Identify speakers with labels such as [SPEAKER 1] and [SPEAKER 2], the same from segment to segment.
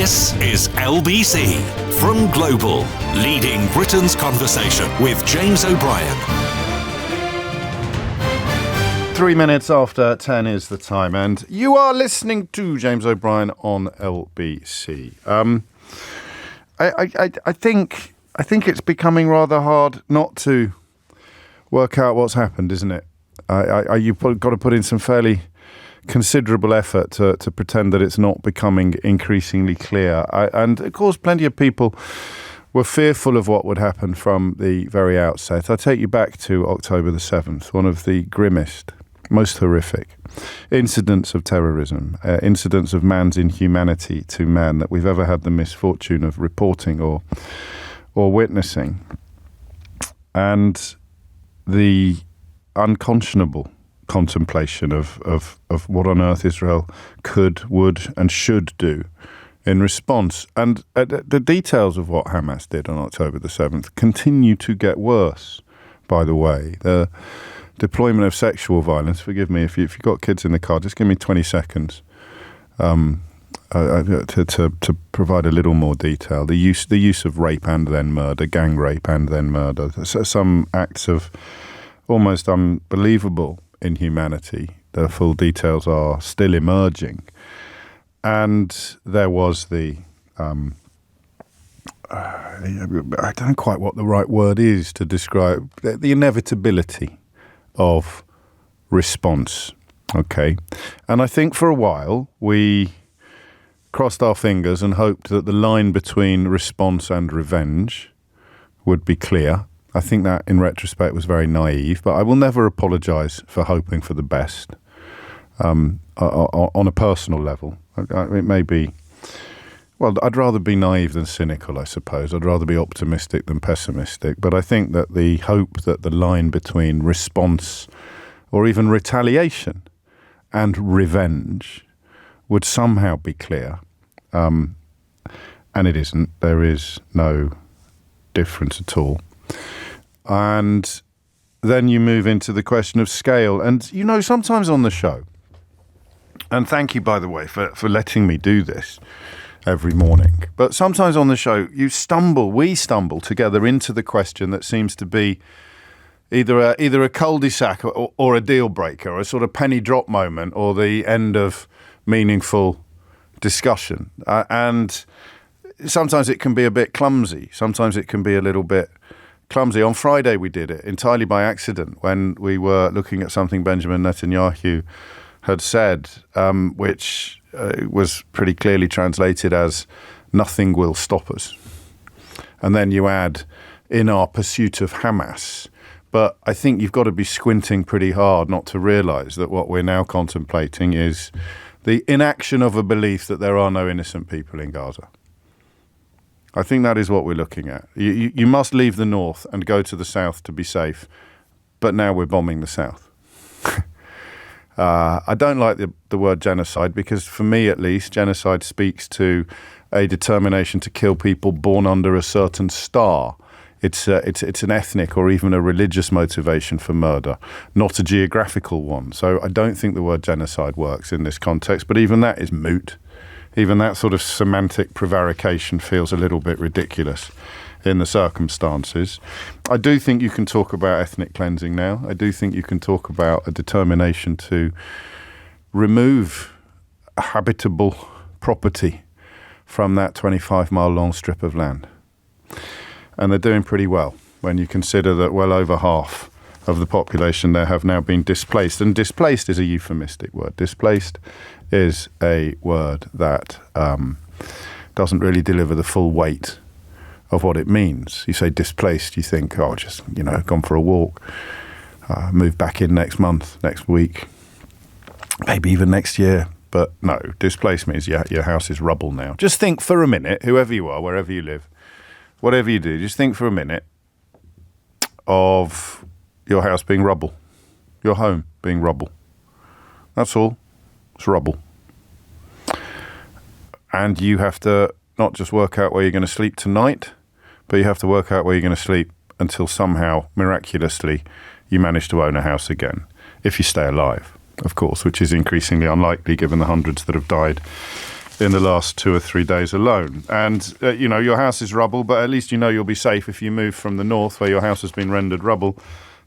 [SPEAKER 1] This is LBC from Global, leading Britain's conversation with James O'Brien.
[SPEAKER 2] 3 minutes after 10 is the time, and you are listening to James O'Brien on LBC. I think it's becoming rather hard not to work out what's happened, isn't it? You've got to put in some fairly considerable effort to pretend that it's not becoming increasingly clear. And of course, plenty of people were fearful of what would happen from the very outset. I take you back to October the 7th, one of the grimmest, most horrific incidents of terrorism, incidents of man's inhumanity to man that we've ever had the misfortune of reporting or witnessing. And the unconscionable contemplation of what on earth Israel could, would and should do in response. And the details of what Hamas did on October the 7th continue to get worse, by the way. The deployment of sexual violence, forgive me, if you've got kids in the car, just give me 20 seconds to provide a little more detail. The use of rape and then murder, gang rape and then murder, some acts of almost unbelievable inhumanity. The full details are still emerging. And there was the I don't know quite what the right word is to describe the inevitability of response. Okay. And I think for a while we crossed our fingers and hoped that the line between response and revenge would be clear. I think that in retrospect was very naive, but I will never apologise for hoping for the best on a personal level. It may be, well, I'd rather be naive than cynical, I suppose. I'd rather be optimistic than pessimistic. But I think that the hope that the line between response or even retaliation and revenge would somehow be clear. And it isn't. There is no difference at all. And then you move into the question of scale. And, you know, sometimes on the show, and thank you, by the way, for letting me do this every morning, but sometimes on the show, we stumble together into the question that seems to be either a cul-de-sac or a deal breaker, or a sort of penny drop moment, or the end of meaningful discussion. And sometimes it can be a bit clumsy. Sometimes it can be a little bit clumsy. On Friday, we did it entirely by accident when we were looking at something Benjamin Netanyahu had said, which was pretty clearly translated as "nothing will stop us." And then you add, "in our pursuit of Hamas." But I think you've got to be squinting pretty hard not to realise that what we're now contemplating is the inaction of a belief that there are no innocent people in Gaza. I think that is what we're looking at. You must leave the north and go to the south to be safe, but now we're bombing the south. I don't like the word genocide because, for me at least, genocide speaks to a determination to kill people born under a certain star. It's an ethnic or even a religious motivation for murder, not a geographical one. So I don't think the word genocide works in this context, but even that is moot. Even that sort of semantic prevarication feels a little bit ridiculous in the circumstances. I do think you can talk about ethnic cleansing now. I do think you can talk about a determination to remove habitable property from that 25-mile long strip of land. And they're doing pretty well when you consider that well over half of the population there have now been displaced. And displaced is a euphemistic word. Displaced is a word that doesn't really deliver the full weight of what it means. You say displaced, you think, oh, just, gone for a walk, move back in next month, next week, maybe even next year. But no, displaced means your house is rubble now. Just think for a minute, whoever you are, wherever you live, whatever you do, just think for a minute of your house being rubble, your home being rubble. That's all. It's rubble. And you have to not just work out where you're going to sleep tonight, but you have to work out where you're going to sleep until somehow, miraculously, you manage to own a house again. If you stay alive, of course, which is increasingly unlikely given the hundreds that have died in the last 2 or 3 days alone. And, your house is rubble, but at least you know you'll be safe if you move from the north, where your house has been rendered rubble,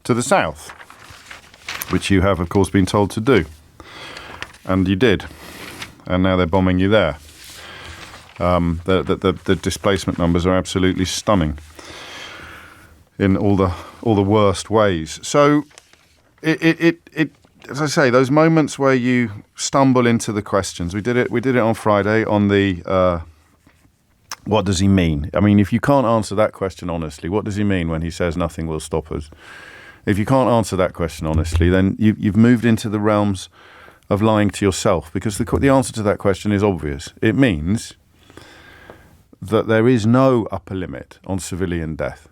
[SPEAKER 2] to the south, which you have, of course, been told to do. And you did. And now they're bombing you there. The displacement numbers are absolutely stunning in all the worst ways. So it as I say, those moments where you stumble into the questions. We did it on Friday on the what does he mean? I mean, if you can't answer that question honestly, what does he mean when he says nothing will stop us? If you can't answer that question honestly, then you've moved into the realms of lying to yourself, because the answer to that question is obvious. It means that there is no upper limit on civilian death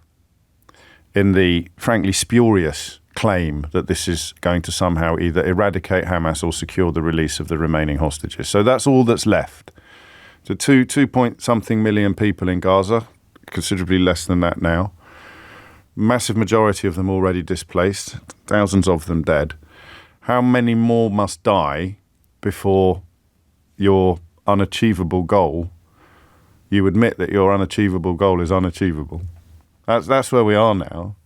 [SPEAKER 2] in the frankly spurious claim that this is going to somehow either eradicate Hamas or secure the release of the remaining hostages. So that's all that's left. So 2.something million people in Gaza, considerably less than that now. Massive majority of them already displaced, thousands of them dead. How many more must die before your unachievable goal, you admit that your unachievable goal is unachievable? That's where we are now.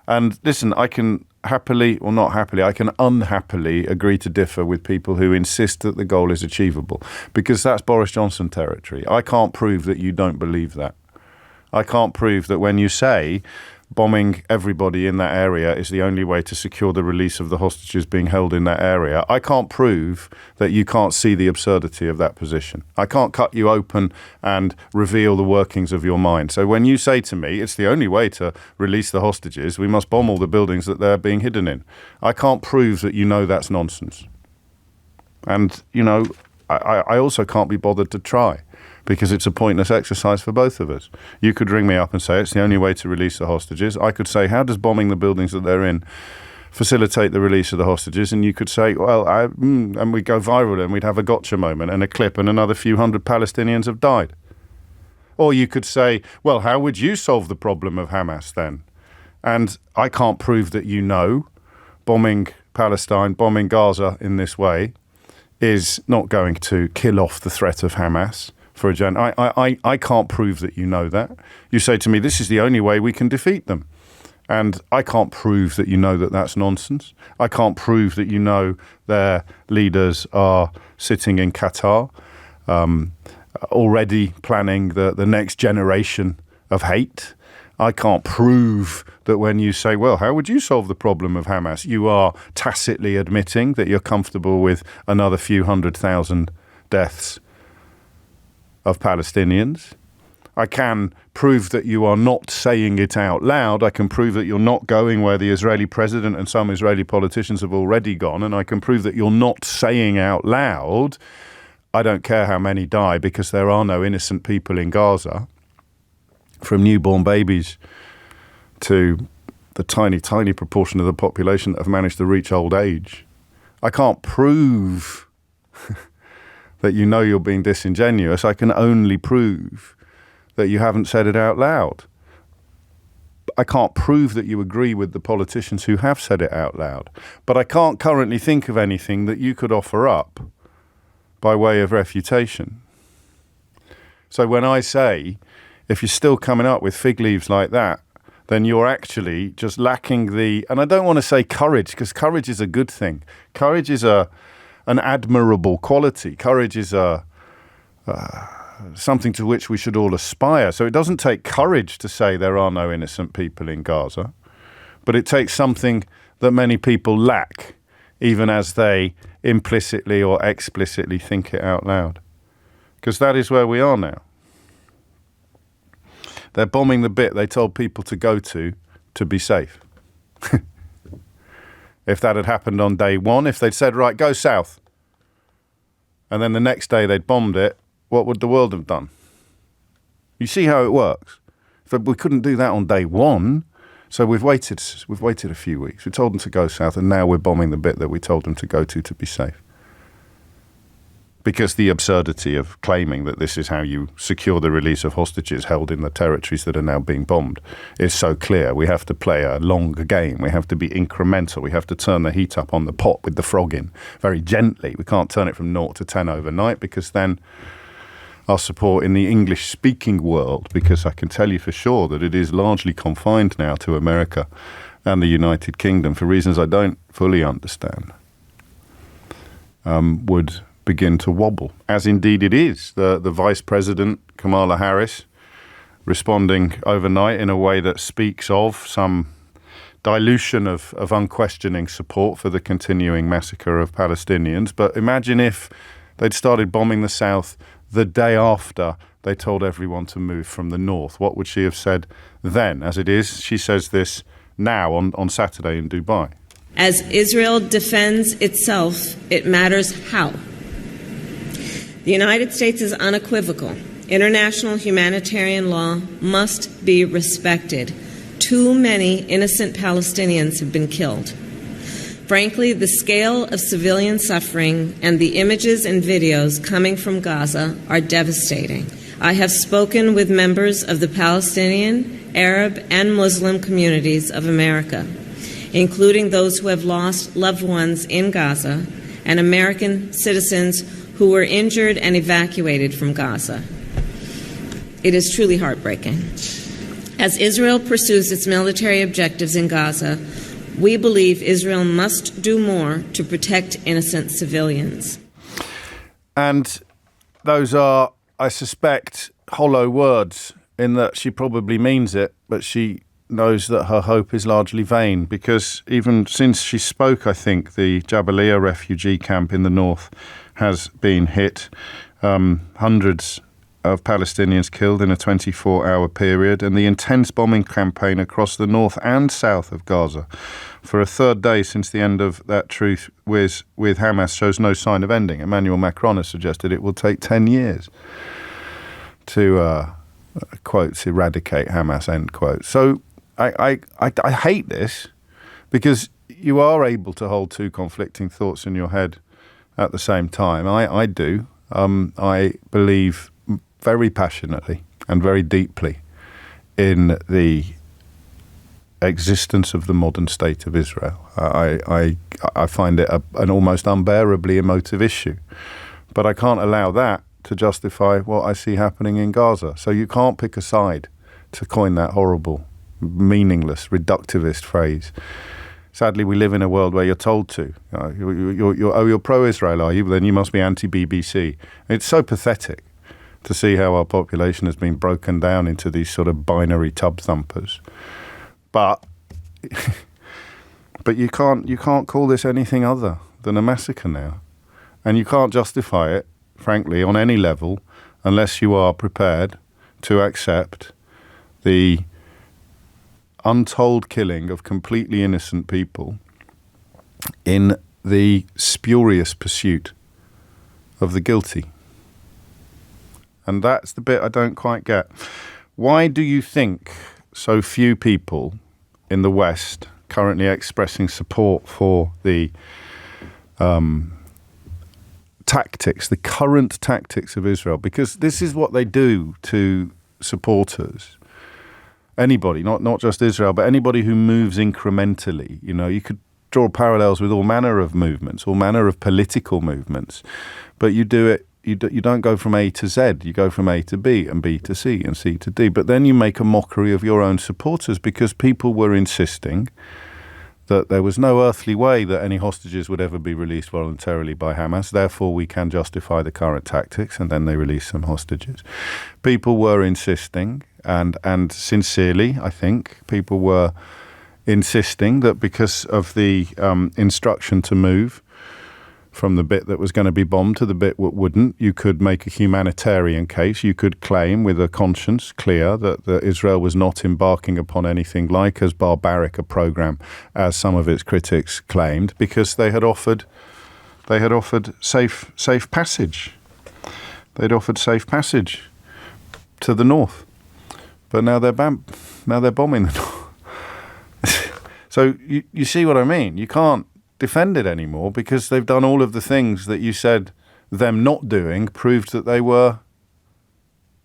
[SPEAKER 2] And listen, I can happily, or not happily, I can unhappily agree to differ with people who insist that the goal is achievable, because that's Boris Johnson territory. I can't prove that you don't believe that. I can't prove that when you say bombing everybody in that area is the only way to secure the release of the hostages being held in that area, I can't prove that you can't see the absurdity of that position. I can't cut you open and reveal the workings of your mind. So when you say to me, it's the only way to release the hostages, we must bomb all the buildings that they're being hidden in, I can't prove that you know that's nonsense. And, I also can't be bothered to try, because it's a pointless exercise for both of us. You could ring me up and say it's the only way to release the hostages. I could say, how does bombing the buildings that they're in facilitate the release of the hostages? And you could say, well, and we'd go viral and we'd have a gotcha moment and a clip and another few hundred Palestinians have died. Or you could say, well, how would you solve the problem of Hamas then? And I can't prove that bombing Palestine, bombing Gaza in this way is not going to kill off the threat of Hamas. I can't prove that you know that. You say to me, this is the only way we can defeat them. And I can't prove that you know that that's nonsense. I can't prove that you know their leaders are sitting in Qatar, already planning the next generation of hate. I can't prove that when you say, well, how would you solve the problem of Hamas? You are tacitly admitting that you're comfortable with another few 100,000 deaths of Palestinians. I can prove that you are not saying it out loud. I can prove that you're not going where the Israeli president and some Israeli politicians have already gone. And I can prove that you're not saying out loud, I don't care how many die, because there are no innocent people in Gaza, from newborn babies to the tiny, tiny proportion of the population that have managed to reach old age. I can't prove that you know you're being disingenuous. I can only prove that you haven't said it out loud. I can't prove that you agree with the politicians who have said it out loud. But I can't currently think of anything that you could offer up by way of refutation. So when I say, if you're still coming up with fig leaves like that, then you're actually just lacking and I don't want to say courage, because courage is a good thing. Courage is an admirable quality. Courage is something to which we should all aspire. So it doesn't take courage to say there are no innocent people in Gaza, but it takes something that many people lack, even as they implicitly or explicitly think it out loud. Because that is where we are now. They're bombing the bit they told people to go to be safe. If that had happened on day one, if they'd said, right, go south, and then the next day they'd bombed it, what would the world have done? You see how it works. But we couldn't do that on day one, so we've waited a few weeks. We told them to go south, and now we're bombing the bit that we told them to go to be safe. Because the absurdity of claiming that this is how you secure the release of hostages held in the territories that are now being bombed is so clear. We have to play a longer game. We have to be incremental. We have to turn the heat up on the pot with the frog in very gently. We can't turn it from 0 to 10 overnight, because then our support in the English-speaking world, because I can tell you for sure that it is largely confined now to America and the United Kingdom for reasons I don't fully understand, would begin to wobble, as indeed it is. The Vice President, Kamala Harris, responding overnight in a way that speaks of some dilution of unquestioning support for the continuing massacre of Palestinians. But imagine if they'd started bombing the south the day after they told everyone to move from the north. What would she have said then? As it is, she says this now on Saturday in Dubai.
[SPEAKER 3] As Israel defends itself, it matters how. The United States is unequivocal. International humanitarian law must be respected. Too many innocent Palestinians have been killed. Frankly, the scale of civilian suffering and the images and videos coming from Gaza are devastating. I have spoken with members of the Palestinian, Arab, and Muslim communities of America, including those who have lost loved ones in Gaza and American citizens who were injured and evacuated from Gaza. It is truly heartbreaking. As Israel pursues its military objectives in Gaza, we believe Israel must do more to protect innocent civilians.
[SPEAKER 2] And those are, I suspect, hollow words in that she probably means it, but she knows that her hope is largely vain, because even since she spoke, I think, the Jabalia refugee camp in the north has been hit. Hundreds of Palestinians killed in a 24-hour period, and the intense bombing campaign across the north and south of Gaza for a third day since the end of that truce with Hamas shows no sign of ending. Emmanuel Macron has suggested it will take 10 years to, quotes, eradicate Hamas, end quote. So I hate this, because you are able to hold two conflicting thoughts in your head at the same time. I do. I believe very passionately and very deeply in the existence of the modern state of Israel. I find it an almost unbearably emotive issue, but I can't allow that to justify what I see happening in Gaza. So you can't pick a side, to coin that horrible, meaningless, reductivist phrase. Sadly, we live in a world where you're told to. You're pro-Israel, are you? Then you must be anti-BBC. It's so pathetic to see how our population has been broken down into these sort of binary tub thumpers. But you can't call this anything other than a massacre now. And you can't justify it, frankly, on any level, unless you are prepared to accept the untold killing of completely innocent people in the spurious pursuit of the guilty. And that's the bit I don't quite get. Why do you think so few people in the West currently expressing support for the tactics, the current tactics of Israel? Because this is what they do to supporters. Anybody, not just Israel, but anybody who moves incrementally. You know, you could draw parallels with all manner of movements, all manner of political movements, but you do it. You don't go from A to Z. You go from A to B and B to C and C to D. But then you make a mockery of your own supporters, because people were insisting that there was no earthly way that any hostages would ever be released voluntarily by Hamas. Therefore, we can justify the current tactics, and then they release some hostages. People were insisting, and sincerely, I think, people were insisting that because of the instruction to move from the bit that was going to be bombed to the bit that wouldn't, you could make a humanitarian case. You could claim with a conscience clear that Israel was not embarking upon anything like as barbaric a program as some of its critics claimed, because they had offered safe passage. They'd offered safe passage to the north, but now they're bombing the north. So you see what I mean? You can't defend it anymore, because they've done all of the things that you said them not doing proved that they were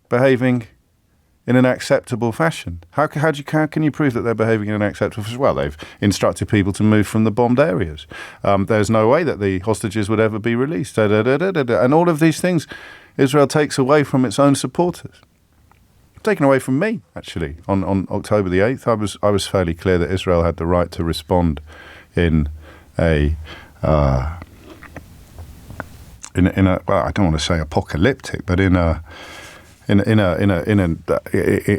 [SPEAKER 2] behaving in an acceptable fashion. How can you prove that they're behaving in an acceptable fashion? Well, they've instructed people to move from the bombed areas. There's no way that the hostages would ever be released. And all of these things, Israel takes away from its own supporters. Taken away from me, actually. On October the 8th, I was fairly clear that Israel had the right to respond in a well, I don't want to say apocalyptic, but in an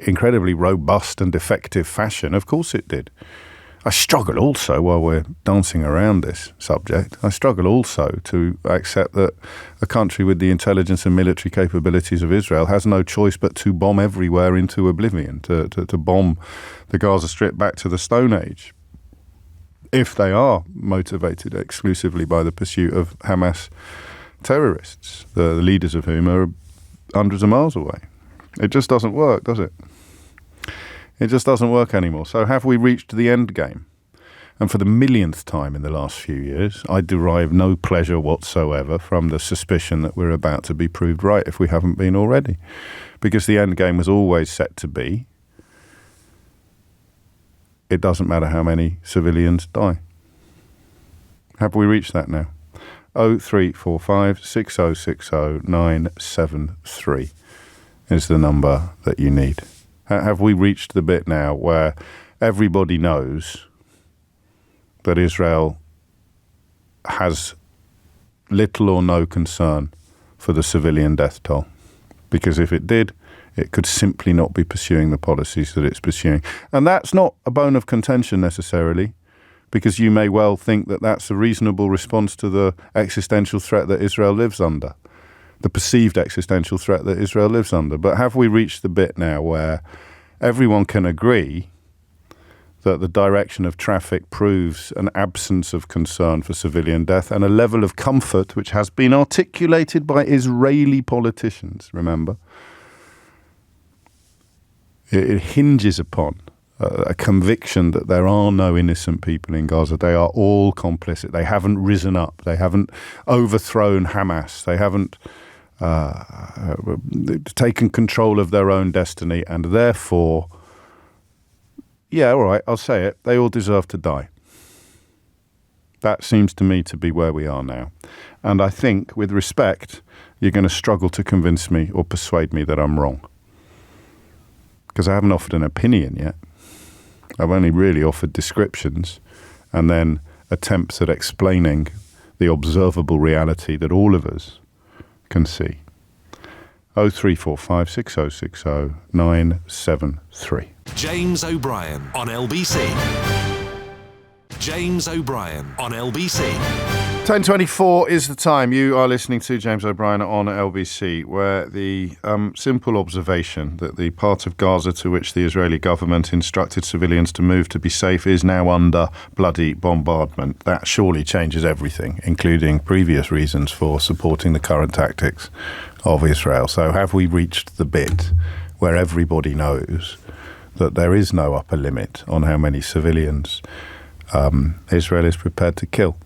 [SPEAKER 2] incredibly robust and effective fashion. Of course it did. I struggle also, while we're dancing around this subject, I struggle also to accept that a country with the intelligence and military capabilities of Israel has no choice but to bomb everywhere into oblivion, to bomb the Gaza Strip back to the Stone Age, if they are motivated exclusively by the pursuit of Hamas terrorists, the leaders of whom are hundreds of miles away. It just doesn't work, does it? It just doesn't work anymore. So have we reached the end game? And for the millionth time in the last few years, I derive no pleasure whatsoever from the suspicion that we're about to be proved right if we haven't been already. Because the end game was always set to be, it doesn't matter how many civilians die. Have we reached that now? 0345 6060 973 is the number that you need. Have we reached the bit now where everybody knows that Israel has little or no concern for the civilian death toll? Because if it did, it could simply not be pursuing the policies that it's pursuing. And that's not a bone of contention necessarily, because you may well think that that's a reasonable response to the existential threat that Israel lives under. The perceived existential threat that Israel lives under. But have we reached the bit now where everyone can agree that the direction of traffic proves an absence of concern for civilian death and a level of comfort which has been articulated by Israeli politicians, remember? It hinges upon a conviction that there are no innocent people in Gaza. They are all complicit. They haven't risen up. They haven't overthrown Hamas. They haven't taken control of their own destiny, and therefore, yeah, all right, I'll say it, they all deserve to die. That seems to me to be where we are now. And I think, with respect, you're going to struggle to convince me or persuade me that I'm wrong. Because I haven't offered an opinion yet. I've only really offered descriptions and then attempts at explaining the observable reality that all of us can see. 0345 6060 973.
[SPEAKER 1] James O'Brien on LBC. James O'Brien on LBC.
[SPEAKER 2] 10:24 is the time. You are listening to James O'Brien on LBC, where the simple observation that the part of Gaza to which the Israeli government instructed civilians to move to be safe is now under bloody bombardment. That surely changes everything, including previous reasons for supporting the current tactics of Israel. So have we reached the bit where everybody knows that there is no upper limit on how many civilians Israel is prepared to kill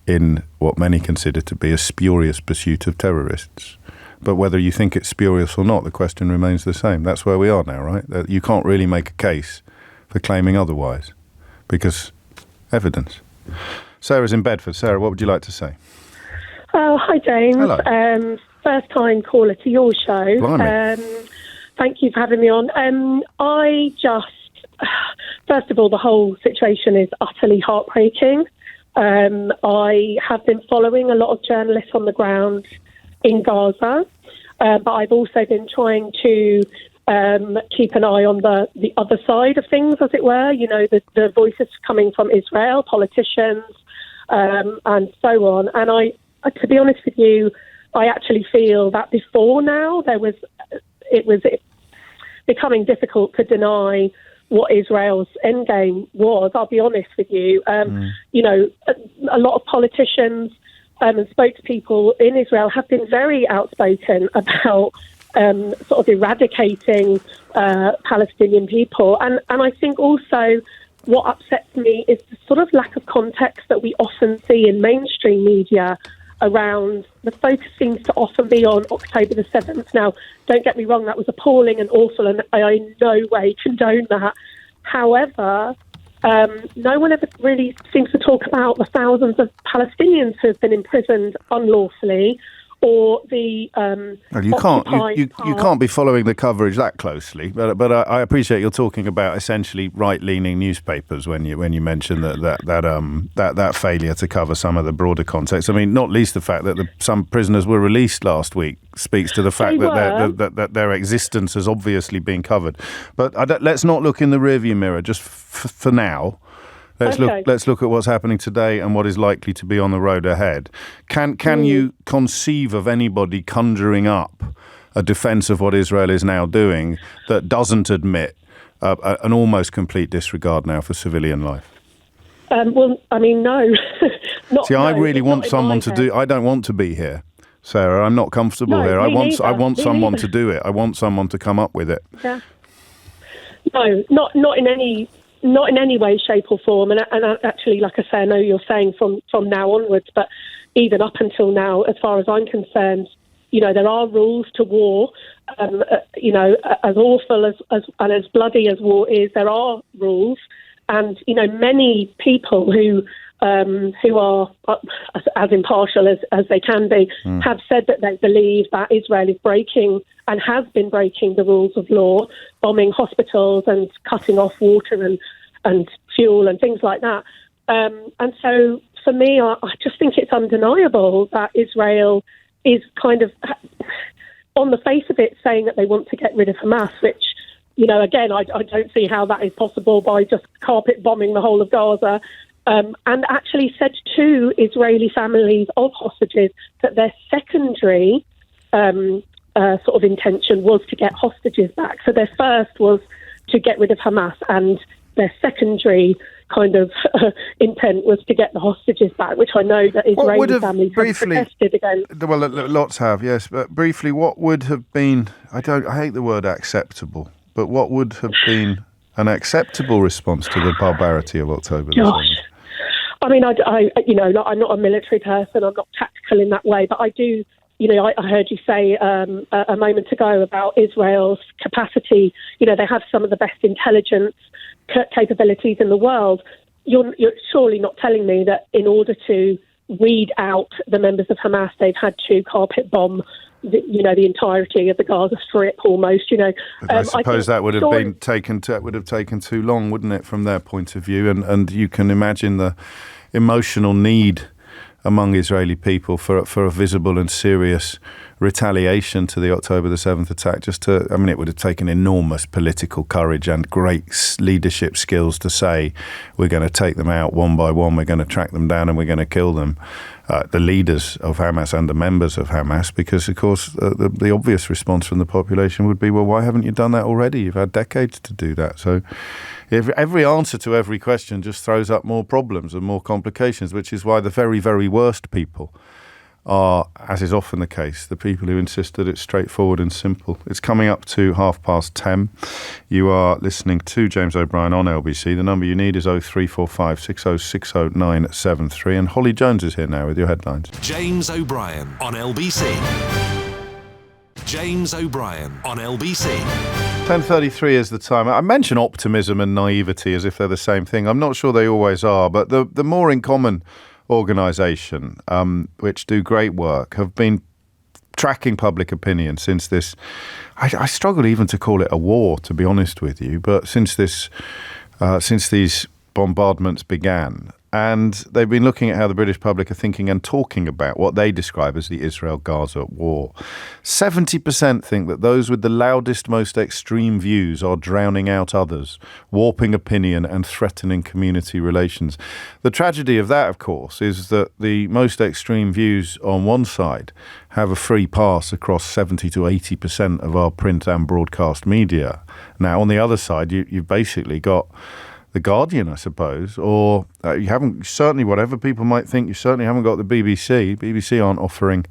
[SPEAKER 2] in what many consider to be a spurious pursuit of terrorists? But whether you think it's spurious or not, the question remains the same. That's where we are now, right? That you can't really make a case for claiming otherwise because evidence. Sarah's in Bedford. Sarah, what would you like to say?
[SPEAKER 4] Oh, hi, James.
[SPEAKER 2] Hello.
[SPEAKER 4] First-time caller to your show.
[SPEAKER 2] Blimey.
[SPEAKER 4] Thank you for having me on. First of all, the whole situation is utterly heartbreaking. I have been following a lot of journalists on the ground in Gaza, but I've also been trying to keep an eye on the other side of things, as it were, you know, the voices coming from Israel, politicians, and so on. And I, to be honest with you, I actually feel that before now it was becoming difficult to deny what Israel's endgame was. I'll be honest with you. You know, a lot of politicians and spokespeople in Israel have been very outspoken about sort of eradicating Palestinian people. And I think also what upsets me is the sort of lack of context that we often see in mainstream media around. The focus seems to often be on October the 7th. Now, don't get me wrong, that was appalling and awful, and I in no way condone that. However, no one ever really seems to talk about the thousands of Palestinians who have been imprisoned unlawfully or the
[SPEAKER 2] well, you can't be following the coverage that closely, but I appreciate you're talking about essentially right-leaning newspapers when you mention that failure to cover some of the broader context. I mean, not least the fact that some prisoners were released last week speaks to the fact that their existence has obviously been covered. But let's not look in the rearview mirror just for now. Let's look at what's happening today and what is likely to be on the road ahead. Can you conceive of anybody conjuring up a defence of what Israel is now doing that doesn't admit an almost complete disregard now for civilian life?
[SPEAKER 4] Well, I mean, no.
[SPEAKER 2] I really want someone to do. I don't want to be here, Sarah. I'm not comfortable here. I want someone to do it. I want someone to come up with it.
[SPEAKER 4] Yeah. No, not in any. Not in any way, shape or form. And actually, like I say, I know you're saying from now onwards, but even up until now, as far as I'm concerned, there are rules to war. As awful as and as bloody as war is, there are rules. And, many people who are as impartial as they can be have said that they believe that Israel is breaking and has been breaking the rules of law, bombing hospitals and cutting off water and fuel and things like that. And so for me, I just think it's undeniable that Israel is kind of, on the face of it, saying that they want to get rid of Hamas, which, again, I don't see how that is possible by just carpet bombing the whole of Gaza. And actually said to Israeli families of hostages that their secondary sort of intention was to get hostages back. So their first was to get rid of Hamas, and their secondary kind of intent was to get the hostages back, which I know that Israeli families have protested against.
[SPEAKER 2] Well, lots have, yes. But briefly, what would have been, I hate the word acceptable, but what would have been an acceptable response to the barbarity of October the 7th?
[SPEAKER 4] I mean, I'm not a military person. I'm not tactical in that way, but I do. I heard you say a moment ago about Israel's capacity. They have some of the best intelligence capabilities in the world. You're surely not telling me that in order to weed out the members of Hamas, they've had to carpet bomb the entirety of the Gaza Strip almost.
[SPEAKER 2] I suppose that would have taken too long, wouldn't it, from their point of view? And you can imagine the emotional need among Israeli people for a visible and serious retaliation to the October the 7th attack. It would have taken enormous political courage and great leadership skills to say, we're going to take them out one by one, we're going to track them down and we're going to kill them. The leaders of Hamas and the members of Hamas, because, of course, the obvious response from the population would be, well, why haven't you done that already? You've had decades to do that. So every answer to every question just throws up more problems and more complications, which is why the very, very worst people are, as is often the case, the people who insist that it's straightforward and simple. It's coming up to 10:30. You are listening to James O'Brien on LBC. The number you need is 0345 6060 973. And Holly Jones is here now with your headlines.
[SPEAKER 1] James O'Brien on LBC. James O'Brien on LBC.
[SPEAKER 2] 10:33 is the time. I mention optimism and naivety as if they're the same thing. I'm not sure they always are, but the More in Common organisation, which do great work, have been tracking public opinion since this. I struggle even to call it a war, to be honest with you, but since these bombardments began. And they've been looking at how the British public are thinking and talking about what they describe as the Israel-Gaza war. 70% think that those with the loudest, most extreme views are drowning out others, warping opinion and threatening community relations. The tragedy of that, of course, is that the most extreme views on one side have a free pass across 70 to 80% of our print and broadcast media. Now, on the other side, you've basically got The Guardian, I suppose, or you haven't, certainly whatever people might think, you certainly haven't got the BBC. BBC aren't offering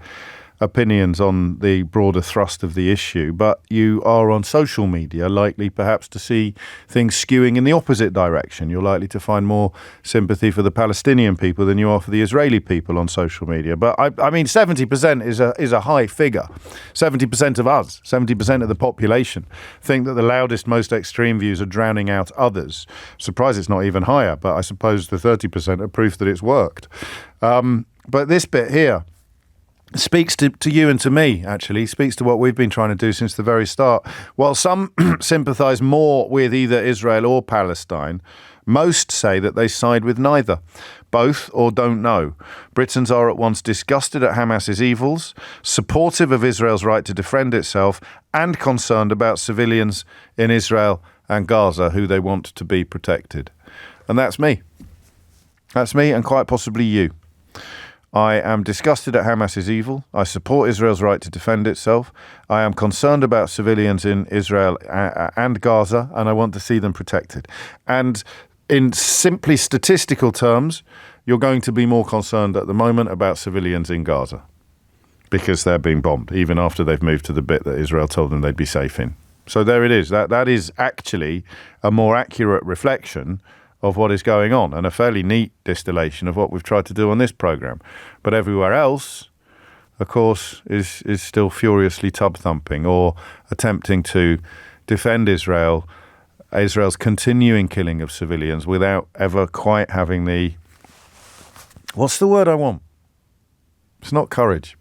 [SPEAKER 2] opinions on the broader thrust of the issue, but you are on social media likely perhaps to see things skewing in the opposite direction. You're likely to find more sympathy for the Palestinian people than you are for the Israeli people on social media. But I mean, 70% is a high figure. 70% of us, 70% of the population think that the loudest, most extreme views are drowning out others. Surprised it's not even higher, but I suppose the 30% are proof that it's worked. But this bit here, speaks to you and to me, actually, speaks to what we've been trying to do since the very start. While some sympathise more with either Israel or Palestine, most say that they side with neither, both or don't know. Britons are at once disgusted at Hamas's evils, supportive of Israel's right to defend itself, and concerned about civilians in Israel and Gaza who they want to be protected. And that's me. That's me and quite possibly you. I am disgusted at Hamas's evil. I support Israel's right to defend itself. I am concerned about civilians in Israel and Gaza, and I want to see them protected. And in simply statistical terms, you're going to be more concerned at the moment about civilians in Gaza because they're being bombed, even after they've moved to the bit that Israel told them they'd be safe in. So there it is. That is actually a more accurate reflection of what is going on, and a fairly neat distillation of what we've tried to do on this programme. But everywhere else, of course, is still furiously tub-thumping or attempting to defend Israel's continuing killing of civilians without ever quite having the... What's the word I want? It's not courage.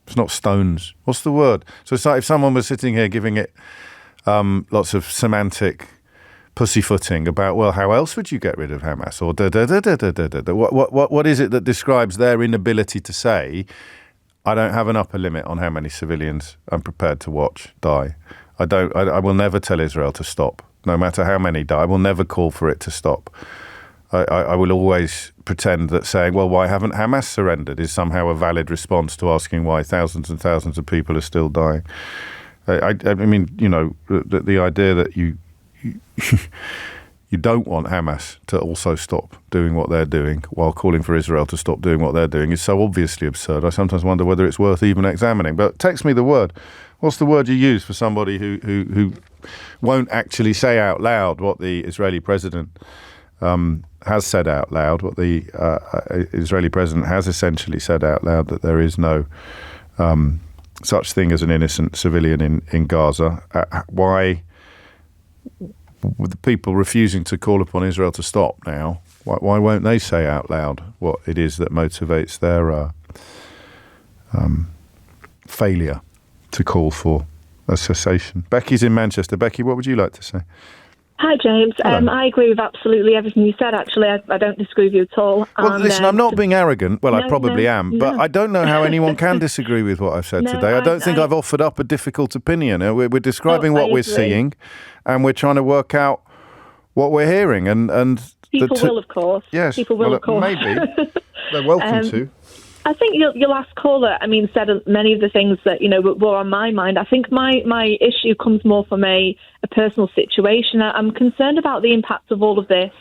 [SPEAKER 2] It's not stones. What's the word? So it's like if someone was sitting here giving it lots of semantic pussyfooting about, well, how else would you get rid of Hamas? Or da-da-da-da-da-da-da. What is it that describes their inability to say, I don't have an upper limit on how many civilians I'm prepared to watch die. I will never tell Israel to stop, no matter how many die. I will never call for it to stop. I will always pretend that saying, well, why haven't Hamas surrendered is somehow a valid response to asking why thousands and thousands of people are still dying. I mean, you know, the idea that you don't want Hamas to also stop doing what they're doing while calling for Israel to stop doing what they're doing is so obviously absurd. I sometimes wonder whether it's worth even examining. But text me the word. What's the word you use for somebody who won't actually say out loud what the Israeli president has said out loud, what the Israeli president has essentially said out loud, that there is no such thing as an innocent civilian in Gaza? Why... With the people refusing to call upon Israel to stop now, why won't they say out loud what it is that motivates their failure to call for a cessation? Becky's in Manchester. Becky, what would you like to say?
[SPEAKER 5] Hi, James. I agree with absolutely everything you said, actually. I don't disagree with you at all.
[SPEAKER 2] Well, listen, I'm not being arrogant. Well, I probably am. But I don't know how anyone can disagree with what I've said today. I don't think I've offered up a difficult opinion. We're describing what we're seeing, and we're trying to work out what we're hearing. And
[SPEAKER 5] people will, of course.
[SPEAKER 2] Yes.
[SPEAKER 5] People will, of course.
[SPEAKER 2] Maybe. They're welcome to.
[SPEAKER 5] I think your last caller, said many of the things that, were on my mind. I think my issue comes more from a personal situation. I'm concerned about the impact of all of this,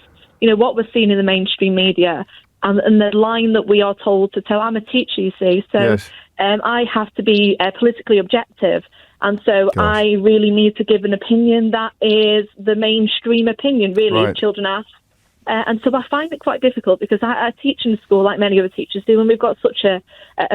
[SPEAKER 5] what we're seeing in the mainstream media and the line that we are told to tell. I'm a teacher, you see, so yes. I have to be politically objective. And so I really need to give an opinion that is the mainstream opinion, really, if children ask. And so I find it quite difficult because I teach in school like many other teachers do, and we've got such a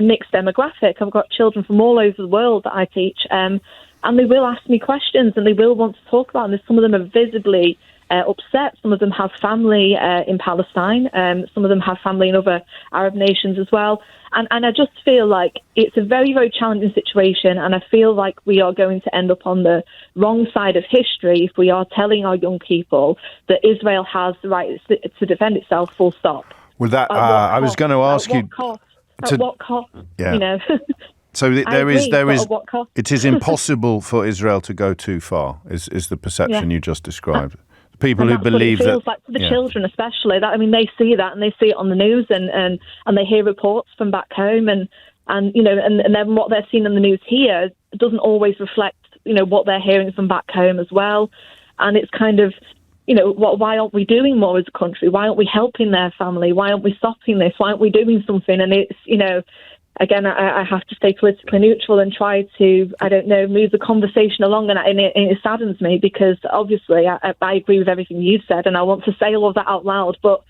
[SPEAKER 5] mixed demographic. I've got children from all over the world that I teach, and they will ask me questions and they will want to talk about it. Some of them are visibly upset. Some of them have family in Palestine. Some of them have family in other Arab nations as well. And I just feel like it's a very, very challenging situation, and I feel like we are going to end up on the wrong side of history if we are telling our young people that Israel has the right to defend itself, full stop.
[SPEAKER 2] Well, that I was going to ask you...
[SPEAKER 5] At what cost?
[SPEAKER 2] Yeah. So there is. It is impossible for Israel to go too far. Is the perception you just described? People who believe
[SPEAKER 5] what it feels like to the children, especially. They see that and they see it on the news and they hear reports from back home and then what they're seeing on the news here doesn't always reflect what they're hearing from back home as well. And it's kind of why aren't we doing more as a country? Why aren't we helping their family? Why aren't we stopping this? Why aren't we doing something? And it's again, I have to stay politically neutral and try to, move the conversation along. And it saddens me because, obviously, I agree with everything you've said and I want to say all of that out loud. But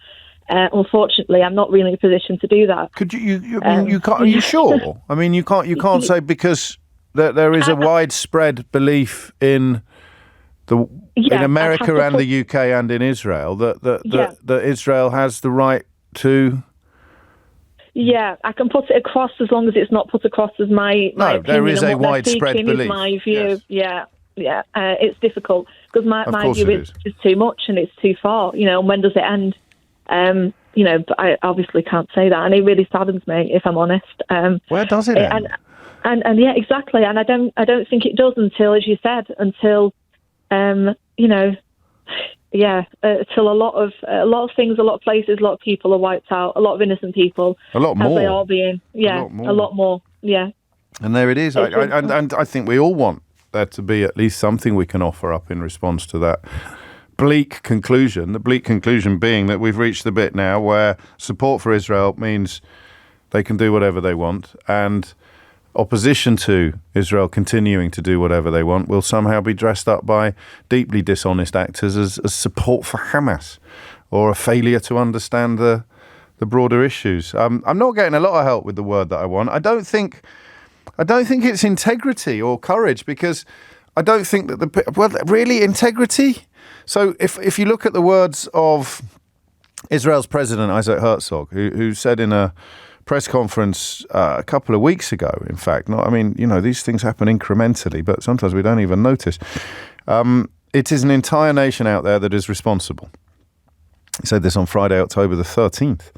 [SPEAKER 5] unfortunately, I'm not really in a position to do that.
[SPEAKER 2] Could you can't, are you sure? You can't say because there is a widespread belief in in America and the UK and in Israel that Israel has the right to
[SPEAKER 5] Yeah, I can put it across as long as it's not put across as my opinion.
[SPEAKER 2] There is a widespread belief.
[SPEAKER 5] Is my view.
[SPEAKER 2] Yes.
[SPEAKER 5] Yeah. It's difficult because my view is too much and it's too far. And when does it end? But I obviously can't say that, and it really saddens me, if I'm honest.
[SPEAKER 2] Where does it end?
[SPEAKER 5] And yeah, exactly. And I don't think it does until, as you said, until till a lot of things, a lot of places, a lot of people are wiped out, a lot of innocent people,
[SPEAKER 2] a lot more,
[SPEAKER 5] as they are being, a lot more, yeah.
[SPEAKER 2] And there it is. And I think we all want there to be at least something we can offer up in response to that bleak conclusion. The bleak conclusion being that we've reached the bit now where support for Israel means they can do whatever they want, and opposition to Israel continuing to do whatever they want will somehow be dressed up by deeply dishonest actors as support for Hamas or a failure to understand the broader issues. I'm not getting a lot of help with the word that I want. I don't think it's integrity or courage, because I don't think that really integrity. So if you look at the words of Israel's president Isaac Herzog, who said in a press conference a couple of weeks ago, in fact, these things happen incrementally, but sometimes we don't even notice. It is an entire nation out there that is responsible. He said this on Friday, October the 13th,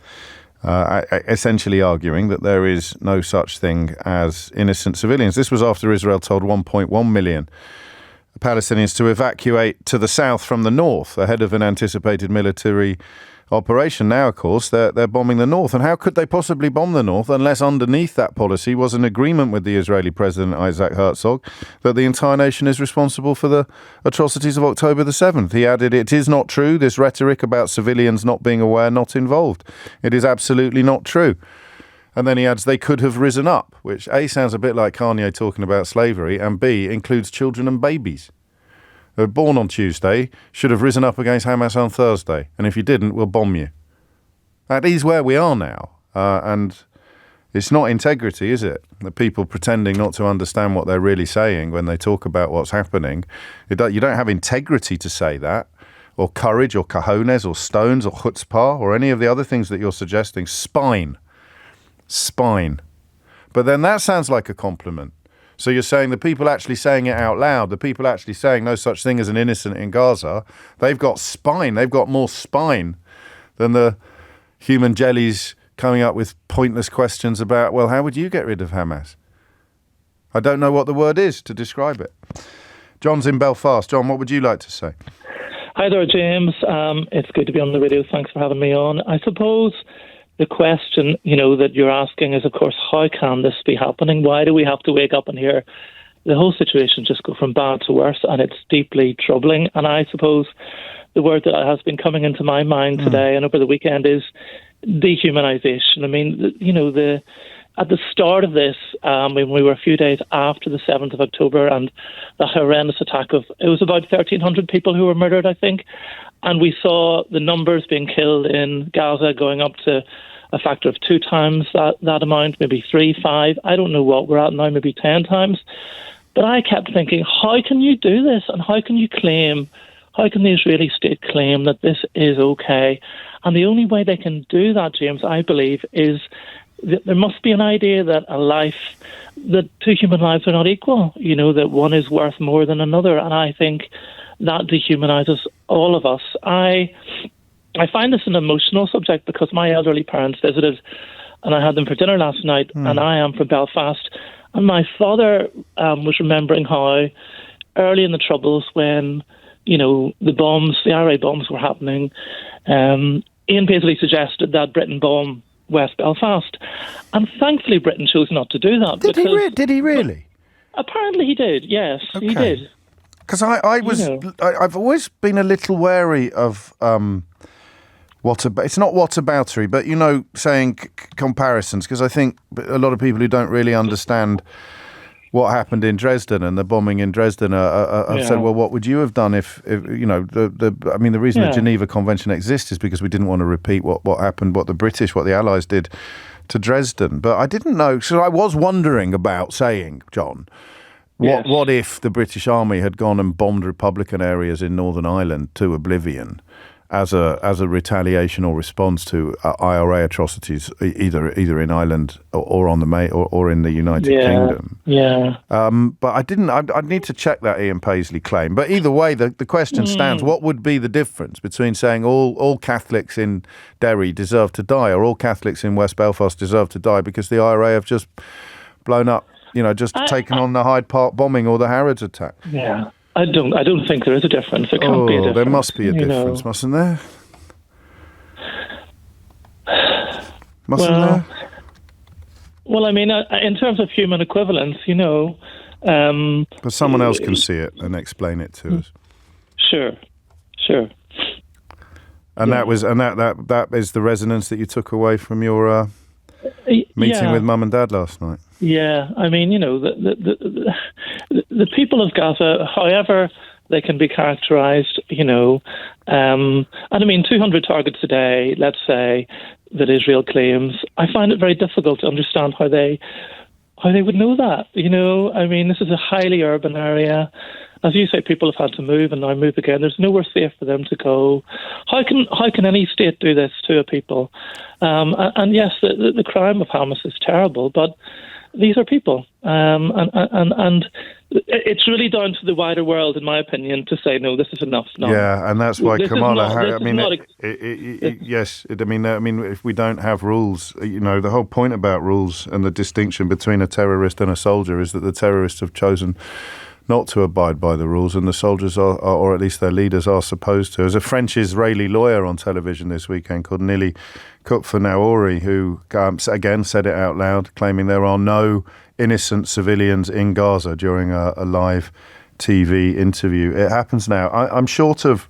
[SPEAKER 2] essentially arguing that there is no such thing as innocent civilians. This was after Israel told 1.1 million Palestinians to evacuate to the south from the north ahead of an anticipated military operation. Now, of course, they're bombing the north. And how could they possibly bomb the north unless underneath that policy was an agreement with the Israeli president, Isaac Herzog, that the entire nation is responsible for the atrocities of October the 7th? He added, "It is not true, this rhetoric about civilians not being aware, not involved. It is absolutely not true." And then he adds, "They could have risen up," which A, sounds a bit like Kanye talking about slavery, and B, includes children and babies. They were born on Tuesday, should have risen up against Hamas on Thursday. And if you didn't, we'll bomb you. That is where we are now. And it's not integrity, is it? The people pretending not to understand what they're really saying when they talk about what's happening. You don't have integrity to say that, or courage, or cojones, or stones, or chutzpah, or any of the other things that you're suggesting. Spine. But then that sounds like a compliment. So you're saying the people actually saying it out loud, the people actually saying no such thing as an innocent in Gaza, they've got spine. They've got more spine than the human jellies coming up with pointless questions about, well, how would you get rid of Hamas? I don't know what the word is to describe it. John's in Belfast. John, what would you like to say?
[SPEAKER 6] Hi there, James. It's good to be on the radio. Thanks for having me on. I suppose the question, that you're asking is, of course, how can this be happening? Why do we have to wake up and hear the whole situation just go from bad to worse? And it's deeply troubling. And I suppose the word that has been coming into my mind today and over the weekend is dehumanization. I mean, at the start of this, when we were a few days after the 7th of October and the horrendous attack it was about 1,300 people who were murdered, I think. And we saw the numbers being killed in Gaza going up to a factor of 2 times that amount, maybe 3, 5. I don't know what we're at now, maybe 10 times. But I kept thinking, how can you do this? And how can the Israeli state claim that this is okay? And the only way they can do that, James, I believe, is that there must be an idea that that 2 human lives are not equal, that one is worth more than another. And I think that dehumanizes all of us. I find this an emotional subject because my elderly parents visited and I had them for dinner last night, and I am from Belfast. And my father was remembering how early in the Troubles when, the IRA bombs were happening, Ian Paisley suggested that Britain bomb West Belfast. And thankfully Britain chose not to do that.
[SPEAKER 2] Did he really?
[SPEAKER 6] Apparently he did, yes,
[SPEAKER 2] okay.
[SPEAKER 6] He did.
[SPEAKER 2] Because I've always been a little wary of it's not whataboutery, but saying comparisons, because I think a lot of people who don't really understand what happened in Dresden and the bombing in Dresden have said, well, what would you have done if the reason the Geneva Convention exists is because we didn't want to repeat what happened, what the Allies did to Dresden. But I didn't know, so I was wondering about saying, John, what if the British Army had gone and bombed Republican areas in Northern Ireland to oblivion as a retaliation or response to IRA atrocities, either in Ireland or on the or in the United Kingdom.
[SPEAKER 6] Yeah.
[SPEAKER 2] But I'd need to check that Ian Paisley claim. But either way, the question stands: what would be the difference between saying all Catholics in Derry deserve to die, or all Catholics in West Belfast deserve to die because the IRA have just blown up, taken on the Hyde Park bombing or the Harrods attack?
[SPEAKER 6] Yeah. I don't think there is a difference. There can't be a difference.
[SPEAKER 2] There must be a difference, mustn't there? There?
[SPEAKER 6] Well, I mean, in terms of human equivalence,
[SPEAKER 2] but someone else can see it and explain it to us.
[SPEAKER 6] Sure.
[SPEAKER 2] And that is the resonance that you took away from your meeting with Mum and Dad last night.
[SPEAKER 6] Yeah, I mean, the people of Gaza, however they can be characterised, and I mean, 200 targets a day, let's say, that Israel claims. I find it very difficult to understand how they would know that. I mean, this is a highly urban area. As you say, people have had to move and now move again. There's nowhere safe for them to go. How can any state do this to a people? And yes, the crime of Hamas is terrible, but these are people, and it's really down to the wider world, in my opinion, to say no. This is enough. No.
[SPEAKER 2] Yeah, and that's why Kamala. Yes. I mean, if we don't have rules, the whole point about rules and the distinction between a terrorist and a soldier is that the terrorists have chosen not to abide by the rules, and the soldiers are, or at least their leaders, are supposed to. There's a French-Israeli lawyer on television this weekend called Nili Kupfer-Naori, who again said it out loud, claiming there are no innocent civilians in Gaza during a live TV interview. It happens now. I'm short of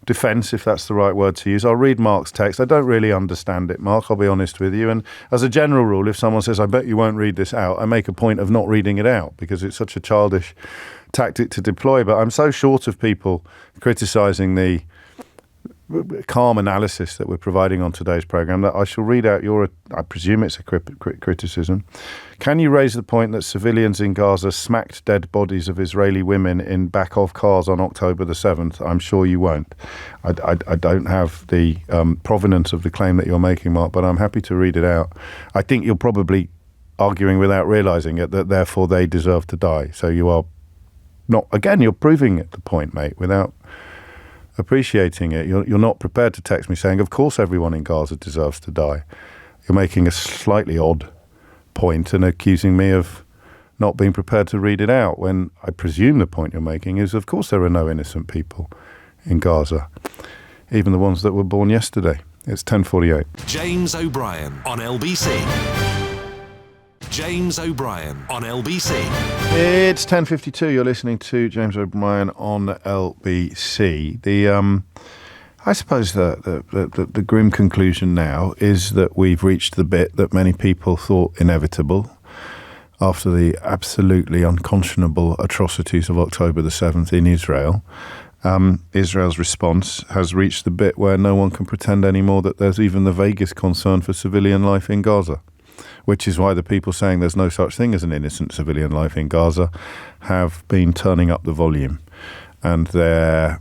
[SPEAKER 2] defence, if that's the right word to use. I'll read Mark's text. I don't really understand it, Mark, I'll be honest with you. And as a general rule, if someone says, I bet you won't read this out, I make a point of not reading it out because it's such a childish tactic to deploy. But I'm so short of people criticising the calm analysis that we're providing on today's programme that I shall read out I presume it's a criticism. Can you raise the point that civilians in Gaza smacked dead bodies of Israeli women in back of cars on October the 7th? I'm sure you won't. I don't have the provenance of the claim that you're making, Mark, but I'm happy to read it out. I think you're probably arguing without realising it that therefore they deserve to die. So you are not, again, you're proving it, the point, mate, without appreciating it. You're not prepared to text me saying, of course everyone in Gaza deserves to die. You're making a slightly odd point and accusing me of not being prepared to read it out, when I presume the point you're making is, of course there are no innocent people in Gaza, even the ones that were born yesterday. It's 10:48.
[SPEAKER 1] James O'Brien on LBC. James O'Brien on LBC.
[SPEAKER 2] It's 10:52. You're listening to James O'Brien on LBC. I suppose the grim conclusion now is that we've reached the bit that many people thought inevitable after the absolutely unconscionable atrocities of October the 7th in Israel. Israel's response has reached the bit where no one can pretend anymore that there's even the vaguest concern for civilian life in Gaza, which is why the people saying there's no such thing as an innocent civilian life in Gaza have been turning up the volume. And they're,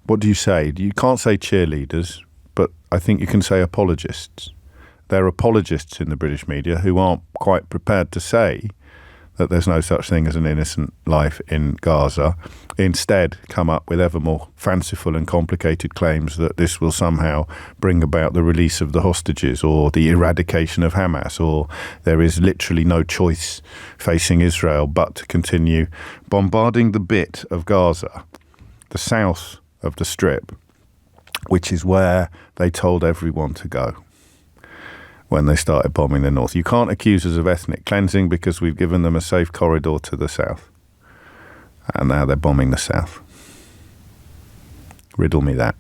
[SPEAKER 2] what do you say? You can't say cheerleaders, but I think you can say apologists. They're apologists in the British media who aren't quite prepared to say that there's no such thing as an innocent life in Gaza, instead come up with ever more fanciful and complicated claims that this will somehow bring about the release of the hostages or the eradication of Hamas, or there is literally no choice facing Israel but to continue bombarding the bit of Gaza, the south of the Strip, which is where they told everyone to go when they started bombing the north. You can't accuse us of ethnic cleansing because we've given them a safe corridor to the south. And now they're bombing the south. Riddle me that.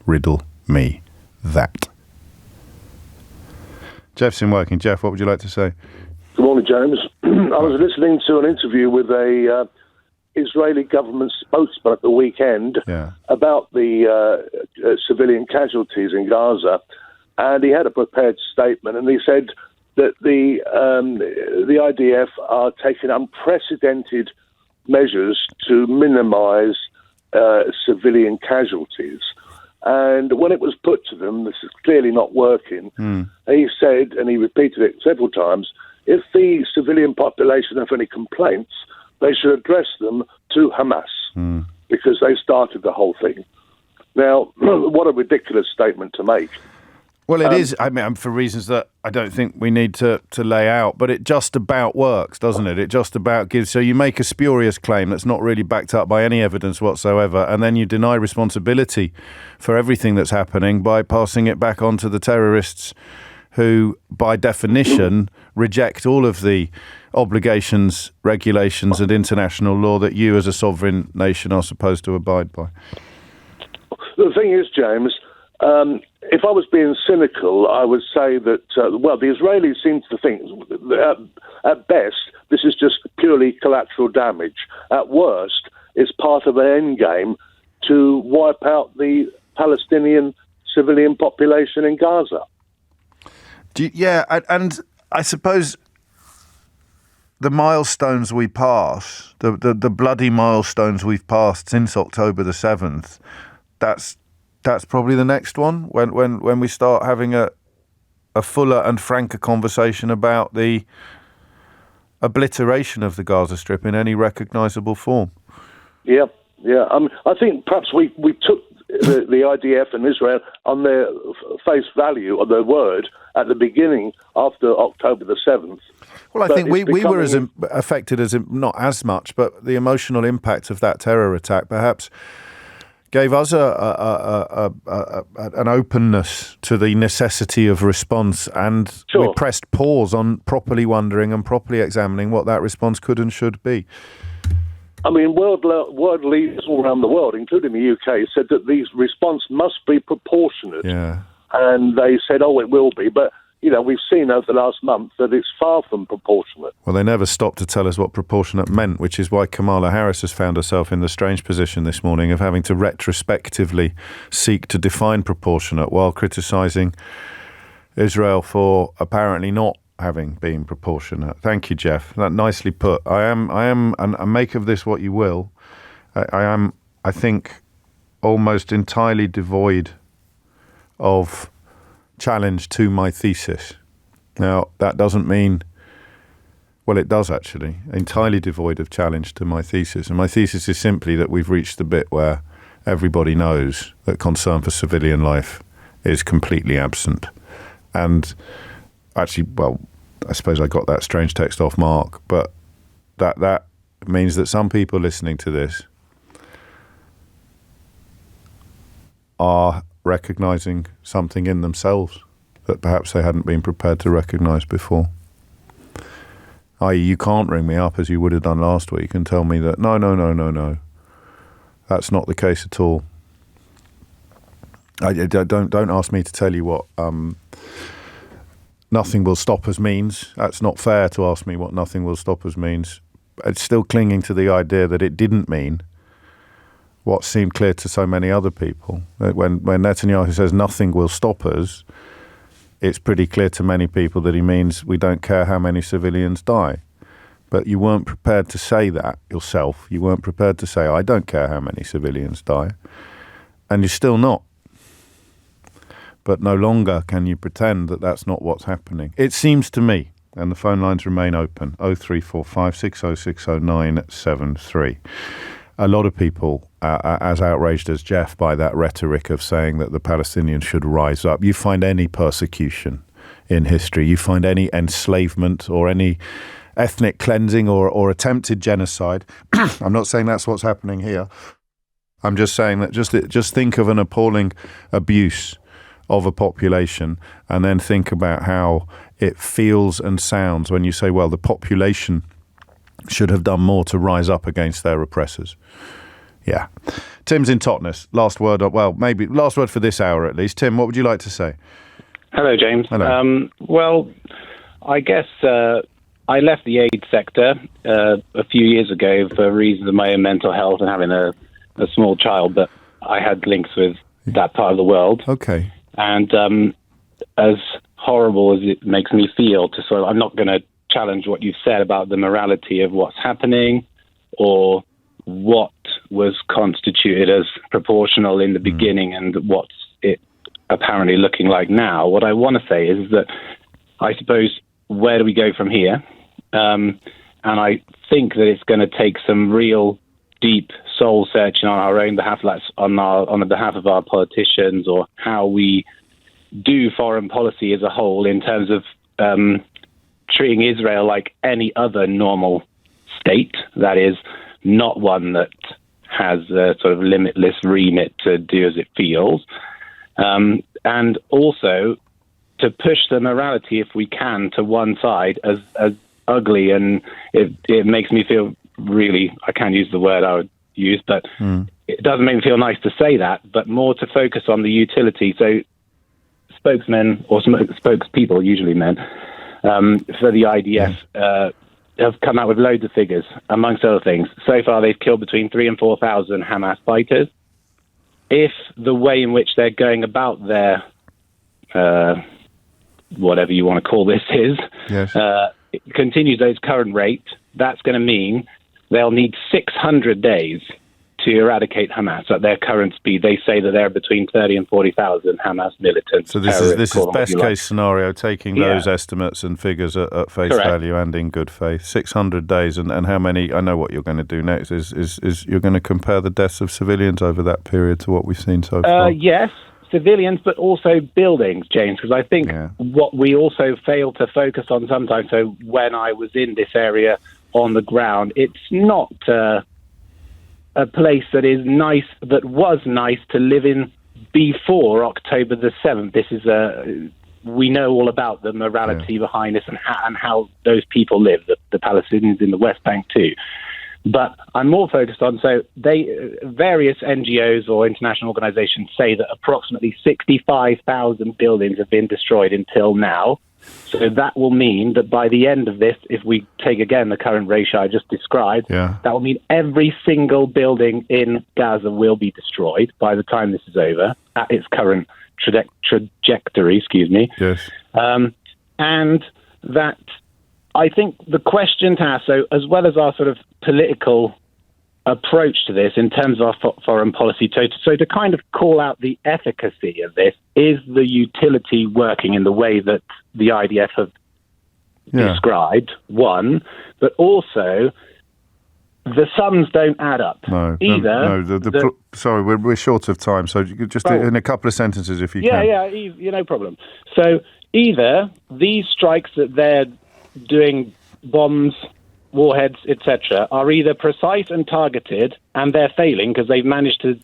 [SPEAKER 2] Riddle me that. Jeff's in working. Jeff, what would you like to say?
[SPEAKER 7] Good morning, James. I was listening to an interview with a Israeli government spokesman at the weekend about the civilian casualties in Gaza, and he had a prepared statement, and he said that the IDF are taking unprecedented measures to minimise civilian casualties. And when it was put to them, this is clearly not working, he said, and he repeated it several times, if the civilian population have any complaints, they should address them to Hamas, because they started the whole thing. Now, what a ridiculous statement to make.
[SPEAKER 2] Well, it is, I mean, for reasons that I don't think we need to lay out, but it just about works, doesn't it? It just about gives, so you make a spurious claim that's not really backed up by any evidence whatsoever, and then you deny responsibility for everything that's happening by passing it back on to the terrorists who, by definition, reject all of the obligations, regulations and international law that you as a sovereign nation are supposed to abide by.
[SPEAKER 7] The thing is, James, if I was being cynical, I would say that, the Israelis seem to think, at best, this is just purely collateral damage. At worst, it's part of an endgame to wipe out the Palestinian civilian population in Gaza.
[SPEAKER 2] And I suppose the milestones we pass, the bloody milestones we've passed since October the 7th, that's probably the next one when we start having a fuller and franker conversation about the obliteration of the Gaza Strip in any recognisable form. Yeah.
[SPEAKER 7] I think perhaps we took the IDF and Israel on their face value, or their word, at the beginning after October the 7th.
[SPEAKER 2] Well, I think we were as affected as, not as much, but the emotional impact of that terror attack perhaps gave us an openness to the necessity of response, and we pressed pause on properly wondering and properly examining what that response could and should be.
[SPEAKER 7] I mean, world leaders all around the world, including the UK, said that the response must be proportionate.
[SPEAKER 2] Yeah.
[SPEAKER 7] And they said, it will be. But, we've seen over the last month that it's far from proportionate.
[SPEAKER 2] Well, they never stopped to tell us what proportionate meant, which is why Kamala Harris has found herself in the strange position this morning of having to retrospectively seek to define proportionate while criticising Israel for apparently not having been proportionate. Thank you, Jeff. That nicely put. I am, and make of this what you will. I think, almost entirely devoid of challenge to my thesis. Now, that doesn't mean, well, it does actually, entirely devoid of challenge to my thesis. And my thesis is simply that we've reached the bit where everybody knows that concern for civilian life is completely absent. And actually, well, I suppose I got that strange text off Mark, but that means that some people listening to this are recognising something in themselves that perhaps they hadn't been prepared to recognise before. I.e., you can't ring me up as you would have done last week and tell me that, no, that's not the case at all. Don't ask me to tell you what nothing will stop us means. That's not fair to ask me what nothing will stop us means. It's still clinging to the idea that it didn't mean what seemed clear to so many other people. When Netanyahu says nothing will stop us, it's pretty clear to many people that he means we don't care how many civilians die. But you weren't prepared to say that yourself. You weren't prepared to say, I don't care how many civilians die. And you're still not. But no longer can you pretend that that's not what's happening. It seems to me, and the phone lines remain open, 0345 6060973. A lot of people are as outraged as Jeff by that rhetoric of saying that the Palestinians should rise up. You find any persecution in history, you find any enslavement or any ethnic cleansing or attempted genocide. I'm not saying that's what's happening here. I'm just saying that just think of an appalling abuse of a population and then think about how it feels and sounds when you say, well, the population should have done more to rise up against their oppressors. Yeah. Tim's in Totnes. Last word for this hour at least. Tim, what would you like to say?
[SPEAKER 8] Hello, James.
[SPEAKER 2] Hello.
[SPEAKER 8] Well, I guess I left the aid sector a few years ago for reasons of my own mental health and having a small child, but I had links with that part of the world.
[SPEAKER 2] Okay.
[SPEAKER 8] And as horrible as it makes me feel to sort of, I'm not going to challenge what you've said about the morality of what's happening or what was constituted as proportional in the beginning and what's it apparently looking like now. What I want to say is that I suppose, where do we go from here? And I think that it's going to take some real deep soul searching on our own behalf, on the behalf of our politicians, or how we do foreign policy as a whole in terms of treating Israel like any other normal state, that is, not one that has a sort of limitless remit to do as it feels. And also to push the morality, if we can, to one side, as ugly, and it makes me feel really, I can't use the word I would use, but it doesn't make me feel nice to say that, but more to focus on the utility. So spokesmen or spokespeople, usually men, for the IDF have come out with loads of figures, amongst other things. So far, they've killed between 3,000 and 4,000 Hamas fighters. If the way in which they're going about their, whatever you want to call this is, continues those current rates, that's going to mean they'll need 600 days to eradicate Hamas at their current speed. They say that there are between 30 and 40,000 Hamas militants.
[SPEAKER 2] So this is best case scenario, taking those estimates and figures at face value and in good faith. 600 days, and how many? I know what you're going to do next. Is you're going to compare the deaths of civilians over that period to what we've seen so far?
[SPEAKER 8] Yes, civilians, but also buildings, James, because I think what we also fail to focus on sometimes. So when I was in this area on the ground, it's not a place that is nice, that was nice to live in before October the 7th. This is we know all about the morality behind this and how those people live, the Palestinians in the West Bank too. But I'm more focused on, various NGOs or international organizations say that approximately 65,000 buildings have been destroyed until now. So that will mean that by the end of this, if we take again the current ratio I just described, that will mean every single building in Gaza will be destroyed by the time this is over at its current trajectory. Yes. And that I think the question to ask, so as well as our sort of political approach to this in terms of our foreign policy, so to kind of call out the efficacy of this, is the utility working in the way that the IDF have described, one, but also the sums don't add up. Sorry, we're short of time, so just in a couple of sentences if you can. Yeah, no problem. So either these strikes that they're doing, bombs, warheads, etc., are either precise and targeted, and they're failing because they've managed to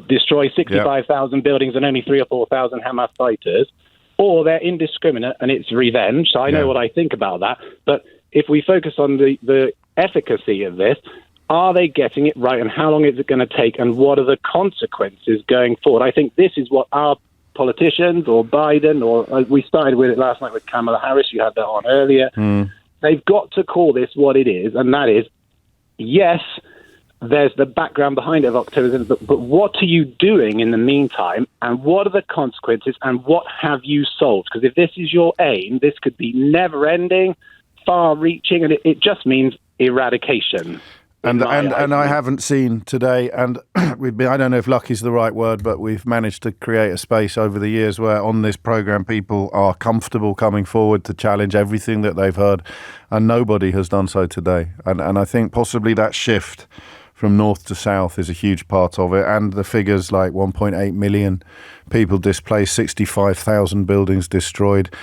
[SPEAKER 8] destroy 65,000 buildings and only 3,000 or 4,000 Hamas fighters, or they're indiscriminate and it's revenge. So I know what I think about that. But if we focus on the efficacy of this, are they getting it right, and how long is it going to take, and what are the consequences going forward? I think this is what our politicians, or Biden, or we started with it last night with Kamala Harris, you had that on earlier, they've got to call this what it is, and that is, yes, there's the background behind it of October, but what are you doing in the meantime, and what are the consequences, and what have you solved? Because if this is your aim, this could be never-ending, far-reaching, and it just means eradication. And I haven't seen today, and I don't know if luck is the right word, but we've managed to create a space over the years where on this programme people are comfortable coming forward to challenge everything that they've heard, and nobody has done so today. And I think possibly that shift from north to south is a huge part of it, and the figures like 1.8 million people displaced, 65,000 buildings destroyed,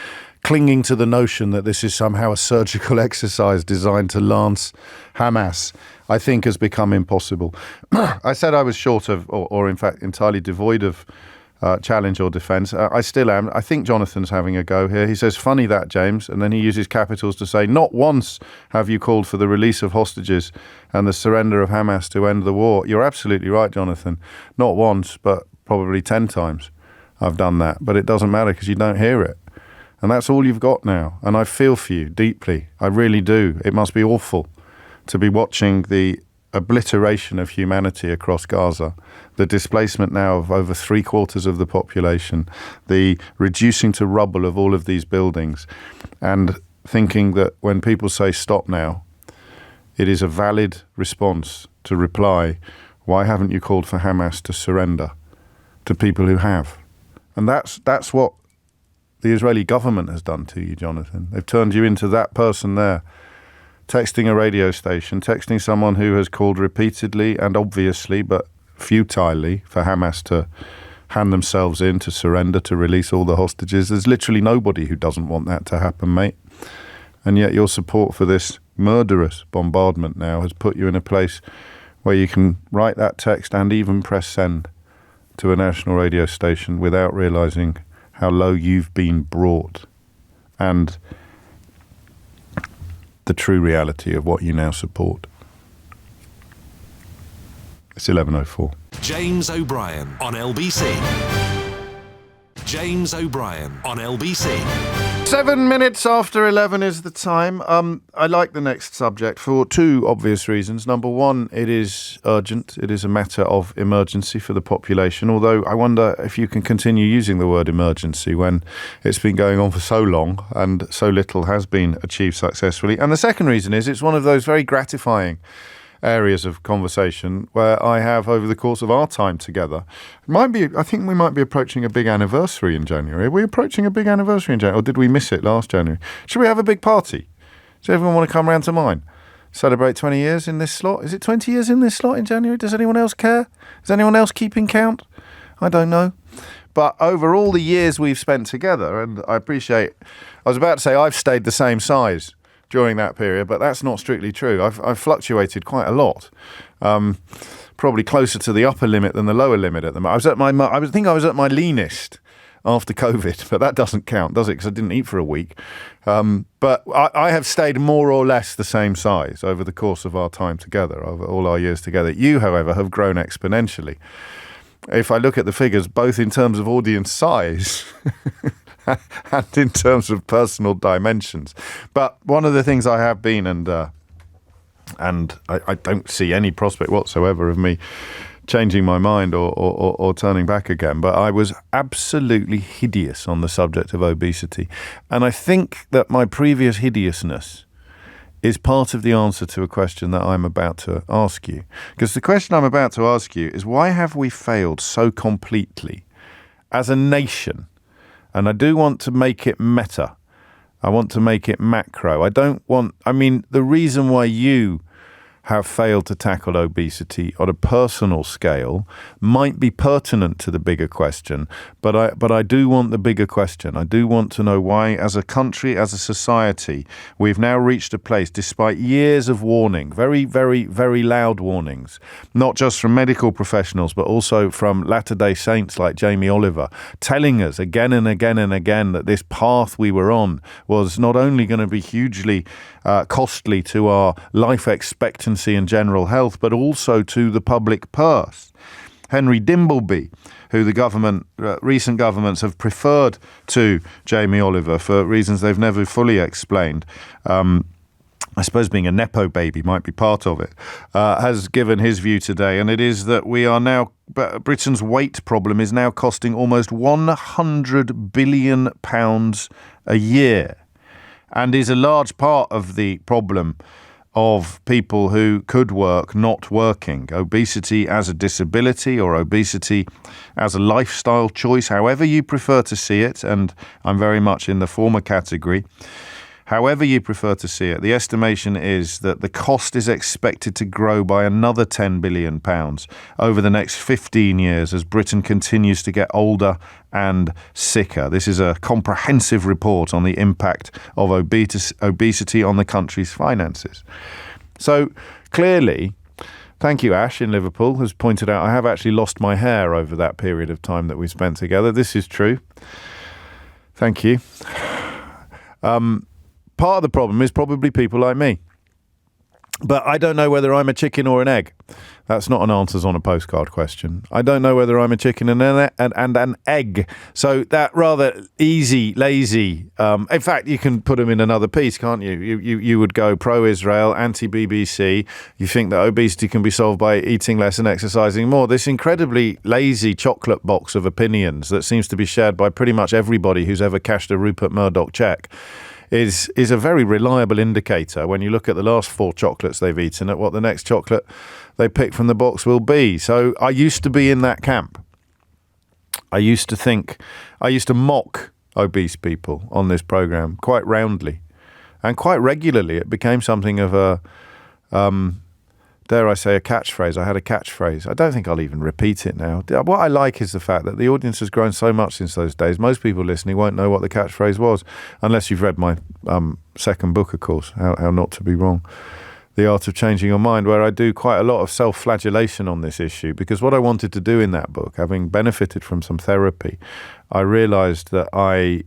[SPEAKER 8] clinging to the notion that this is somehow a surgical exercise designed to lance Hamas, I think has become impossible. I said I was short of, or in fact entirely devoid of challenge or defence. I still am. I think Jonathan's having a go here. He says, funny that, James, and then he uses capitals to say, not once have you called for the release of hostages and the surrender of Hamas to end the war. You're absolutely right, Jonathan. Not once, but probably 10 times I've done that. But it doesn't matter because you don't hear it. And that's all you've got now. And I feel for you deeply. I really do. It must be awful to be watching the obliteration of humanity across Gaza, the displacement now of over 3/4 of the population, the reducing to rubble of all of these buildings, and thinking that when people say stop now, it is a valid response to reply
[SPEAKER 2] Why haven't you called for Hamas to surrender to people who have? And that's what the Israeli government has done to you, Jonathan. They've turned you into that person there, texting a radio station, texting someone who has called repeatedly and obviously, but futilely, for Hamas to hand themselves in, to surrender, to release all the hostages. There's literally nobody who doesn't want that to happen, mate. And yet your support for this murderous bombardment now has put you in a place where you can write that text and even press send to a national radio station without realising how low you've been brought and the true reality of what you now support. It's 11:04.
[SPEAKER 1] James O'Brien on LBC. James O'Brien on LBC.
[SPEAKER 2] 7 minutes after 11 is the time. I like the next subject for two obvious reasons. Number one, it is urgent. It is a matter of emergency for the population, although I wonder if you can continue using the word emergency when it's been going on for so long and so little has been achieved successfully. And the second reason is it's one of those very gratifying areas of conversation where I have, over the course of our time together, I think we might be approaching a big anniversary in January. Are we approaching a big anniversary in January, or did we miss it last January? Should we have a big party? Does everyone want to come round to mine? Celebrate 20 years in this slot? Is it 20 years in this slot in January? Does anyone else care? Is anyone else keeping count? I don't know. But over all the years we've spent together, and I was about to say I've stayed the same size during that period, but that's not strictly true. I've fluctuated quite a lot, probably closer to the upper limit than the lower limit at the moment. I think I was at my leanest after COVID, but that doesn't count, does it? Because I didn't eat for a week. But I have stayed more or less the same size over the course of our time together, over all our years together. You, however, have grown exponentially. If I look at the figures, both in terms of audience size and in terms of personal dimensions. But one of the things I have been, and I don't see any prospect whatsoever of me changing my mind or turning back again, but I was absolutely hideous on the subject of obesity. And I think that my previous hideousness is part of the answer to a question that I'm about to ask you. Because the question I'm about to ask you is, why have we failed so completely as a nation? And I do want to make it meta. I want to make it macro. The reason why you have failed to tackle obesity on a personal scale might be pertinent to the bigger question, but I do want the bigger question. I do want to know why, as a country, as a society, we've now reached a place, despite years of warning, very, very, very loud warnings, not just from medical professionals, but also from Latter-day Saints like Jamie Oliver, telling us again and again and again that this path we were on was not only going to be hugely costly to our life expectancy and general health, but also to the public purse. Henry Dimbleby, who the recent governments have preferred to Jamie Oliver for reasons they've never fully explained, I suppose being a Nepo baby might be part of it, has given his view today, and it is that Britain's weight problem is now costing almost £100 billion a year, and is a large part of the problem of people who could work not working. Obesity as a disability or obesity as a lifestyle choice, however you prefer to see it, and I'm very much in the former category. However you prefer to see it, the estimation is that the cost is expected to grow by another £10 billion over the next 15 years as Britain continues to get older and sicker. This is a comprehensive report on the impact of obesity on the country's finances. So clearly, thank you, Ash in Liverpool, has pointed out I have actually lost my hair over that period of time that we spent together. This is true. Thank you. Part of the problem is probably people like me. But I don't know whether I'm a chicken or an egg. That's not an answers on a postcard question. I don't know whether I'm a chicken and an egg. So that rather easy, lazy. In fact, you can put them in another piece, can't you? You would go pro-Israel, anti-BBC. You think that obesity can be solved by eating less and exercising more. This incredibly lazy chocolate box of opinions that seems to be shared by pretty much everybody who's ever cashed a Rupert Murdoch cheque is a very reliable indicator when you look at the last 4 chocolates they've eaten at what the next chocolate they pick from the box will be. So I used to be in that camp. I used to mock obese people on this program quite roundly and quite regularly. It became something of a, dare I say, a catchphrase. I had a catchphrase. I don't think I'll even repeat it now. What I like is the fact that the audience has grown so much since those days. Most people listening won't know what the catchphrase was, unless you've read my second book, of course, How Not to Be Wrong, The Art of Changing Your Mind, where I do quite a lot of self-flagellation on this issue, because what I wanted to do in that book, having benefited from some therapy, I realised that I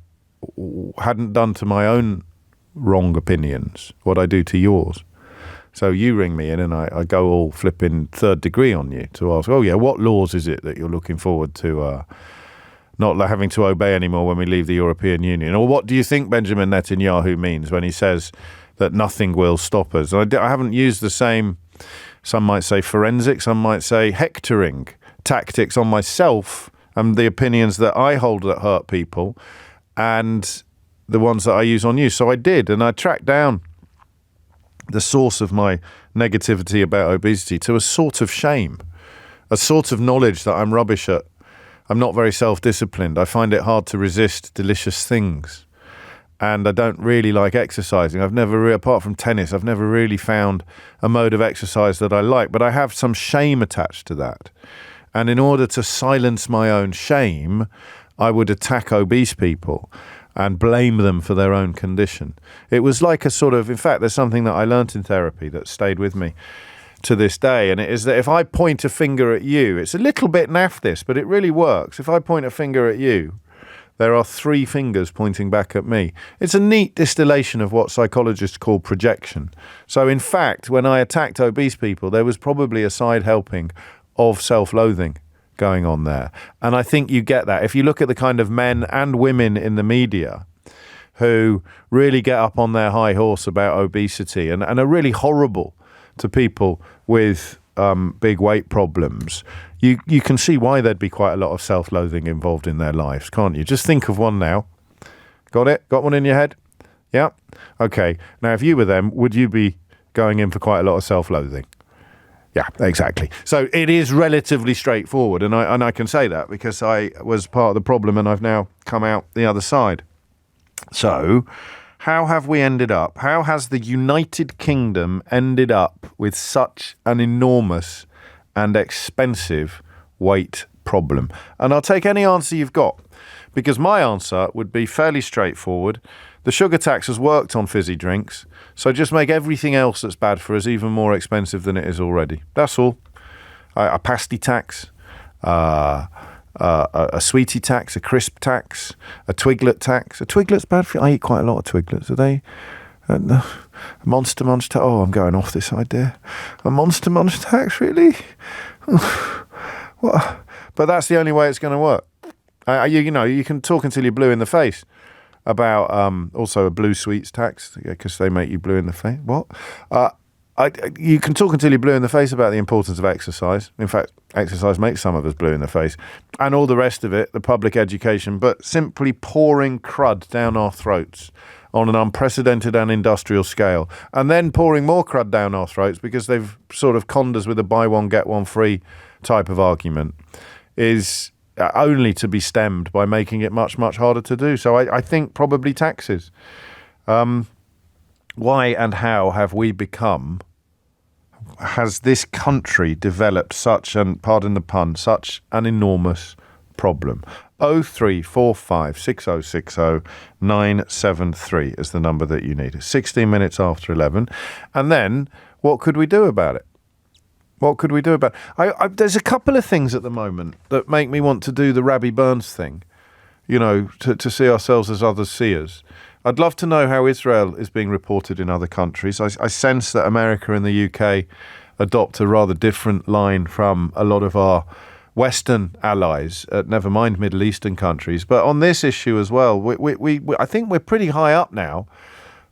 [SPEAKER 2] hadn't done to my own wrong opinions what I do to yours. So you ring me in and I go all flipping third degree on you to ask, oh yeah, what laws is it that you're looking forward to not having to obey anymore when we leave the European Union? Or what do you think Benjamin Netanyahu means when he says that nothing will stop us? I haven't used the same, some might say forensic, some might say hectoring tactics on myself and the opinions that I hold that hurt people and the ones that I use on you. So I did, and I tracked down the source of my negativity about obesity to a sort of shame, a sort of knowledge that I'm rubbish at. I'm not very self-disciplined. I find it hard to resist delicious things. And I don't really like exercising. I've never, apart from tennis, I've never really found a mode of exercise that I like. But I have some shame attached to that. And in order to silence my own shame, I would attack obese people and blame them for their own condition. It was like a sort of, in fact, there's something that I learnt in therapy that stayed with me to this day, and it is that if I point a finger at you, it's a little bit naff this, but it really works. If I point a finger at you, there are 3 fingers pointing back at me. It's a neat distillation of what psychologists call projection. So in fact, when I attacked obese people, there was probably a side helping of self-loathing going on there. And I think you get that. If you look at the kind of men and women in the media who really get up on their high horse about obesity and are really horrible to people with big weight problems, you can see why there'd be quite a lot of self-loathing involved in their lives, can't you? Just think of one now. Got it? Got one in your head? Yeah? Okay. Now, if you were them, would you be going in for quite a lot of self-loathing? Yeah, exactly. So it is relatively straightforward, and I can say that because I was part of the problem and I've now come out the other side. So how have we ended up? How has the United Kingdom ended up with such an enormous and expensive weight problem? And I'll take any answer you've got, because my answer would be fairly straightforward. The sugar tax has worked on fizzy drinks, so just make everything else that's bad for us even more expensive than it is already. That's all. A pasty tax, a sweetie tax, a crisp tax, a twiglet tax. A twiglet's bad for you. I eat quite a lot of twiglets. Are they? Monster munch tax. Oh, I'm going off this idea. A monster munch tax, really? What? But that's the only way it's going to work. You can talk until you're blue in the face about also a blue sweets tax, because they make you blue in the face. What? You can talk until you're blue in the face about the importance of exercise. In fact, exercise makes some of us blue in the face. And all the rest of it, the public education, but simply pouring crud down our throats on an unprecedented and industrial scale. And then pouring more crud down our throats because they've sort of conned us with a buy one, get one free type of argument is only to be stemmed by making it much, much harder to do. So I think probably taxes. Why and how have we become, has this country developed such an, pardon the pun, such an enormous problem? 0345 6060 973 is the number that you need. 16 minutes after 11. And then what could we do about it? What could we do about it? There's a couple of things at the moment that make me want to do the Rabbi Burns thing, to see ourselves as others see us. I'd love to know how Israel is being reported in other countries. I sense that America and the UK adopt a rather different line from a lot of our Western allies, never mind Middle Eastern countries. But on this issue as well, I think we're pretty high up now.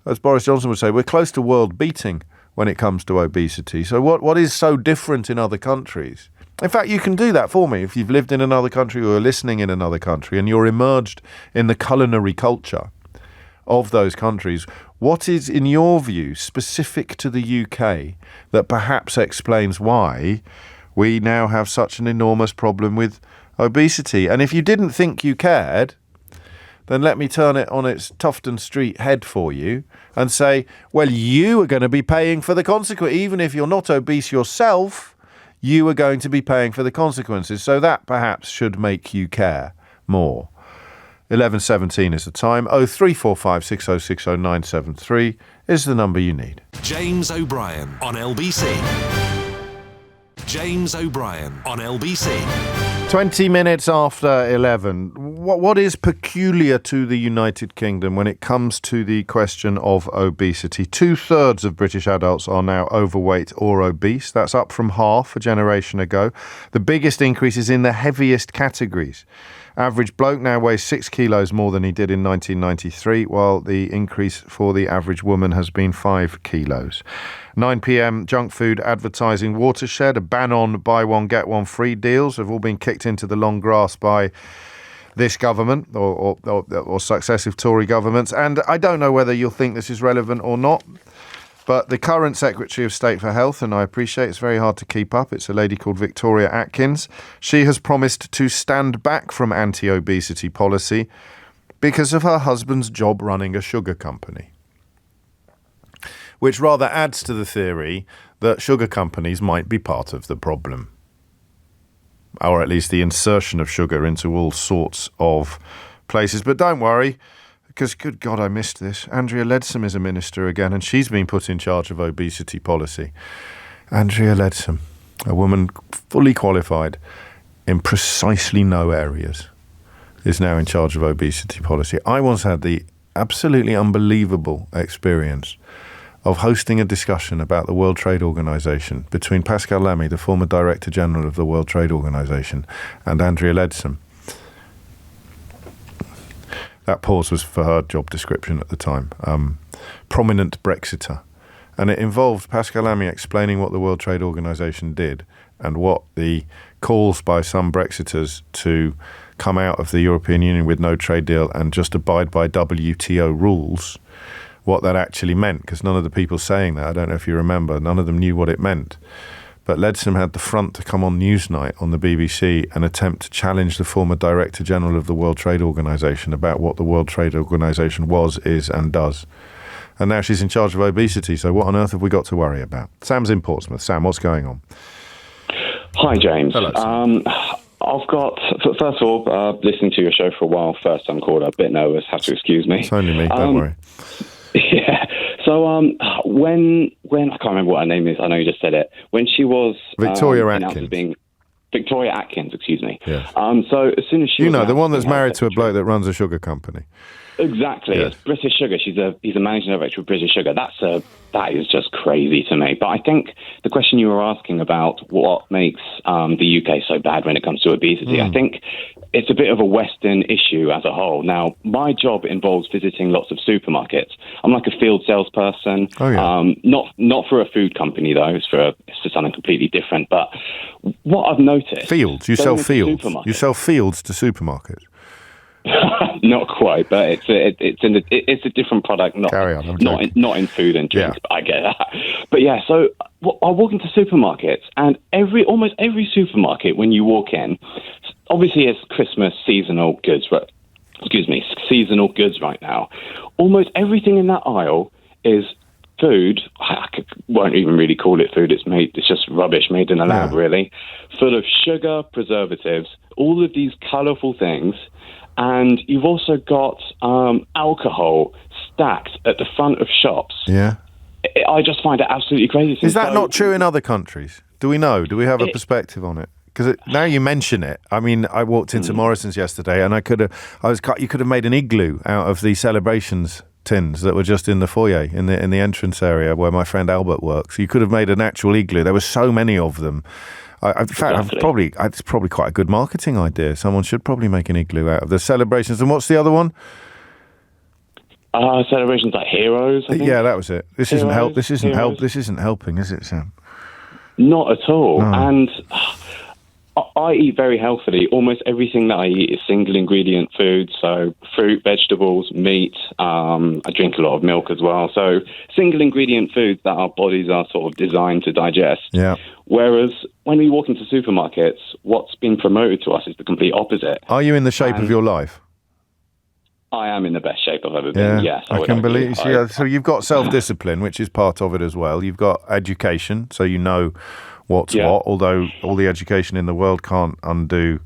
[SPEAKER 2] As Boris Johnson would say, we're close to world beating when it comes to obesity. So what is so different in other countries? In fact, you can do that for me if you've lived in another country or are listening in another country and you're immersed in the culinary culture. of those countries. What is, in your view, specific to the UK that perhaps explains why we now have such an enormous problem with obesity? And if you didn't think you cared, then let me turn it on its Tufton Street head for you and say, well, you are going to be paying for the consequence. Even if you're not obese yourself, you are going to be paying for the consequences. So that perhaps should make you care more. 11:17 is the time. 0345 6060 973 is the number you need.
[SPEAKER 1] James O'Brien on LBC. James O'Brien on LBC.
[SPEAKER 2] 20 minutes after 11. What is peculiar to the United Kingdom when it comes to the question of obesity? 2/3 of British adults are now overweight or obese. That's up from half a generation ago. The biggest increase is in the heaviest categories. Average bloke now weighs 6 kilos more than he did in 1993, while the increase for the average woman has been 5 kilos. 9 p.m, junk food advertising watershed, a ban on buy one, get one free deals have all been kicked into the long grass by this government or successive Tory governments. And I don't know whether you'll think this is relevant or not, but the current Secretary of State for Health, and I appreciate it's very hard to keep up, it's a lady called Victoria Atkins. She has promised to stand back from anti-obesity policy because of her husband's job running a sugar company, which rather adds to the theory that sugar companies might be part of the problem, or at least the insertion of sugar into all sorts of places. But don't worry, because, good God, I missed this. Andrea Leadsom is a minister again, and she's been put in charge of obesity policy. Andrea Leadsom, a woman fully qualified in precisely no areas, is now in charge of obesity policy. I once had the absolutely unbelievable experience of hosting a discussion about the World Trade Organization between Pascal Lamy, the former Director General of the World Trade Organization, and Andrea Leadsom. That pause was for her job description at the time. Prominent Brexiter. And it involved Pascal Lamy explaining what the World Trade Organization did and what the calls by some Brexiters to come out of the European Union with no trade deal and just abide by WTO rules, what that actually meant, because none of the people saying that, I don't know if you remember, none of them knew what it meant. But Leadsom had the front to come on Newsnight on the BBC and attempt to challenge the former Director General of the World Trade Organization about what the World Trade Organization was, is and does. And now she's in charge of obesity, so what on earth have we got to worry about? Sam's in Portsmouth. Sam, what's going on?
[SPEAKER 9] Hi, James.
[SPEAKER 2] Hello, Sam.
[SPEAKER 9] I've got, first of all, listening to your show for a while, first time caller, a bit nervous, have to excuse me.
[SPEAKER 2] It's only me, don't worry.
[SPEAKER 9] Yeah. So when I can't remember what her name is. I know you just said it. When she was
[SPEAKER 2] Victoria
[SPEAKER 9] announced as being Victoria Atkins, excuse me.
[SPEAKER 2] Yes.
[SPEAKER 9] So as soon as she,
[SPEAKER 2] the one that's married to a bloke that runs a sugar company.
[SPEAKER 9] Exactly. Yes. It's British Sugar. He's a managing director of British Sugar. That is just crazy to me. But I think the question you were asking about what makes the UK so bad when it comes to obesity, I think it's a bit of a Western issue as a whole. Now, my job involves visiting lots of supermarkets. I'm like a field salesperson.
[SPEAKER 2] Oh, yeah.
[SPEAKER 9] Not for a food company though. It's for something completely different. But what I've noticed,
[SPEAKER 2] fields. You sell fields. You sell fields to supermarkets.
[SPEAKER 9] Not quite, but it's a different product.
[SPEAKER 2] Carry on.
[SPEAKER 9] Not in food and drinks.
[SPEAKER 2] Yeah.
[SPEAKER 9] But I get that. But yeah, so I walk into supermarkets, and almost every supermarket when you walk in, obviously it's Christmas seasonal goods. Seasonal goods right now. Almost everything in that aisle is food. I won't even really call it food. It's just rubbish made in a lab, really, full of sugar, preservatives, all of these colourful things. And you've also got alcohol stacked at the front of shops.
[SPEAKER 2] Yeah.
[SPEAKER 9] I just find it absolutely crazy.
[SPEAKER 2] Is that not true in other countries? Do we know? Do we have a perspective on it? Because now you mention it, I mean, I walked into Morrison's yesterday, and you could have made an igloo out of the celebrations tins that were just in the foyer, in the entrance area where my friend Albert works. You could have made an actual igloo. There were so many of them. In fact, it's probably quite a good marketing idea. Someone should probably make an igloo out of the celebrations. And what's the other one?
[SPEAKER 9] Celebrations like Heroes, I think. Yeah,
[SPEAKER 2] that was it. This isn't helping, is it, Sam?
[SPEAKER 9] Not at all.
[SPEAKER 2] No.
[SPEAKER 9] And I eat very healthily. Almost everything that I eat is single ingredient food. So fruit, vegetables, meat. I drink a lot of milk as well. So single ingredient foods that our bodies are sort of designed to digest.
[SPEAKER 2] Yeah.
[SPEAKER 9] Whereas when we walk into supermarkets, what's been promoted to us is the complete opposite.
[SPEAKER 2] Are you in the shape of your life?
[SPEAKER 9] I am in the best shape I've ever been. Yes,
[SPEAKER 2] I can believe. So you've got self-discipline, which is part of it as well. You've got education, so you know what's what. Although all the education in the world can't undo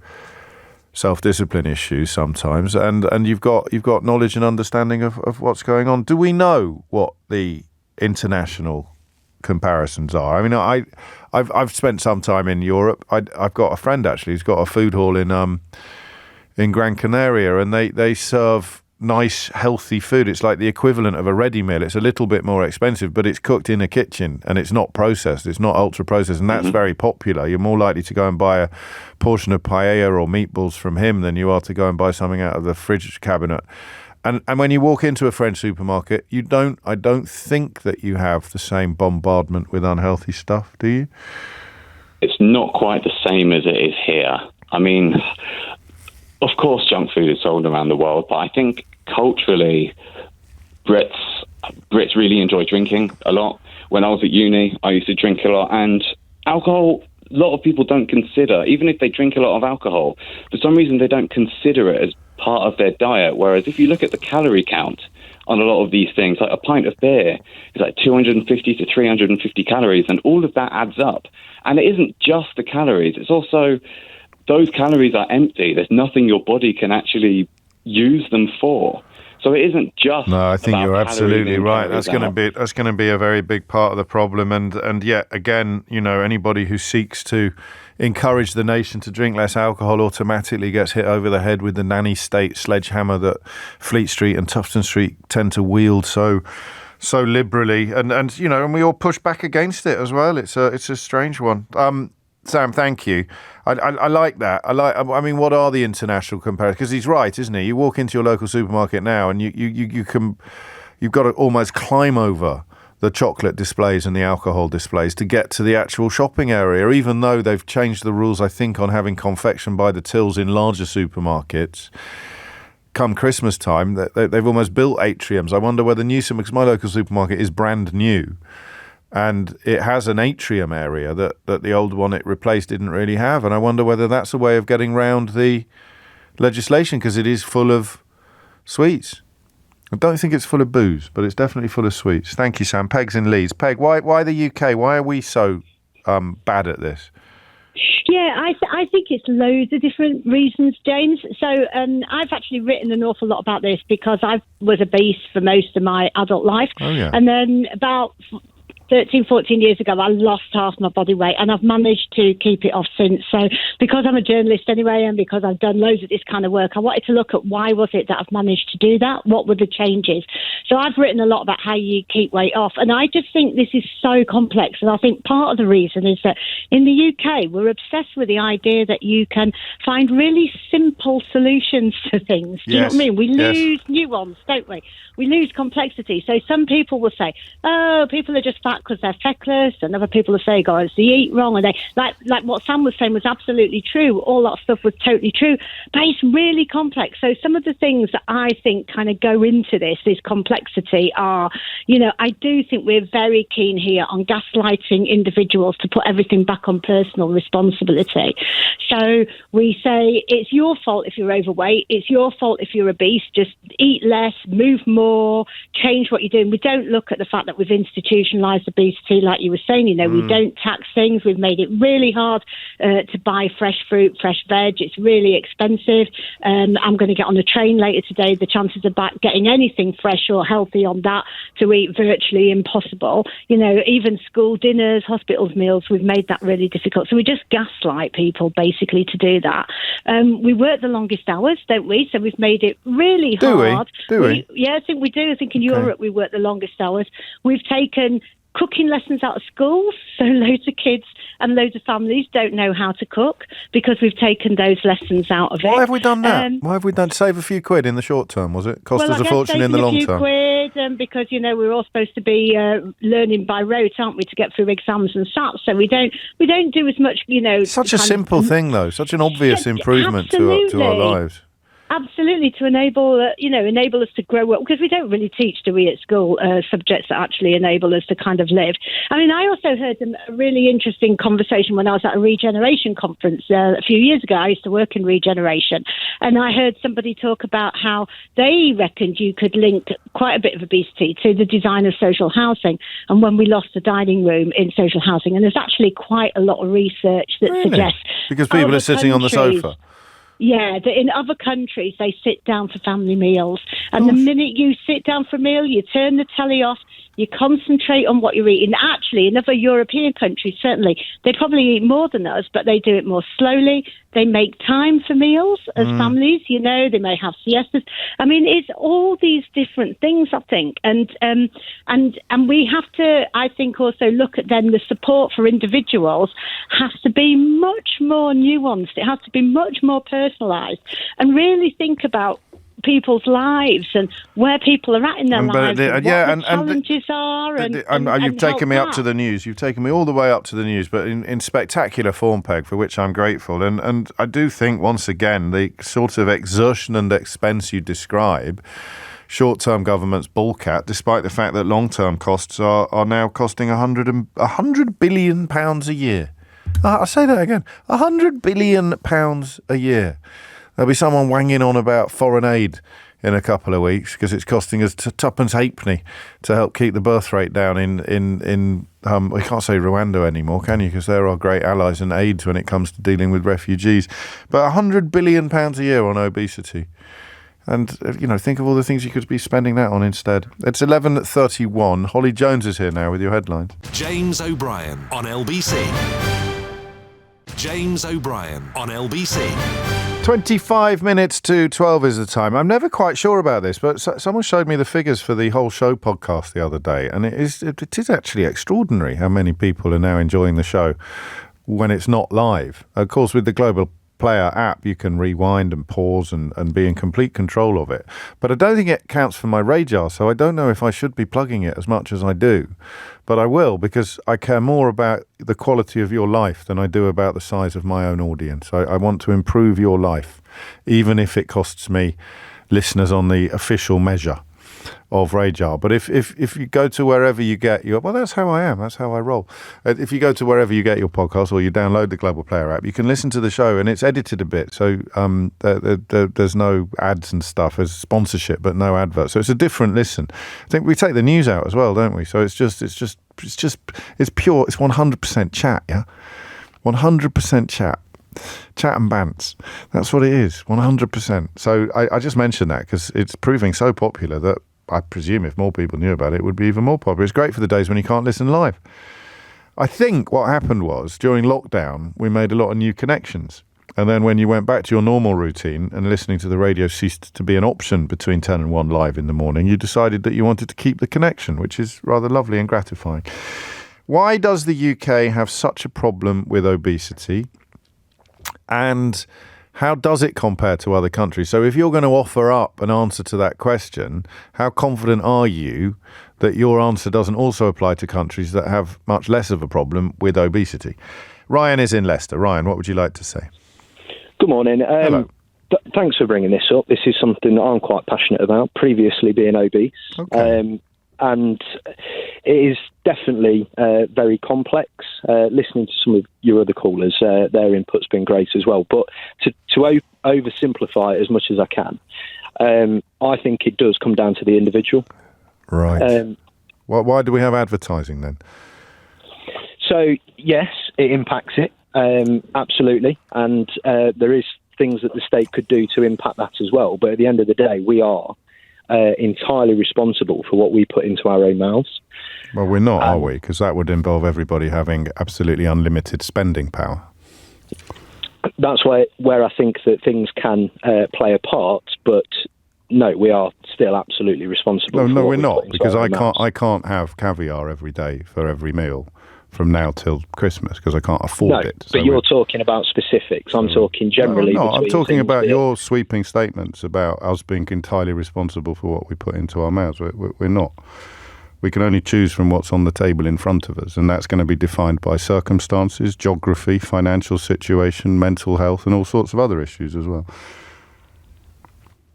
[SPEAKER 2] self-discipline issues sometimes. And you've got knowledge and understanding of what's going on. Do we know what the international comparisons are? I mean, I've spent some time in Europe. I've got a friend actually who's got a food hall in Gran Canaria, and they serve nice, healthy food. It's like the equivalent of a ready meal. It's a little bit more expensive, but it's cooked in a kitchen and it's not processed. It's not ultra processed, and that's very popular. You're more likely to go and buy a portion of paella or meatballs from him than you are to go and buy something out of the fridge cabinet. And when you walk into a French supermarket, I don't think that you have the same bombardment with unhealthy stuff, do you?
[SPEAKER 9] It's not quite the same as it is here. I mean, of course, junk food is sold around the world, but I think culturally, Brits really enjoy drinking a lot. When I was at uni, I used to drink a lot, and alcohol, a lot of people don't consider, even if they drink a lot of alcohol, for some reason they don't consider it as part of their diet. Whereas if you look at the calorie count on a lot of these things, like a pint of beer is like 250 to 350 calories, and all of that adds up. And it isn't just the calories, it's also those calories are empty. There's nothing your body can actually use them for. So it isn't just.
[SPEAKER 2] No, I think you're absolutely right. That's going
[SPEAKER 9] to
[SPEAKER 2] be a very big part of the problem. And yet again, anybody who seeks to encourage the nation to drink less alcohol automatically gets hit over the head with the nanny state sledgehammer that Fleet Street and Tufton Street tend to wield so liberally. And we all push back against it as well. It's a strange one. Sam, thank you. I like that. I mean, what are the international comparisons? Because he's right, isn't he? You walk into your local supermarket now, and you've got to almost climb over the chocolate displays and the alcohol displays to get to the actual shopping area. Even though they've changed the rules, I think, on having confection by the tills in larger supermarkets. Come Christmas time, they've almost built atriums. I wonder whether because my local supermarket is brand new. And it has an atrium area that the old one it replaced didn't really have. And I wonder whether that's a way of getting round the legislation, because it is full of sweets. I don't think it's full of booze, but it's definitely full of sweets. Thank you, Sam. Peg's in Leeds. Peg, why the UK? Why are we so bad at this?
[SPEAKER 10] Yeah, I think it's loads of different reasons, James. So I've actually written an awful lot about this because I was obese for most of my adult life.
[SPEAKER 2] Oh, yeah.
[SPEAKER 10] And then about 13, 14 years ago, I lost half my body weight, and I've managed to keep it off since. So because I'm a journalist anyway, and because I've done loads of this kind of work, I wanted to look at why was it that I've managed to do that? What were the changes? So I've written a lot about how you keep weight off, and I just think this is so complex. And I think part of the reason is that in the UK, we're obsessed with the idea that you can find really simple solutions to things. Do you know what I mean? We lose nuance, don't we? We lose complexity. So some people will say, oh, people are just fat because they're feckless, and other people will say, guys, they eat wrong, and they like what Sam was saying was absolutely true. All that stuff was totally true, but it's really complex. So some of the things that I think kind of go into this complexity are, I do think we're very keen here on gaslighting individuals to put everything back on personal responsibility. So we say it's your fault if you're overweight, it's your fault if you're obese, just eat less, move more, change what you're doing. We don't look at the fact that we've institutionalised obesity, like you were saying. We don't tax things. We've made it really hard to buy fresh fruit, fresh veg. It's really expensive. I'm going to get on a train later today. The chances of getting anything fresh or healthy on that to eat virtually impossible. Even school dinners, hospitals meals, we've made that really difficult. So we just gaslight people basically to do that. We work the longest hours, don't we? So we've made it really hard.
[SPEAKER 2] Do we?
[SPEAKER 10] Yeah, I think we do. I think in Europe we work the longest hours. We've taken cooking lessons out of schools, so loads of kids and loads of families don't know how to cook because we've taken those lessons out of it.
[SPEAKER 2] Why have we done that? Why have we done save a few quid in the short term, was it? Cost us a fortune in the long term.
[SPEAKER 10] A few quid, because, we're all supposed to be learning by rote, aren't we, to get through exams and SATs, so we don't do as much,
[SPEAKER 2] Such a simple thing, though, such an obvious improvement to our lives.
[SPEAKER 10] Absolutely, to enable us to grow up, because we don't really teach, do we, at school, subjects that actually enable us to kind of live. I mean, I also heard a really interesting conversation when I was at a regeneration conference a few years ago. I used to work in regeneration, and I heard somebody talk about how they reckoned you could link quite a bit of obesity to the design of social housing, and when we lost the dining room in social housing, and there's actually quite a lot of research that suggests...
[SPEAKER 2] Because people are sitting on the sofa.
[SPEAKER 10] Yeah, in other countries, they sit down for family meals. And the minute you sit down for a meal, you turn the telly off, you concentrate on what you're eating. Actually, in other European countries, certainly, they probably eat more than us, but they do it more slowly. They make time for meals as families, they may have siestas. I mean, it's all these different things, I think. And we have to, I think, also look at then the support for individuals has to be much more nuanced. It has to be much more personalised, and really think about people's lives and where people are at in their lives, and what the challenges are.
[SPEAKER 2] You've taken me up to the news. You've taken me all the way up to the news, but in spectacular form, Peg, for which I'm grateful. And I do think, once again, the sort of exertion and expense you describe, short-term governments balk at, despite the fact that long-term costs are now costing £100 billion a year. I'll say that again, £100 billion a year. There'll be someone wanging on about foreign aid in a couple of weeks because it's costing us tuppence halfpenny to help keep the birth rate down in we can't say Rwanda anymore, can you? Because they're our great allies and aids when it comes to dealing with refugees. But £100 billion a year on obesity. And, think of all the things you could be spending that on instead. It's 11:31. Holly Jones is here now with your headlines.
[SPEAKER 1] James O'Brien on LBC. James O'Brien on LBC.
[SPEAKER 2] 25 minutes to 12 is the time. I'm never quite sure about this, but someone showed me the figures for the whole show podcast the other day, and it is actually extraordinary how many people are now enjoying the show when it's not live. Of course, with the Global Player app, you can rewind and pause and be in complete control of it. But I don't think it counts for my radar, so I don't know if I should be plugging it as much as I do. But I will, because I care more about the quality of your life than I do about the size of my own audience. I want to improve your life, even if it costs me listeners on the official measure of Radar. But if you go to wherever you get your... Well, that's how I am. That's how I roll. If you go to wherever you get your podcast or you download the Global Player app, you can listen to the show, and it's edited a bit. So there's no ads and stuff. There's sponsorship, but no adverts. So it's a different listen. I think we take the news out as well, don't we? So it's pure. It's 100% chat, yeah? 100% chat. Chat and bants. That's what it is, 100%. So I just mentioned that because it's proving so popular that I presume if more people knew about it, it would be even more popular. It's great for the days when you can't listen live. I think what happened was, during lockdown, we made a lot of new connections. And then when you went back to your normal routine and listening to the radio ceased to be an option between 10 and 1 live in the morning, you decided that you wanted to keep the connection, which is rather lovely and gratifying. Why does the UK have such a problem with obesity? And how does it compare to other countries? So if you're going to offer up an answer to that question, how confident are you that your answer doesn't also apply to countries that have much less of a problem with obesity? Ryan is in Leicester. Ryan, what would you like to say?
[SPEAKER 11] Good morning.
[SPEAKER 2] Hello.
[SPEAKER 11] Thanks for bringing this up. This is something that I'm quite passionate about, previously being obese.
[SPEAKER 2] Okay.
[SPEAKER 11] And it is definitely very complex. Listening to some of your other callers, their input's been great as well. But to oversimplify it as much as I can, I think it does come down to the individual.
[SPEAKER 2] Right. Why do we have advertising then?
[SPEAKER 11] So, yes, it impacts it, absolutely. And there is things that the state could do to impact that as well. But at the end of the day, we are entirely responsible for what we put into our own mouths.
[SPEAKER 2] Well, we're not, are we? Because that would involve everybody having absolutely unlimited spending power.
[SPEAKER 11] That's where I think that things can play a part, but no, we are still absolutely responsible.
[SPEAKER 2] No, we're not, because I can't have caviar every day for every meal from now till Christmas because I can't afford it.
[SPEAKER 11] But you're talking about specifics. I'm talking generally.
[SPEAKER 2] No, I'm talking about your sweeping statements about us being entirely responsible for what we put into our mouths. We're not. We can only choose from what's on the table in front of us, and that's going to be defined by circumstances, geography, financial situation, mental health, and all sorts of other issues as well.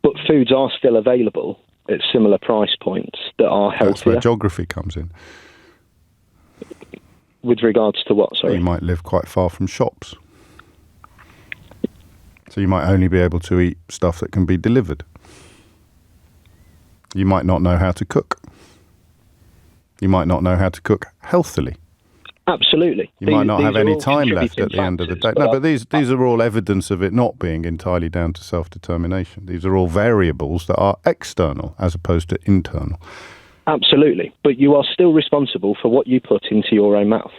[SPEAKER 11] But foods are still available at similar price points that are healthier.
[SPEAKER 2] That's where geography comes in.
[SPEAKER 11] With regards to what, sorry?
[SPEAKER 2] You might live quite far from shops. So you might only be able to eat stuff that can be delivered. You might not know how to cook. You might not know how to cook healthily.
[SPEAKER 11] Absolutely.
[SPEAKER 2] You might not have any time left at the end of the day. No, but these are all evidence of it not being entirely down to self-determination. These are all variables that are external as opposed to internal.
[SPEAKER 11] Absolutely. But you are still responsible for what you put into your own mouth.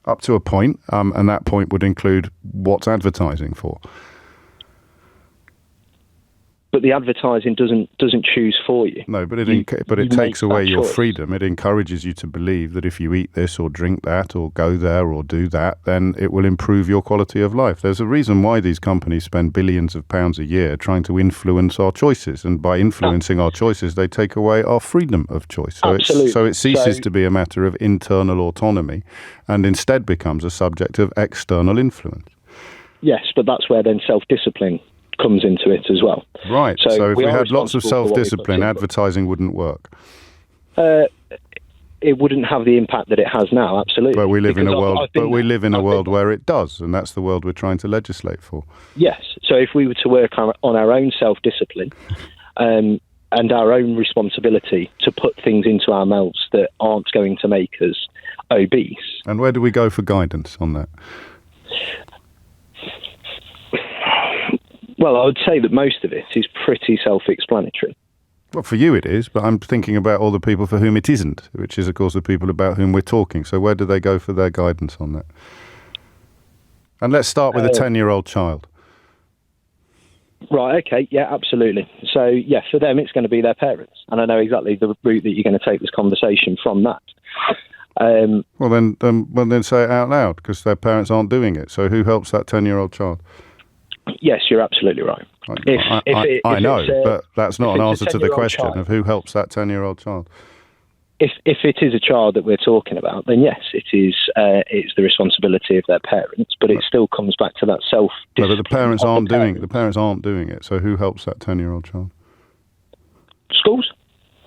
[SPEAKER 2] Up to a point, and that point would include what's advertising for.
[SPEAKER 11] But the advertising doesn't choose for you.
[SPEAKER 2] No, but it takes away your freedom. It encourages you to believe that if you eat this or drink that or go there or do that, then it will improve your quality of life. There's a reason why these companies spend billions of pounds a year trying to influence our choices, and by influencing our choices, they take away our freedom of choice. So it ceases to be a matter of internal autonomy, and instead becomes a subject of external influence.
[SPEAKER 11] Yes, but that's where then self-discipline comes into it as well.
[SPEAKER 2] Right. So if we had lots of self-discipline, advertising wouldn't work.
[SPEAKER 11] It wouldn't have the impact that it has now. Absolutely.
[SPEAKER 2] But we live in a world. But we live in a world where it does, and that's the world we're trying to legislate for.
[SPEAKER 11] Yes. So if we were to work on our own self-discipline and our own responsibility to put things into our mouths that aren't going to make us obese.
[SPEAKER 2] And where do we go for guidance on that?
[SPEAKER 11] Well, I would say that most of it is pretty self-explanatory.
[SPEAKER 2] Well, for you it is, but I'm thinking about all the people for whom it isn't, which is, of course, the people about whom we're talking. So where do they go for their guidance on that? And let's start with a 10-year-old child.
[SPEAKER 11] Right, okay, yeah, absolutely. So, yeah, for them it's going to be their parents. And I know exactly the route that you're going to take this conversation from that.
[SPEAKER 2] Well, then say it out loud, because their parents aren't doing it. So who helps that 10-year-old child?
[SPEAKER 11] Yes, you're absolutely right.
[SPEAKER 2] I know, but that's not an answer to the question of who helps that 10-year-old child.
[SPEAKER 11] If it is a child that we're talking about, then yes, it's the responsibility of their parents. But it still comes back to that self-discipline.
[SPEAKER 2] No, but the parents aren't doing it. The parents aren't doing it. So who helps that 10-year-old child?
[SPEAKER 11] Schools.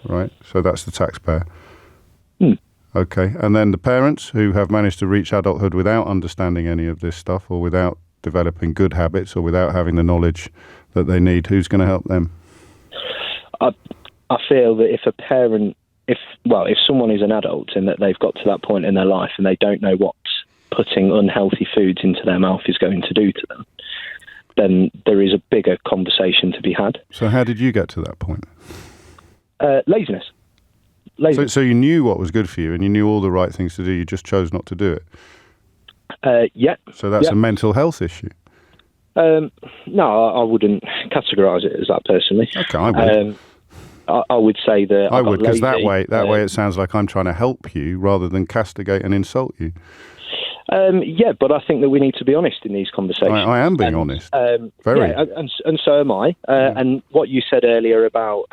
[SPEAKER 2] Right. So that's the taxpayer. Okay. And then the parents who have managed to reach adulthood without understanding any of this stuff, or without developing good habits, or without having the knowledge that they need, who's going to help them?
[SPEAKER 11] I feel that if someone is an adult and that they've got to that point in their life and they don't know what putting unhealthy foods into their mouth is going to do to them, then there is a bigger conversation to be had.
[SPEAKER 2] So how did you get to that point?
[SPEAKER 11] Laziness.
[SPEAKER 2] So you knew what was good for you and you knew all the right things to do, you just chose not to do it?
[SPEAKER 11] Yeah.
[SPEAKER 2] So that's a mental health issue?
[SPEAKER 11] No, I wouldn't categorise it as that personally.
[SPEAKER 2] Okay, I would.
[SPEAKER 11] I would say that
[SPEAKER 2] I would, because that way it sounds like I'm trying to help you rather than castigate and insult you.
[SPEAKER 11] Yeah, but I think that we need to be honest in these conversations.
[SPEAKER 2] I am being honest.
[SPEAKER 11] Very. Yeah, and so am I. And what you said earlier about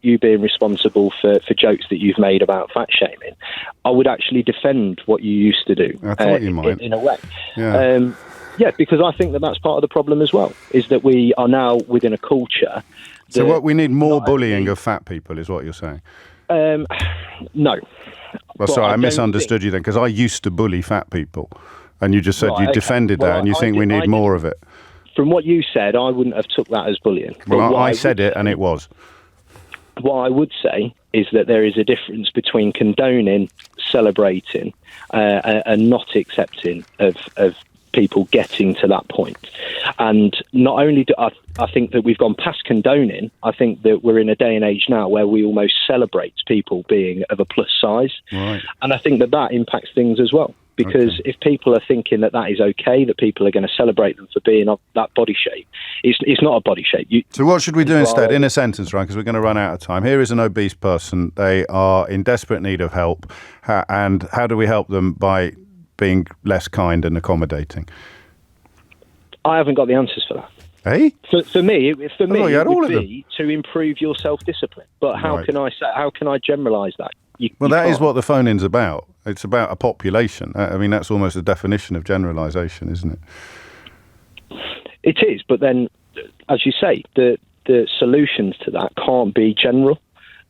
[SPEAKER 11] you being responsible for jokes that you've made about fat shaming, I would actually defend what you used to do.
[SPEAKER 2] I thought you might.
[SPEAKER 11] In a way.
[SPEAKER 2] Yeah.
[SPEAKER 11] Yeah, because I think that that's part of the problem as well, is that we are now within a culture.
[SPEAKER 2] So what we need more bullying of fat people is what you're saying?
[SPEAKER 11] No.
[SPEAKER 2] Well, sorry, I misunderstood you then, because I used to bully fat people, and you just said you defended that, and you think we need more of it.
[SPEAKER 11] From what you said, I wouldn't have took that as bullying.
[SPEAKER 2] Well, I said it, and it was.
[SPEAKER 11] What I would say is that there is a difference between condoning, celebrating, and not accepting of people getting to that point. And not only do I think that we've gone past condoning, I think that we're in a day and age now where we almost celebrate people being of a plus size.
[SPEAKER 2] Right.
[SPEAKER 11] And I think that impacts things as well. because if people are thinking that is okay, that people are going to celebrate them for being of that body shape, it's not a body shape.
[SPEAKER 2] So what should we do instead? In a sentence, Ryan, because we're going to run out of time. Here is an obese person. They are in desperate need of help. And how do we help them? By being less kind and accommodating.
[SPEAKER 11] I haven't got the answers for that.
[SPEAKER 2] Hey?
[SPEAKER 11] For me, it would be to improve your self-discipline. But how can I generalise that?
[SPEAKER 2] That is what the phone-in's about. It's about a population. I mean, that's almost the definition of generalisation, isn't it?
[SPEAKER 11] It is, but then, as you say, the solutions to that can't be general.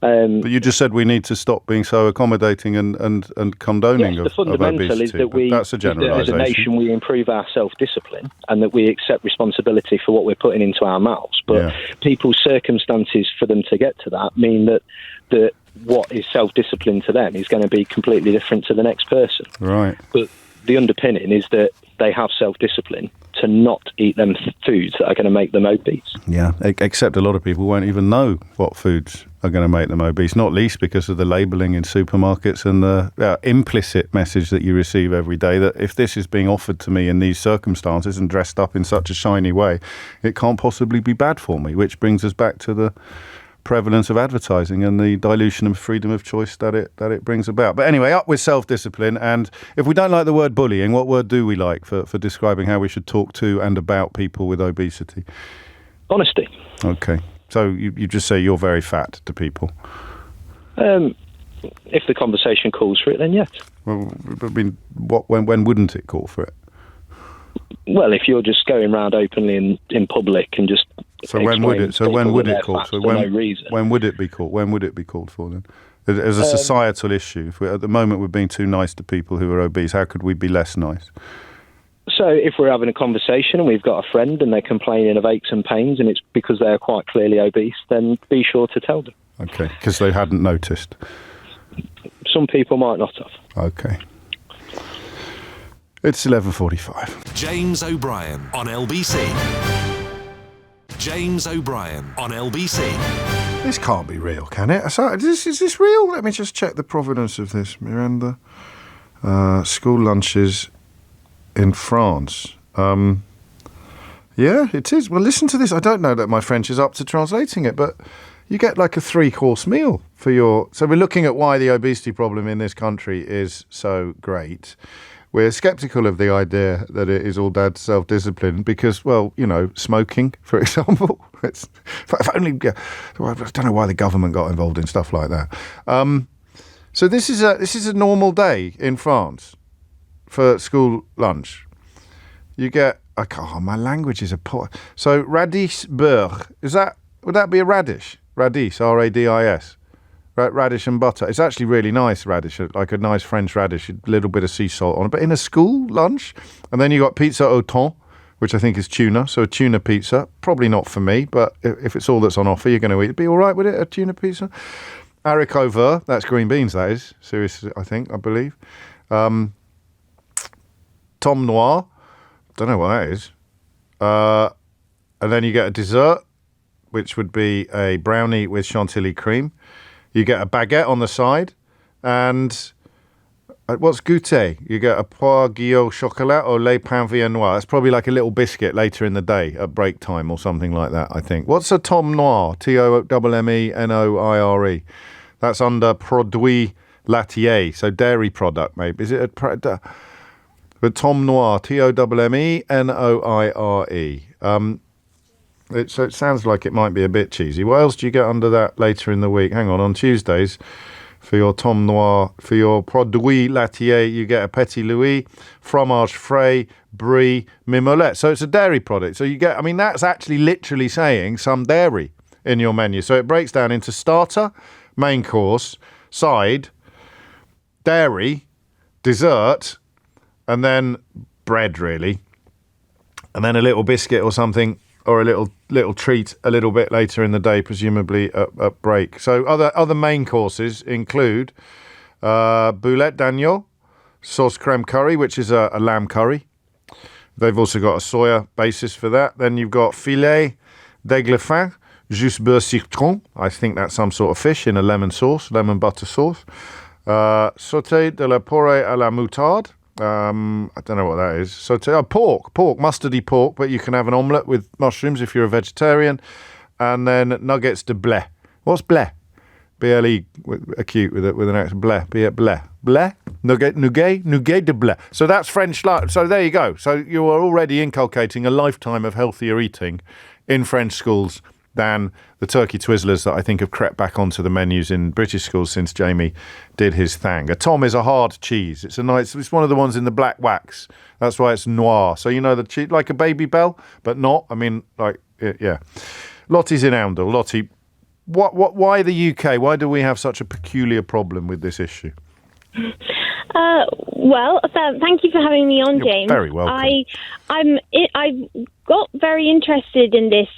[SPEAKER 2] But you just said we need to stop being so accommodating and condoning of obesity.
[SPEAKER 11] The fundamental is that
[SPEAKER 2] that's a generalisation.
[SPEAKER 11] As a nation, we improve our self-discipline and that we accept responsibility for what we're putting into our mouths. But people's circumstances for them to get to that mean that what is self-discipline to them is going to be completely different to the next person.
[SPEAKER 2] Right.
[SPEAKER 11] But the underpinning is that they have self-discipline to not eat them foods that are going to make them obese.
[SPEAKER 2] Yeah, except a lot of people won't even know what foods are going to make them obese, not least because of the labelling in supermarkets and the implicit message that you receive every day that if this is being offered to me in these circumstances and dressed up in such a shiny way, it can't possibly be bad for me, which brings us back to the prevalence of advertising and the dilution of freedom of choice that it brings about. But anyway, up with self-discipline. And if we don't like the word bullying, what word do we like for describing how we should talk to and about people with obesity?
[SPEAKER 11] Honesty.
[SPEAKER 2] Okay. So you just say you're very fat to people?
[SPEAKER 11] If the conversation calls for it, then yes.
[SPEAKER 2] Well, I mean, when wouldn't it call for it?
[SPEAKER 11] Well, if you're just going around openly in public and just
[SPEAKER 2] when would it call?
[SPEAKER 11] So when
[SPEAKER 2] would it be called? When would it be called for then? As a societal issue, if at the moment we're being too nice to people who are obese, how could we be less nice?
[SPEAKER 11] So if we're having a conversation and we've got a friend and they're complaining of aches and pains and it's because they're quite clearly obese, then be sure to tell them.
[SPEAKER 2] Okay, because they hadn't noticed.
[SPEAKER 11] Some people might not have.
[SPEAKER 2] Okay. It's 11:45.
[SPEAKER 1] James O'Brien on LBC. James O'Brien on LBC.
[SPEAKER 2] This can't be real, can it? Is this real? Let me just check the provenance of this. Miranda, school lunches in France. Yeah, it is. Well, listen to this. I don't know that my French is up to translating it, but you get like a 3-course meal for your... So we're looking at why the obesity problem in this country is so great. We're sceptical of the idea that it is all down to self-discipline because, well, you know, smoking, for example. If only, I don't know why the government got involved in stuff like that. So this is a normal day in France for school lunch. You get, my language is a poor. So radish beurre, would that be a radish? Radish, R-A-D-I-S. Radish and butter. It's actually really nice radish, like a nice French radish, a little bit of sea salt on it. But in a school lunch, and then you got pizza au thon, which I think is tuna. So a tuna pizza, probably not for me, but if it's all that's on offer, you're going to eat. It'd be all right with it, a tuna pizza. Haricot vert, that's green beans, that is. Seriously, I believe. Tom noir, don't know what that is. And then you get a dessert, which would be a brownie with chantilly cream. You get a baguette on the side, and what's goûter? You get a poire guillot chocolat or lait pain viennois. It's probably like a little biscuit later in the day at break time or something like that, I think. What's a tom noir? T-O-M-M-E-N-O-I-R-E. That's under produit laitier, so dairy product, maybe. Is it a... But tom noir, T-O-M-M-E-N-O-I-R-E. So it sounds like it might be a bit cheesy. What else do you get under that later in the week? Hang on Tuesdays, for your tom noir, for your produit laitier, you get a petit louis, fromage frais, brie, mimolette. So it's a dairy product. So you get, that's actually literally saying some dairy in your menu. So it breaks down into starter, main course, side, dairy, dessert, and then bread, really. And then a little biscuit or something, or a little treat a little bit later in the day, presumably at break. So other main courses include boulet d'agneau, sauce creme curry, which is a lamb curry. They've also got a soya basis for that. Then you've got filet d'aigle fin, jus beurre citron. I think that's some sort of fish in a lemon butter sauce. Sauté de la porree à la moutarde. I don't know what that is. So pork, mustardy pork, but you can have an omelette with mushrooms if you're a vegetarian. And then nuggets de blé. What's blé? B-L-E, acute with an accent. Blé, blé. Blé? Nougat de blé. So that's French. So there you go. So you are already inculcating a lifetime of healthier eating in French schools than the turkey twizzlers that I think have crept back onto the menus in British schools since Jamie did his thing. A Tom is a hard cheese. It's one of the ones in the black wax. That's why it's noir. So you know the cheese, like a Baby Bell, but not. I mean, yeah. Lottie's in Oundle. Lottie, why the UK? Why do we have such a peculiar problem with this issue?
[SPEAKER 12] Well, thank you for having me on, James.
[SPEAKER 2] You're very welcome.
[SPEAKER 12] I got very interested in this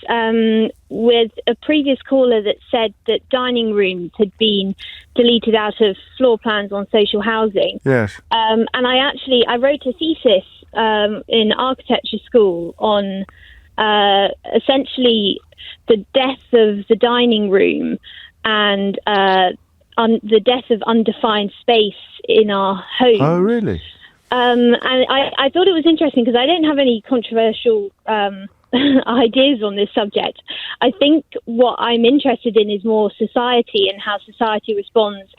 [SPEAKER 12] with a previous caller that said that dining rooms had been deleted out of floor plans on social housing.
[SPEAKER 2] Yes.
[SPEAKER 12] And I wrote a thesis in architecture school on essentially the death of the dining room and the death of undefined space in our homes.
[SPEAKER 2] Oh, really?
[SPEAKER 12] And I thought it was interesting because I don't have any controversial ideas on this subject. I think what I'm interested in is more society and how society responds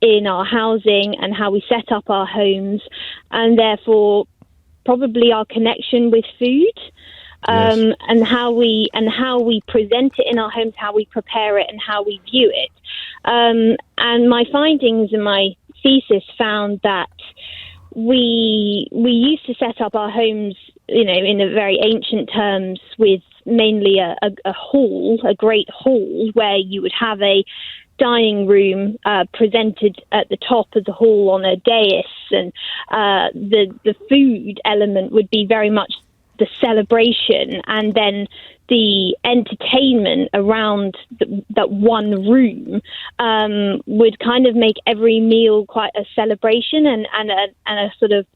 [SPEAKER 12] in our housing and how we set up our homes, and therefore probably our connection with food.
[SPEAKER 2] Yes.
[SPEAKER 12] And how we present it in our homes, how we prepare it, and how we view it. And my findings in my thesis found that we used to set up our homes, in a very ancient terms, with mainly a hall, a great hall, where you would have a dining room presented at the top of the hall on a dais, and the food element would be very much the celebration, and then the entertainment around that one room would kind of make every meal quite a celebration, and a sort of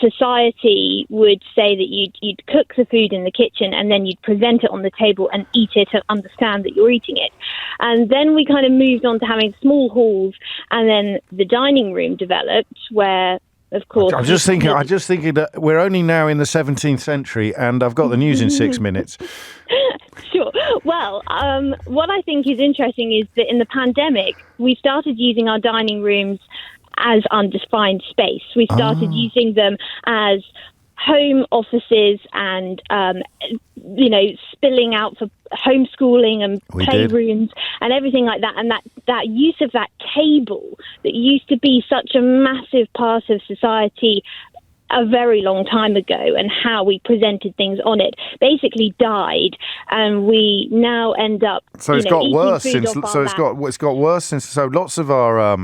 [SPEAKER 12] society would say that you'd cook the food in the kitchen and then you'd present it on the table and eat it and understand that you're eating it. And then we kind of moved on to having small halls, and then the dining room developed, where of course.
[SPEAKER 2] I'm just thinking that we're only now in the 17th century, and I've got the news in 6 minutes.
[SPEAKER 12] Sure. Well, what I think is interesting is that in the pandemic, we started using our dining rooms as undefined space. We started using them as home offices and, spilling out for homeschooling and playrooms and everything like that. And that use of that table that used to be such a massive part of society a very long time ago, and how we presented things on it, basically died, and we now end up.
[SPEAKER 2] So it's got worse since. So it's got worse since. So lots of our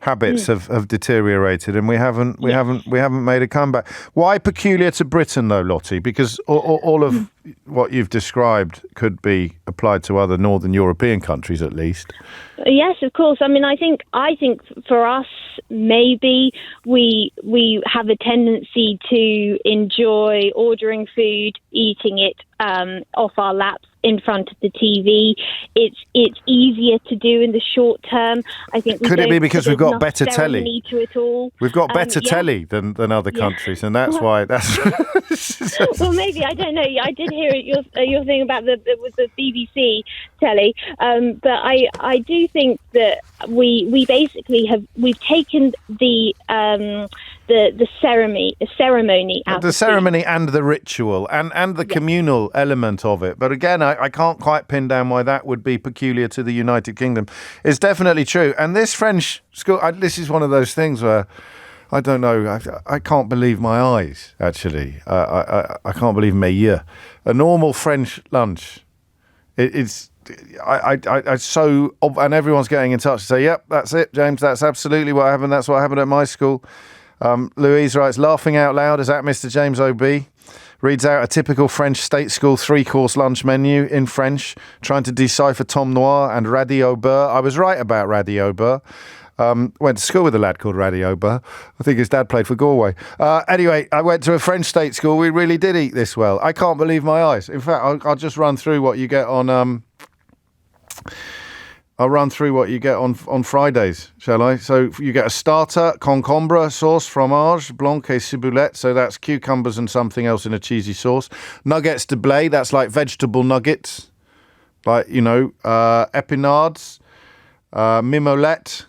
[SPEAKER 2] habits have deteriorated, and we haven't made a comeback. Why peculiar to Britain though, Lottie? Because all of what you've described could be applied to other Northern European countries, at least.
[SPEAKER 12] Yes, of course. I mean, I think for us, maybe we have a tendency to enjoy ordering food, eating it off our laps in front of the TV. It's easier to do in the short term. I think. Could it be because we've got better telly? To it all.
[SPEAKER 2] We've got better telly than other countries, and that's why. That's.
[SPEAKER 12] Well, maybe, I don't know. I did hear your thing about the BBC telly, but I do think that we basically we've taken the ceremony out.
[SPEAKER 2] The ceremony and the ritual and the communal element of it. But again, I can't quite pin down why that would be peculiar to the United Kingdom. It's definitely true. And this French school, this is one of those things where I don't know. I can't believe my eyes. Actually, I can't believe mes yeux. A normal French lunch. It's. I so, and everyone's getting in touch to say, "Yep, that's it, James. That's absolutely what happened. That's what happened at my school." Louise writes, "Laughing out loud." Is that Mr. James O.B.? Reads out a typical French state school 3-course lunch menu in French, trying to decipher Tom Noir and Radis au beurre. I was right about Radis au beurre. Went to school with a lad called Radis au beurre. I think his dad played for Galway. Anyway, I went to a French state school. We really did eat this well. I can't believe my eyes. In fact, I'll just run through what you get on I'll run through what you get on Fridays, shall I? So you get a starter, concombre sauce, fromage, blanc et ciboulette. So that's cucumbers and something else in a cheesy sauce. Nuggets de blé, that's like vegetable nuggets. Like, épinards, mimolette,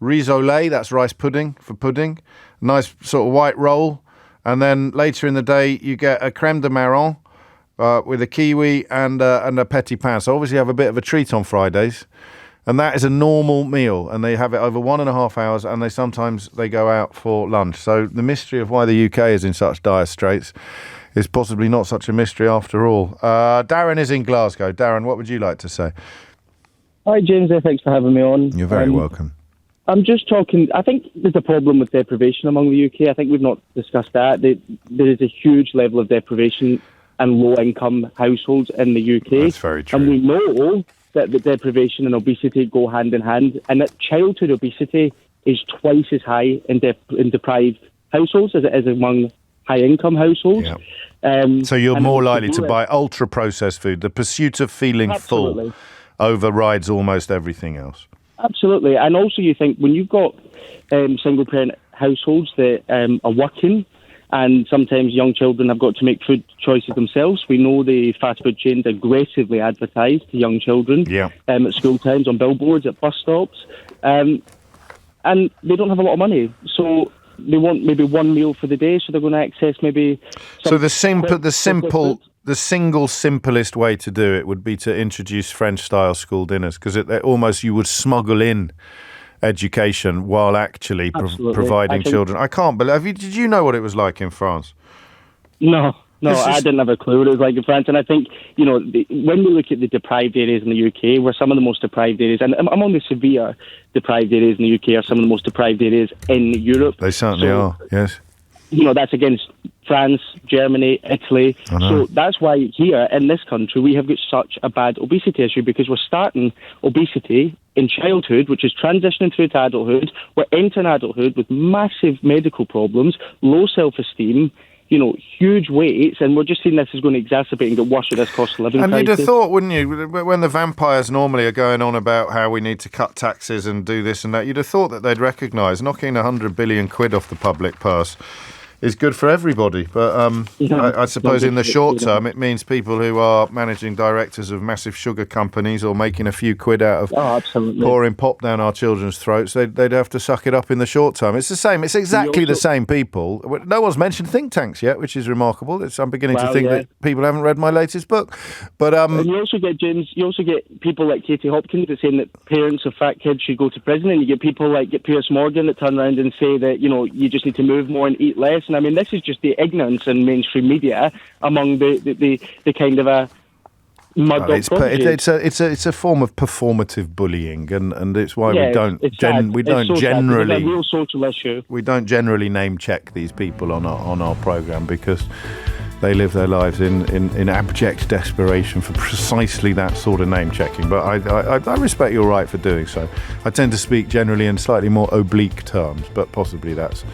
[SPEAKER 2] rissoles, that's rice pudding for pudding. Nice sort of white roll. And then later in the day, you get a crème de marron with a kiwi and a petit pain. So obviously you have a bit of a treat on Fridays. And that is a normal meal. And they have it over 1.5 hours, and sometimes they go out for lunch. So the mystery of why the UK is in such dire straits is possibly not such a mystery after all. Darren is in Glasgow. Darren, what would you like to say?
[SPEAKER 13] Hi, James. Thanks for having me on.
[SPEAKER 2] You're very welcome.
[SPEAKER 13] I'm just talking, I think there's a problem with deprivation among the UK. I think we've not discussed that. There is a huge level of deprivation and low-income households in the UK.
[SPEAKER 2] That's very true.
[SPEAKER 13] And we know that the deprivation and obesity go hand in hand, and that childhood obesity is twice as high in deprived households as it is among high-income households.
[SPEAKER 2] Yeah. So you're more likely to buy ultra-processed food. The pursuit of feeling full overrides almost everything else.
[SPEAKER 13] Absolutely. And also you think when you've got single-parent households that are working, and sometimes young children have got to make food choices themselves. We know the fast food chains aggressively advertise to young children at school times, on billboards, at bus stops. And they don't have a lot of money. So they want maybe one meal for the day, so they're going to access maybe...
[SPEAKER 2] So the single simplest way to do it would be to introduce French-style school dinners, because almost you would smuggle in education while actually providing children. I can't believe. Did you know what it was like in France?
[SPEAKER 13] No, I didn't have a clue what it was like in France. And I think, when we look at the deprived areas in the UK, we're some of the most deprived areas, and among the severe deprived areas in the UK are some of the most deprived areas in Europe.
[SPEAKER 2] They certainly are, yes.
[SPEAKER 13] That's against France, Germany, Italy. So that's why here in this country we have got such a bad obesity issue, because we're starting obesity in childhood, which is transitioning through to adulthood. We're entering adulthood with massive medical problems, low self-esteem, huge weights, and we're just seeing this is going to exacerbate and get worse with this cost of living crisis.
[SPEAKER 2] And you'd have thought, wouldn't you, when the vampires normally are going on about how we need to cut taxes and do this and that, you'd have thought that they'd recognise knocking 100 billion quid off the public purse is good for everybody. But I suppose in the short term, it means people who are managing directors of massive sugar companies or making a few quid out of pouring pop down our children's throats, they'd have to suck it up in the short term. It's the same. It's exactly the same people. No one's mentioned think tanks yet, which is remarkable. I'm beginning to think that people haven't read my latest book. But and
[SPEAKER 13] you also get, James, people like Katie Hopkins that saying that parents of fat kids should go to prison, and you get people like Piers Morgan that turn around and say that, you just need to move more and eat less. And I mean, this is just the ignorance in mainstream media among the kind of a mud dog prodigy.
[SPEAKER 2] It's a form of performative bullying, and it's why we don't generally.
[SPEAKER 13] It's a real social issue.
[SPEAKER 2] We don't generally name check these people on our programme, because they live their lives in abject desperation for precisely that sort of name checking. But I respect your right for doing so. I tend to speak generally in slightly more oblique terms, but possibly that's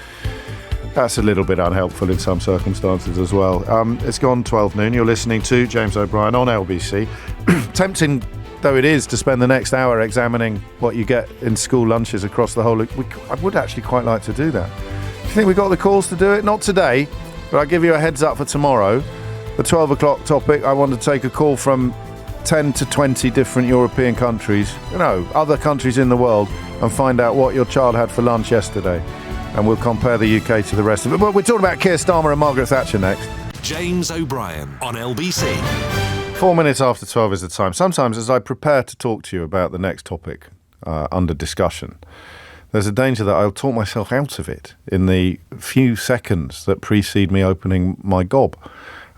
[SPEAKER 2] a little bit unhelpful in some circumstances as well. It's gone 12 noon. You're listening to James O'Brien on LBC. Tempting though it is to spend the next hour examining what you get in school lunches across the whole... I would actually quite like to do that. Do you think we got the calls to do it? Not today, but I'll give you a heads up for tomorrow. The 12 o'clock topic, I want to take a call from 10 to 20 different European countries, other countries in the world, and find out what your child had for lunch yesterday. And we'll compare the UK to the rest of it. But we're talking about Keir Starmer and Margaret Thatcher next.
[SPEAKER 1] James O'Brien on LBC.
[SPEAKER 2] 4 minutes after 12 is the time. Sometimes as I prepare to talk to you about the next topic under discussion, there's a danger that I'll talk myself out of it in the few seconds that precede me opening my gob.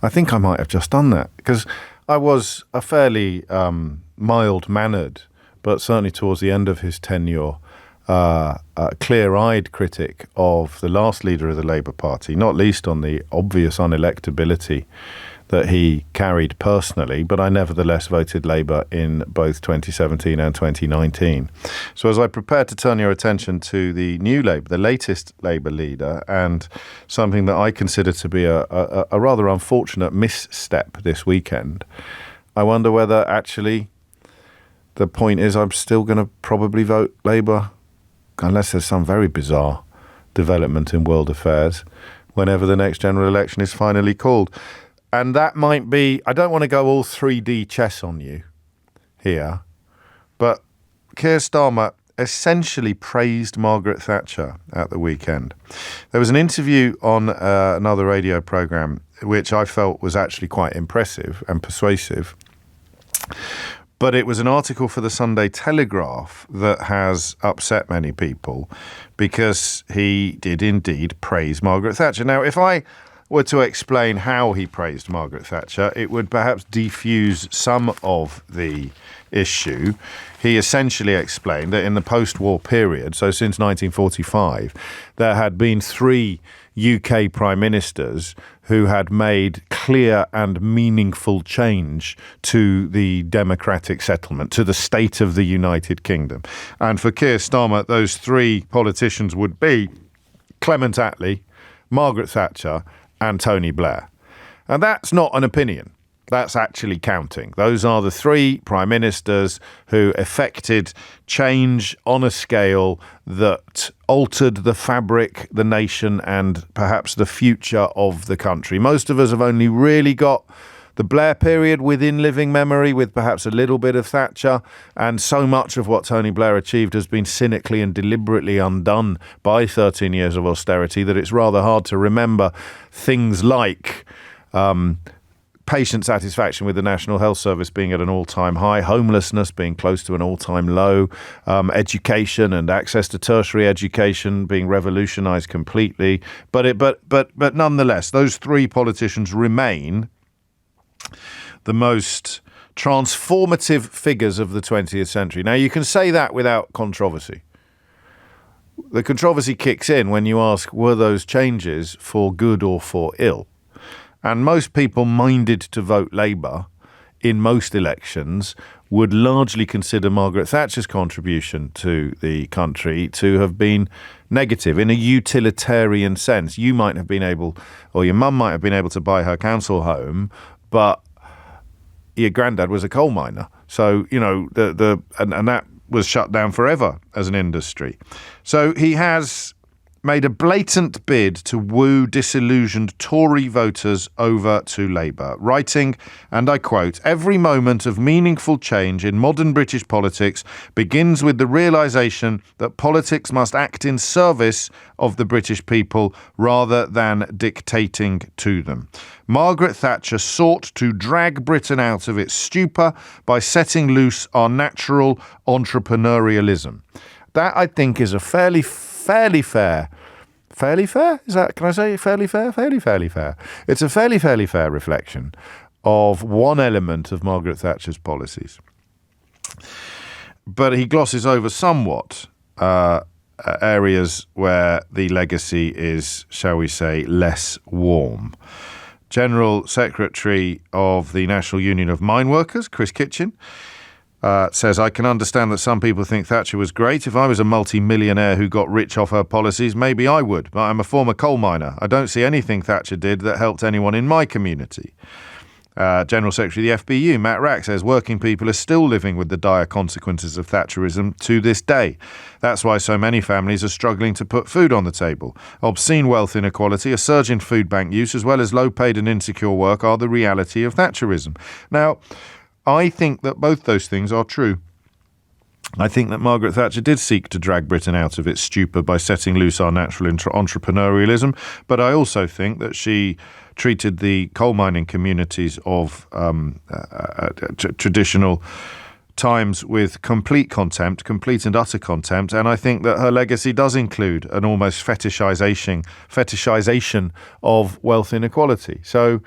[SPEAKER 2] I think I might have just done that, because I was a fairly mild-mannered, but certainly towards the end of his tenure, a clear-eyed critic of the last leader of the Labour Party, not least on the obvious unelectability that he carried personally, but I nevertheless voted Labour in both 2017 and 2019. So as I prepare to turn your attention to the new Labour, the latest Labour leader, and something that I consider to be a rather unfortunate misstep this weekend, I wonder whether actually the point is I'm still going to probably vote Labour, unless there's some very bizarre development in world affairs, whenever the next general election is finally called. And that might be, I don't want to go all 3D chess on you here, but Keir Starmer essentially praised Margaret Thatcher at the weekend. There was an interview on another radio programme which I felt was actually quite impressive and persuasive. But it was an article for the Sunday Telegraph that has upset many people because he did indeed praise Margaret Thatcher. Now, if I were to explain how he praised Margaret Thatcher, it would perhaps defuse some of the issue. He essentially explained that in the post-war period, so since 1945, there had been 3 UK prime ministers who had made clear and meaningful change to the democratic settlement, to the state of the United Kingdom. And for Keir Starmer, those 3 politicians would be Clement Attlee, Margaret Thatcher and Tony Blair. And that's not an opinion. That's actually counting. Those are the 3 prime ministers who effected change on a scale that altered the fabric, the nation, and perhaps the future of the country. Most of us have only really got the Blair period within living memory, with perhaps a little bit of Thatcher, and so much of what Tony Blair achieved has been cynically and deliberately undone by 13 years of austerity that it's rather hard to remember things like patient satisfaction with the National Health Service being at an all-time high, homelessness being close to an all-time low, education and access to tertiary education being revolutionised completely. But nonetheless, those 3 politicians remain the most transformative figures of the 20th century. Now, you can say that without controversy. The controversy kicks in when you ask, were those changes for good or for ill? And most people minded to vote Labour in most elections would largely consider Margaret Thatcher's contribution to the country to have been negative in a utilitarian sense. You might have been able, or your mum might have been able to buy her council home, but your granddad was a coal miner. So, you know, and that was shut down forever as an industry. So he has made a blatant bid to woo disillusioned Tory voters over to Labour, writing, and I quote, "Every moment of meaningful change in modern British politics begins with the realisation that politics must act in service of the British people rather than dictating to them. Margaret Thatcher sought to drag Britain out of its stupor by setting loose our natural entrepreneurialism." That, I think, is a fairly fair? Is that, can I say fairly fair? Fairly fair. It's a fairly fair reflection of one element of Margaret Thatcher's policies. But he glosses over somewhat areas where the legacy is, shall we say, less warm. General Secretary of the National Union of Mine Workers, Chris Kitchen, says, "I can understand that some people think Thatcher was great. If I was a multi-millionaire who got rich off her policies, maybe I would. But I'm a former coal miner. I don't see anything Thatcher did that helped anyone in my community." General Secretary of the FBU, Matt Rack, says working people are still living with the dire consequences of Thatcherism to this day. That's why so many families are struggling to put food on the table. Obscene wealth inequality, a surge in food bank use, as well as low-paid and insecure work are the reality of Thatcherism. Now, I think that both those things are true. I think that Margaret Thatcher did seek to drag Britain out of its stupor by setting loose our natural entrepreneurialism, but I also think that she treated the coal mining communities of traditional times with complete and utter contempt, and I think that her legacy does include an almost fetishization of wealth inequality. So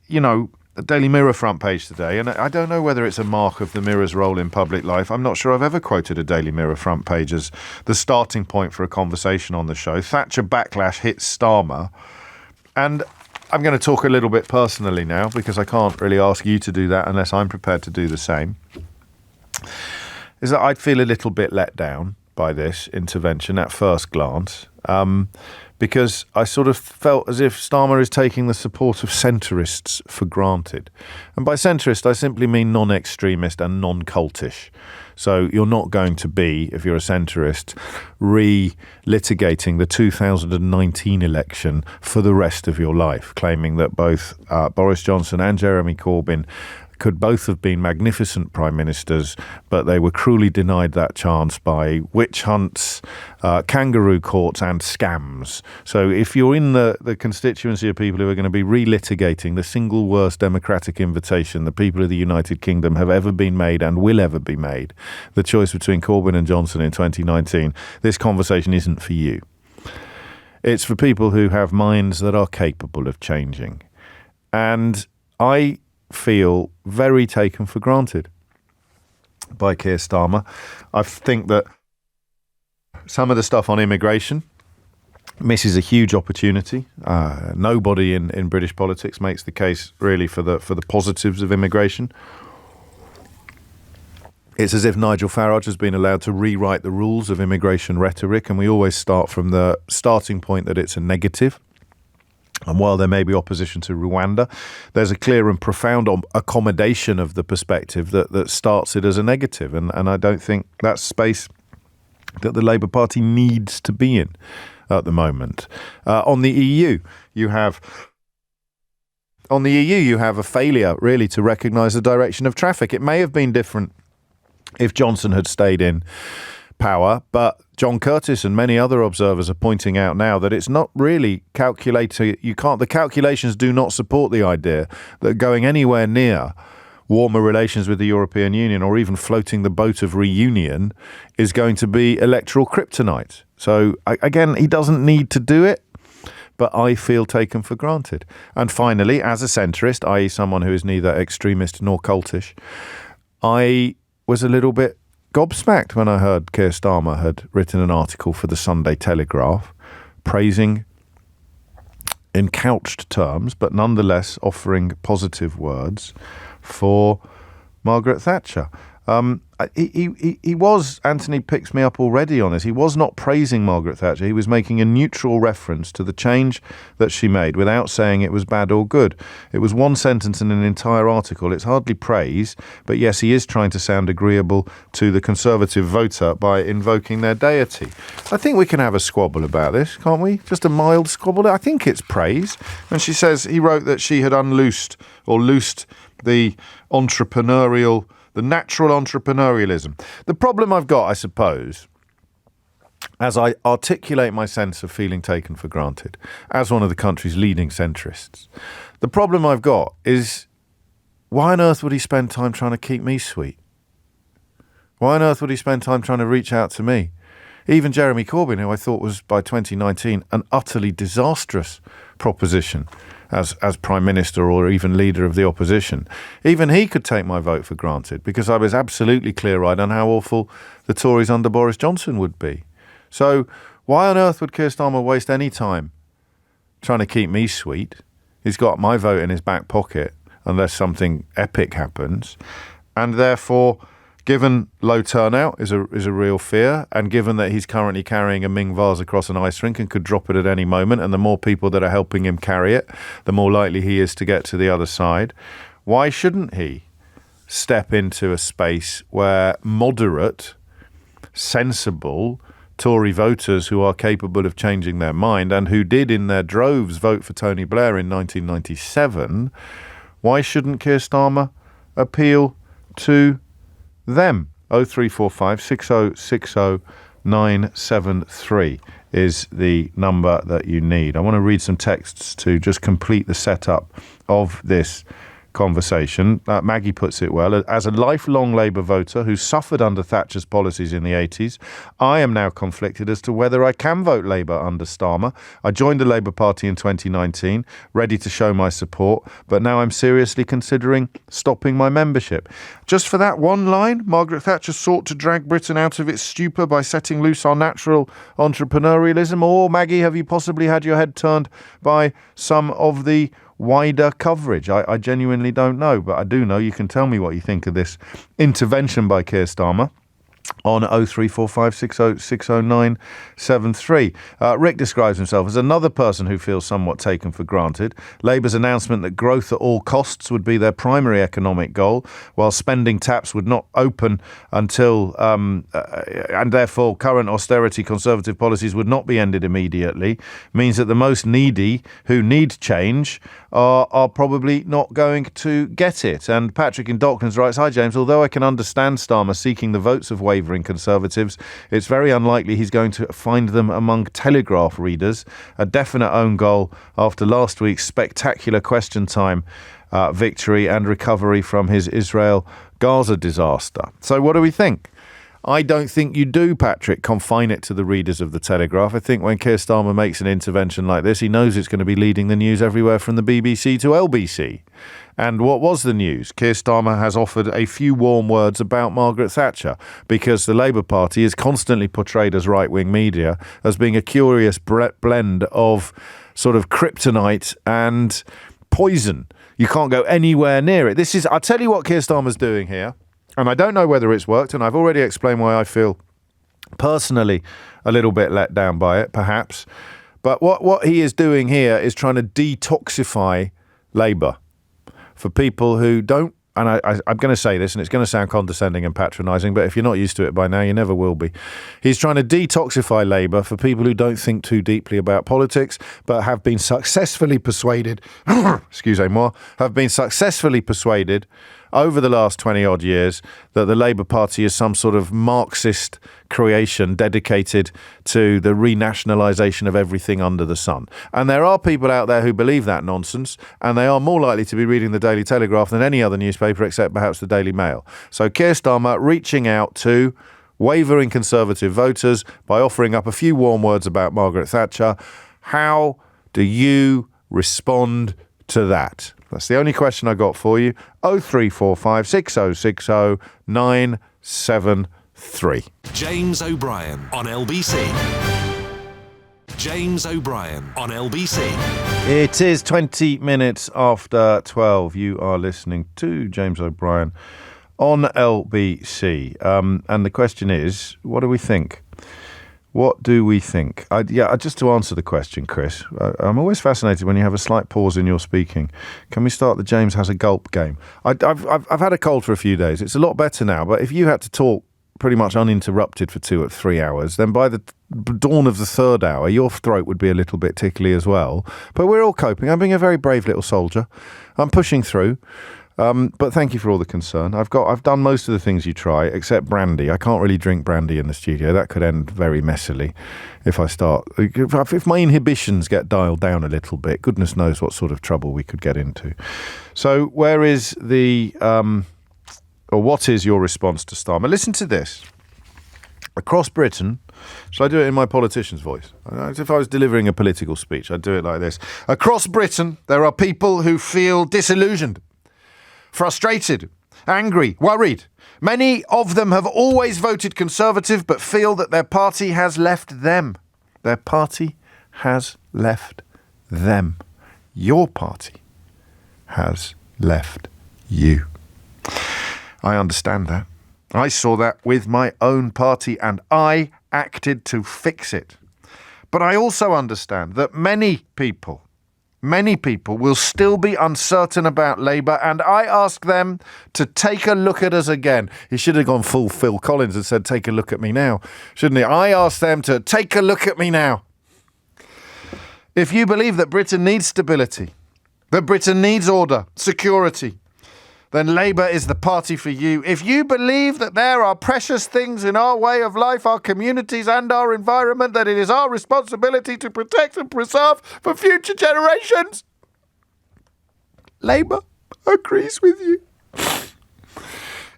[SPEAKER 2] you know, the Daily Mirror front page today, and I don't know whether it's a mark of the Mirror's role in public life. I'm not sure I've ever quoted a Daily Mirror front page as the starting point for a conversation on the show. Thatcher backlash hits Starmer. And I'm going to talk a little bit personally now, because I can't really ask you to do that unless I'm prepared to do the same. Is that I'd feel a little bit let down by this intervention at first glance, because I sort of felt as if Starmer is taking the support of centrists for granted. And by centrist, I simply mean non-extremist and non-cultish. So you're not going to be, if you're a centrist, re-litigating the 2019 election for the rest of your life, claiming that both Boris Johnson and Jeremy Corbyn could both have been magnificent prime ministers, but they were cruelly denied that chance by witch hunts, kangaroo courts and scams. So if you're in the constituency of people who are going to be relitigating the single worst democratic invitation the people of the United Kingdom have ever been made and will ever be made, the choice between Corbyn and Johnson in 2019, this conversation isn't for you. It's for people who have minds that are capable of changing. And I feel very taken for granted by Keir Starmer. I think that some of the stuff on immigration misses a huge opportunity. Nobody in British politics makes the case really for the positives of immigration. It's as if Nigel Farage has been allowed to rewrite the rules of immigration rhetoric, and we always start from the starting point that it's a negative. And while there may be opposition to Rwanda, there's a clear and profound accommodation of the perspective that starts it as a negative. And I don't think that's space that the Labour Party needs to be in at the moment. On the EU, you have a failure, really, to recognise the direction of traffic. It may have been different if Johnson had stayed in power, but John Curtis and many other observers are pointing out now that it's not really the calculations do not support the idea that going anywhere near warmer relations with the European Union or even floating the boat of reunion is going to be electoral kryptonite. So again, he doesn't need to do it, but I feel taken for granted. And finally, as a centrist, i.e. someone who is neither extremist nor cultish, I was a little bit gobsmacked when I heard Keir Starmer had written an article for the Sunday Telegraph praising, in couched terms, but nonetheless offering positive words for Margaret Thatcher. He was, Anthony picks me up already on this, he was not praising Margaret Thatcher. He was making a neutral reference to the change that she made without saying it was bad or good. It was one sentence in an entire article. It's hardly praise, but yes, he is trying to sound agreeable to the Conservative voter by invoking their deity. I think we can have a squabble about this, can't we? Just a mild squabble. I think it's praise. And she says he wrote that she had loosed the natural entrepreneurialism. The problem I've got, I suppose, as I articulate my sense of feeling taken for granted as one of the country's leading centrists, the problem I've got is, why on earth would he spend time trying to keep me sweet? Why on earth would he spend time trying to reach out to me? Even Jeremy Corbyn, who I thought was by 2019 an utterly disastrous proposition as Prime Minister or even leader of the opposition, even he could take my vote for granted because I was absolutely clear-eyed on how awful the Tories under Boris Johnson would be. So why on earth would Keir Starmer waste any time trying to keep me sweet? He's got my vote in his back pocket unless something epic happens, and therefore, given low turnout is a real fear, and given that he's currently carrying a Ming vase across an ice rink and could drop it at any moment, and the more people that are helping him carry it, the more likely he is to get to the other side, why shouldn't he step into a space where moderate, sensible Tory voters who are capable of changing their mind and who did in their droves vote for Tony Blair in 1997, why shouldn't Keir Starmer appeal to them? 0345 6060 973 is the number that you need. I want to read some texts to just complete the setup of this conversation. Maggie puts it well. As a lifelong Labour voter who suffered under Thatcher's policies in the 80s, I am now conflicted as to whether I can vote Labour under Starmer. I joined the Labour Party in 2019, ready to show my support, but now I'm seriously considering stopping my membership. Just for that one line, Margaret Thatcher sought to drag Britain out of its stupor by setting loose our natural entrepreneurialism. Or, Maggie, have you possibly had your head turned by some of the wider coverage? I genuinely don't know, but I do know you can tell me what you think of this intervention by Keir Starmer. on 03456060973. Rick describes himself as another person who feels somewhat taken for granted. Labour's announcement that growth at all costs would be their primary economic goal, while spending taps would not open until, and therefore current austerity Conservative policies would not be ended immediately, means that the most needy who need change are probably not going to get it. And Patrick in Docklands writes, "Hi James, although I can understand Starmer seeking the votes of wavering Conservatives, it's very unlikely he's going to find them among Telegraph readers. A definite own goal after last week's spectacular question time victory and recovery from his Israel-Gaza disaster." So what do we think? I don't think you do, Patrick, confine it to the readers of the Telegraph. I think when Keir Starmer makes an intervention like this, he knows it's going to be leading the news everywhere from the BBC to LBC. And what was the news? Keir Starmer has offered a few warm words about Margaret Thatcher, because the Labour Party is constantly portrayed as right-wing media as being a curious blend of sort of kryptonite and poison. You can't go anywhere near it. I'll tell you what Keir Starmer's doing here. And I don't know whether it's worked, and I've already explained why I feel personally a little bit let down by it, perhaps. But what he is doing here is trying to detoxify Labour for people who don't, and I'm going to say this, and it's going to sound condescending and patronising, but if you're not used to it by now, you never will be. He's trying to detoxify Labour for people who don't think too deeply about politics, but have been successfully persuaded, have been successfully persuaded over the last 20-odd years that the Labour Party is some sort of Marxist creation dedicated to the renationalisation of everything under the sun. And there are people out there who believe that nonsense, and they are more likely to be reading the Daily Telegraph than any other newspaper except perhaps the Daily Mail. So Keir Starmer reaching out to wavering Conservative voters by offering up a few warm words about Margaret Thatcher. How do you respond to that? That's the only question I got for you. 0345 6060 973.
[SPEAKER 1] James O'Brien on LBC. James O'Brien on LBC.
[SPEAKER 2] It is 20 minutes after 12. You are listening to James O'Brien on LBC. And the question is, what do we think? What do we think? Just to answer the question, Chris, I'm always fascinated when you have a slight pause in your speaking. Can we start the James Has a Gulp game? I've had a cold for a few days. It's a lot better now, but if you had to talk pretty much uninterrupted for 2 or 3 hours, then by the dawn of the third hour, your throat would be a little bit tickly as well. But we're all coping. I'm being a very brave little soldier. I'm pushing through. But thank you for all the concern. I've done most of the things you try, except brandy. I can't really drink brandy in the studio. That could end very messily if I start. If my inhibitions get dialed down a little bit, goodness knows what sort of trouble we could get into. So where is what is your response to Starmer? Listen to this. Across Britain, shall I do it in my politician's voice? As if I was delivering a political speech, I'd do it like this. Across Britain, there are people who feel disillusioned, frustrated, angry, worried. Many of them have always voted Conservative but feel that their party has left them. Their party has left them. Your party has left you. I understand that. I saw that with my own party and I acted to fix it. But I also understand that many people will still be uncertain about Labour, and I ask them to take a look at us again. He should have gone full Phil Collins and said, take a look at me now, shouldn't he? I ask them to take a look at me now. If you believe that Britain needs stability, that Britain needs order, security, then Labour is the party for you. If you believe that there are precious things in our way of life, our communities and our environment, that it is our responsibility to protect and preserve for future generations, Labour agrees with you.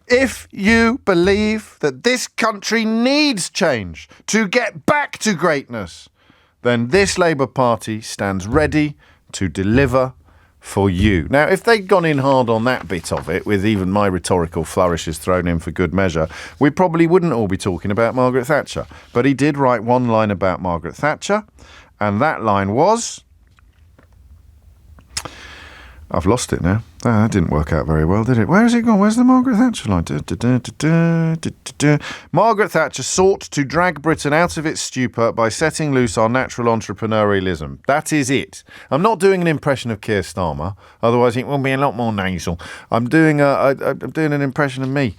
[SPEAKER 2] If you believe that this country needs change to get back to greatness, then this Labour Party stands ready to deliver for you. Now, if they'd gone in hard on that bit of it, with even my rhetorical flourishes thrown in for good measure, we probably wouldn't all be talking about Margaret Thatcher. But he did write one line about Margaret Thatcher, and that line was, I've lost it now. That didn't work out very well, did it? Where has it gone? Where's the Margaret Thatcher line? Margaret Thatcher sought to drag Britain out of its stupor by setting loose our natural entrepreneurialism. That is it. I'm not doing an impression of Keir Starmer, otherwise it will be a lot more nasal. I'm doing an impression of me.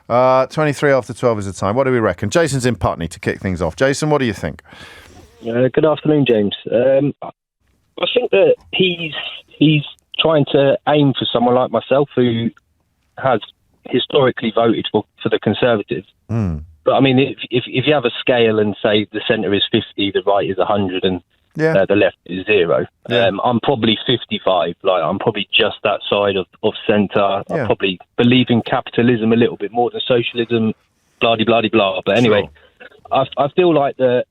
[SPEAKER 2] 23 after 12 is the time. What do we reckon? Jason's in Putney to kick things off. Jason, what do you think?
[SPEAKER 11] Good afternoon, James. I think that he's trying to aim for someone like myself who has historically voted for the Conservatives. But I mean, if you have a scale and say the centre is 50, the right is 100, and the left is 0, I'm probably 55. Like, I'm probably just that side of centre. I probably believe in capitalism a little bit more than socialism. Blah blah blah blah. But anyway, sure. I feel like that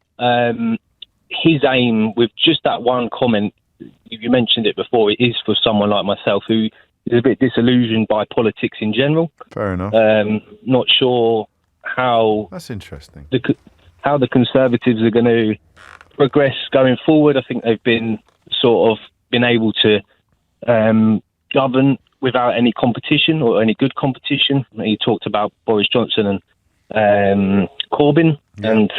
[SPEAKER 11] his aim with just that one comment. You mentioned it before. It is for someone like myself who is a bit disillusioned by politics in general.
[SPEAKER 2] Fair enough.
[SPEAKER 11] Not sure how
[SPEAKER 2] that's interesting.
[SPEAKER 11] How the Conservatives are going to progress going forward. I think they've been able to govern without any competition or any good competition. You talked about Boris Johnson and Corbyn, and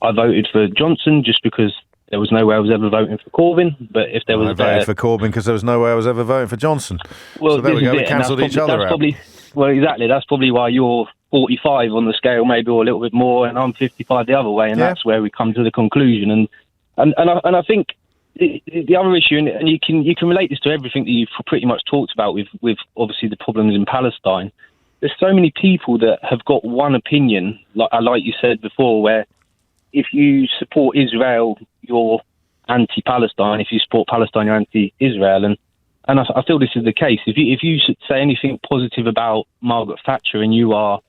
[SPEAKER 11] I voted for Johnson just because there was no way I was ever voting for Corbyn, but if there was
[SPEAKER 2] I voted for Corbyn because there was no way I was ever voting for Johnson.
[SPEAKER 11] Well,
[SPEAKER 2] so there we go. We cancelled each other out.
[SPEAKER 11] Well, exactly. That's probably why you're 45 on the scale, maybe, or a little bit more, and I'm 55 the other way, and that's where we come to the conclusion. And I think the other issue, and you can relate this to everything that you've pretty much talked about with obviously the problems in Palestine. There's so many people that have got one opinion, like you said before, where if you support Israel, you're anti-Palestine. If you support Palestine, you're anti-Israel. And I feel this is the case. If you say anything positive about Margaret Thatcher and you are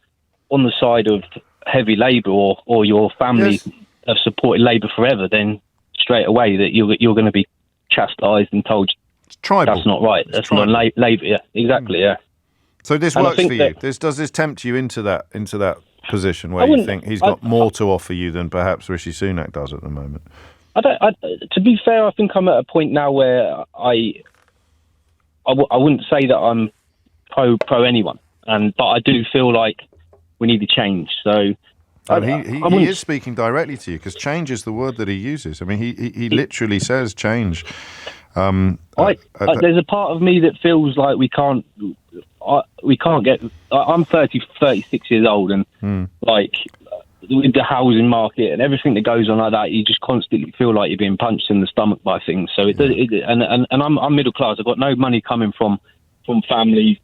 [SPEAKER 11] on the side of heavy Labour or your family have supported Labour forever, then straight away that you're going to be chastised and told that's not right. That's not Labour. Yeah, exactly. Yeah.
[SPEAKER 2] So this works for you. Does this tempt you into that position where you think he's got more to offer you than perhaps Rishi Sunak does at the moment?
[SPEAKER 11] To be fair, I think I'm at a point now where I wouldn't say that I'm pro anyone, but I do feel like we need to change. So
[SPEAKER 2] he is speaking directly to you because change is the word that he uses. I mean, he literally says change.
[SPEAKER 11] There's a part of me that feels like we can't get. I'm 36 years old, and like with the housing market and everything that goes on like that, you just constantly feel like you're being punched in the stomach by things. So and I'm middle class. I've got no money coming from family.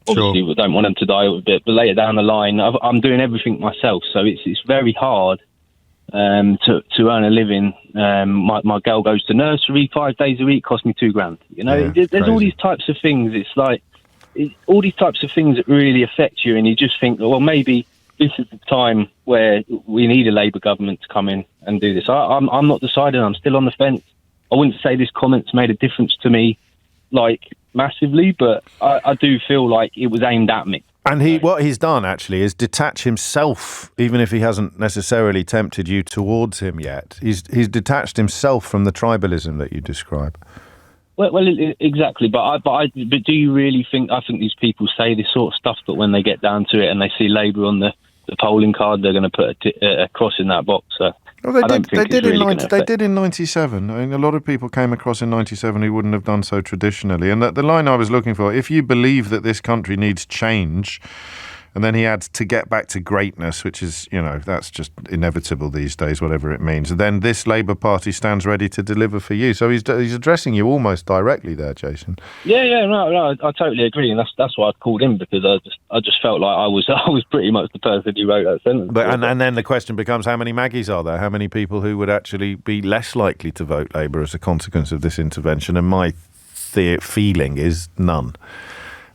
[SPEAKER 11] Obviously, we don't want them to die a bit, but later down the line, I'm doing everything myself. So it's very hard to earn a living. My girl goes to nursery 5 days a week, costs me $2,000. You know, there's crazy. All these types of things. It's like all these types of things that really affect you, and you just think, well, maybe this is the time where we need a Labour government to come in and do this. I'm not deciding. I'm still on the fence. I wouldn't say this comment's made a difference to me, like massively, but I do feel like it was aimed at me.
[SPEAKER 2] And what he's done actually is detach himself, even if he hasn't necessarily tempted you towards him yet. He's detached himself from the tribalism that you describe.
[SPEAKER 11] Well, exactly. But do you really think? I think these people say this sort of stuff, but when they get down to it and they see Labour on the polling card, they're going to put a cross in that box. So.
[SPEAKER 2] Well, they did in 97. I mean, a lot of people came across in 97 who wouldn't have done so traditionally. And the line I was looking for, if you believe that this country needs change, and then he adds to get back to greatness, which is, that's just inevitable these days, whatever it means, then this Labour Party stands ready to deliver for you. So he's addressing you almost directly there, Jason.
[SPEAKER 11] No, I totally agree, and that's why I called him, because I just felt like I was pretty much the person who wrote that sentence.
[SPEAKER 2] But and then the question becomes, how many Maggies are there? How many people who would actually be less likely to vote Labour as a consequence of this intervention? And my feeling is none.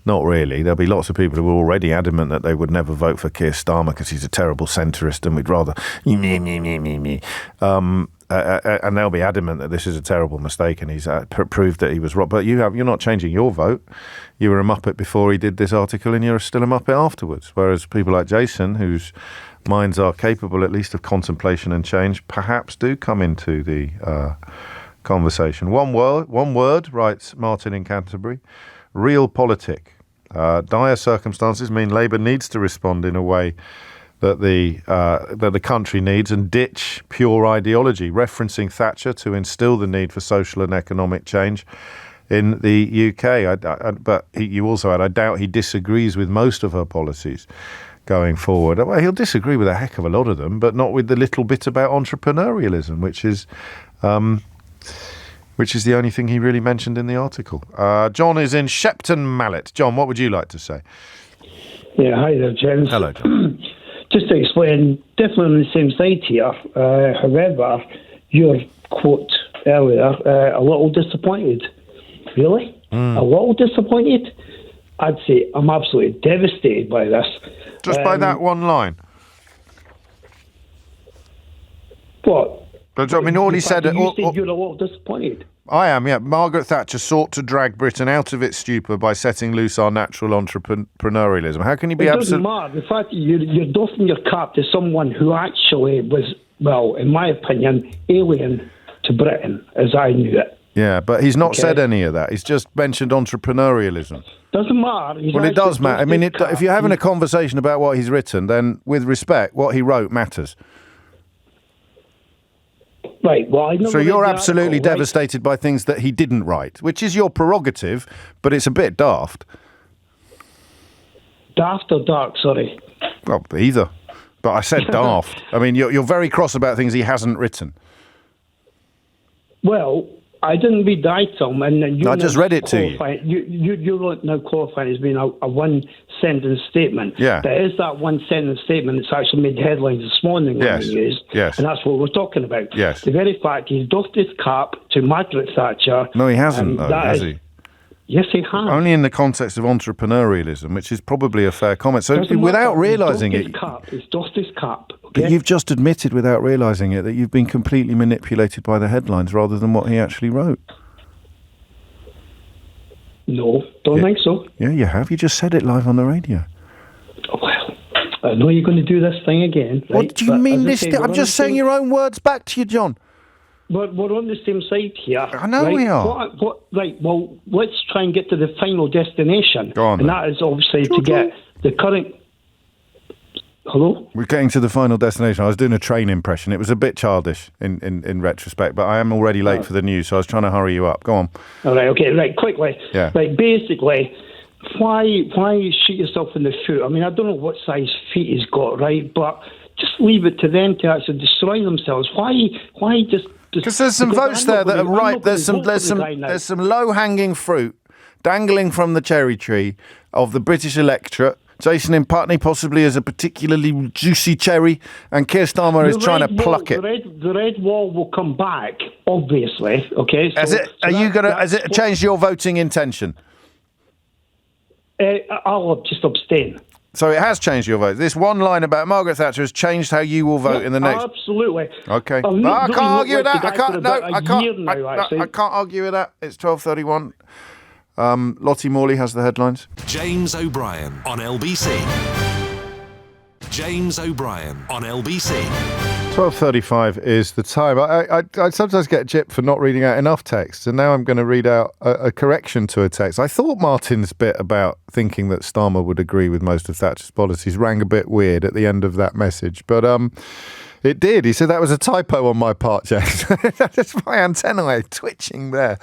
[SPEAKER 2] Not really. There'll be lots of people who are already adamant that they would never vote for Keir Starmer because he's a terrible centrist and we'd rather and they'll be adamant that this is a terrible mistake and he's proved that he was wrong. But you're not changing your vote. You were a Muppet before he did this article and you're still a Muppet afterwards. Whereas people like Jason, whose minds are capable at least of contemplation and change, perhaps do come into the conversation. One word, writes Martin in Canterbury, realpolitik. Dire circumstances mean Labour needs to respond in a way that the country needs and ditch pure ideology, referencing Thatcher to instill the need for social and economic change in the UK. But you also had, I doubt he disagrees with most of her policies going forward. Well, he'll disagree with a heck of a lot of them, but not with the little bit about entrepreneurialism, which is the only thing he really mentioned in the article. John is in Shepton Mallet. John, what would you like to say?
[SPEAKER 14] Yeah, hi there, James.
[SPEAKER 2] Hello, John.
[SPEAKER 14] Just to explain, definitely on the same side here. However, your quote earlier, a little disappointed. Really? A little disappointed? I'd say I'm absolutely devastated by this.
[SPEAKER 2] Just by that one line?
[SPEAKER 14] What?
[SPEAKER 2] But I mean, all he said...
[SPEAKER 14] You said you're a little disappointed.
[SPEAKER 2] I am, yeah. Margaret Thatcher sought to drag Britain out of its stupor by setting loose our natural entrepreneurialism. How can you be
[SPEAKER 14] It doesn't matter. The fact that you're doffing your cap to someone who actually was, well, in my opinion, alien to Britain, as I knew it.
[SPEAKER 2] Yeah, but he's not said any of that. He's just mentioned entrepreneurialism.
[SPEAKER 14] Doesn't matter.
[SPEAKER 2] Well, it does matter. I mean, if you're having a conversation about what he's written, then with respect, what he wrote matters.
[SPEAKER 14] Right, well, I know.
[SPEAKER 2] So you're absolutely devastated by things that he didn't write, which is your prerogative, but it's a bit daft.
[SPEAKER 14] Daft or dark, sorry?
[SPEAKER 2] Well, either. But I said daft. I mean, you're very cross about things he hasn't written.
[SPEAKER 14] Well, I didn't read the item, and you.
[SPEAKER 2] I just read it to you.
[SPEAKER 14] You're now qualifying as being a one-sentence statement.
[SPEAKER 2] Yeah.
[SPEAKER 14] There is that one-sentence statement that's actually made headlines this morning on the news.
[SPEAKER 2] Yes.
[SPEAKER 14] And that's what we're talking about.
[SPEAKER 2] Yes.
[SPEAKER 14] The very fact he's doffed his cap to Margaret Thatcher.
[SPEAKER 2] No, he hasn't, though, has he?
[SPEAKER 14] Yes, he has.
[SPEAKER 2] Only in the context of entrepreneurialism, which is probably a fair comment. So without realising it...
[SPEAKER 14] He's doffed his cap.
[SPEAKER 2] But you've just admitted without realising it that you've been completely manipulated by the headlines rather than what he actually wrote.
[SPEAKER 14] No, don't think so.
[SPEAKER 2] Yeah, you have. You just said it live on the radio.
[SPEAKER 14] Oh, well, I know you're going to do this thing again. Right?
[SPEAKER 2] What do you mean this thing? I'm just saying your own words back to you, John.
[SPEAKER 14] But we're on the same side here.
[SPEAKER 2] I know we are.
[SPEAKER 14] Right, well, let's try and get to the final destination.
[SPEAKER 2] Go on,
[SPEAKER 14] and that is obviously to get the current... Hello?
[SPEAKER 2] We're getting to the final destination. I was doing a train impression. It was a bit childish in retrospect, but I am already late for the news, so I was trying to hurry you up. Go on.
[SPEAKER 14] All right, okay, right, quickly.
[SPEAKER 2] Yeah.
[SPEAKER 14] Right, basically, why shoot yourself in the foot? I mean, I don't know what size feet he's got, right? But just leave it to them to actually destroy themselves. Why just...
[SPEAKER 2] Because there's some votes there that are ripe. There's some low-hanging fruit dangling from the cherry tree of the British electorate. Jason in Putney possibly is a particularly juicy cherry, and Keir Starmer is trying to pluck it.
[SPEAKER 14] The red wall will come back, obviously. Okay. So,
[SPEAKER 2] has it changed your voting intention?
[SPEAKER 14] I'll just abstain.
[SPEAKER 2] So it has changed your vote. This one line about Margaret Thatcher has changed how you will vote in the next.
[SPEAKER 14] Absolutely.
[SPEAKER 2] Okay. I can't argue with that. I can't argue with that. It's 12:31. Lottie Morley has the headlines.
[SPEAKER 1] James O'Brien on LBC. James O'Brien on LBC.
[SPEAKER 2] 12:35 is the time. I sometimes get gypped for not reading out enough text, and now I'm going to read out a correction to a text. I thought Martin's bit about thinking that Starmer would agree with most of Thatcher's policies rang a bit weird at the end of that message, but it did. He said that was a typo on my part, James. That's my antennae twitching there.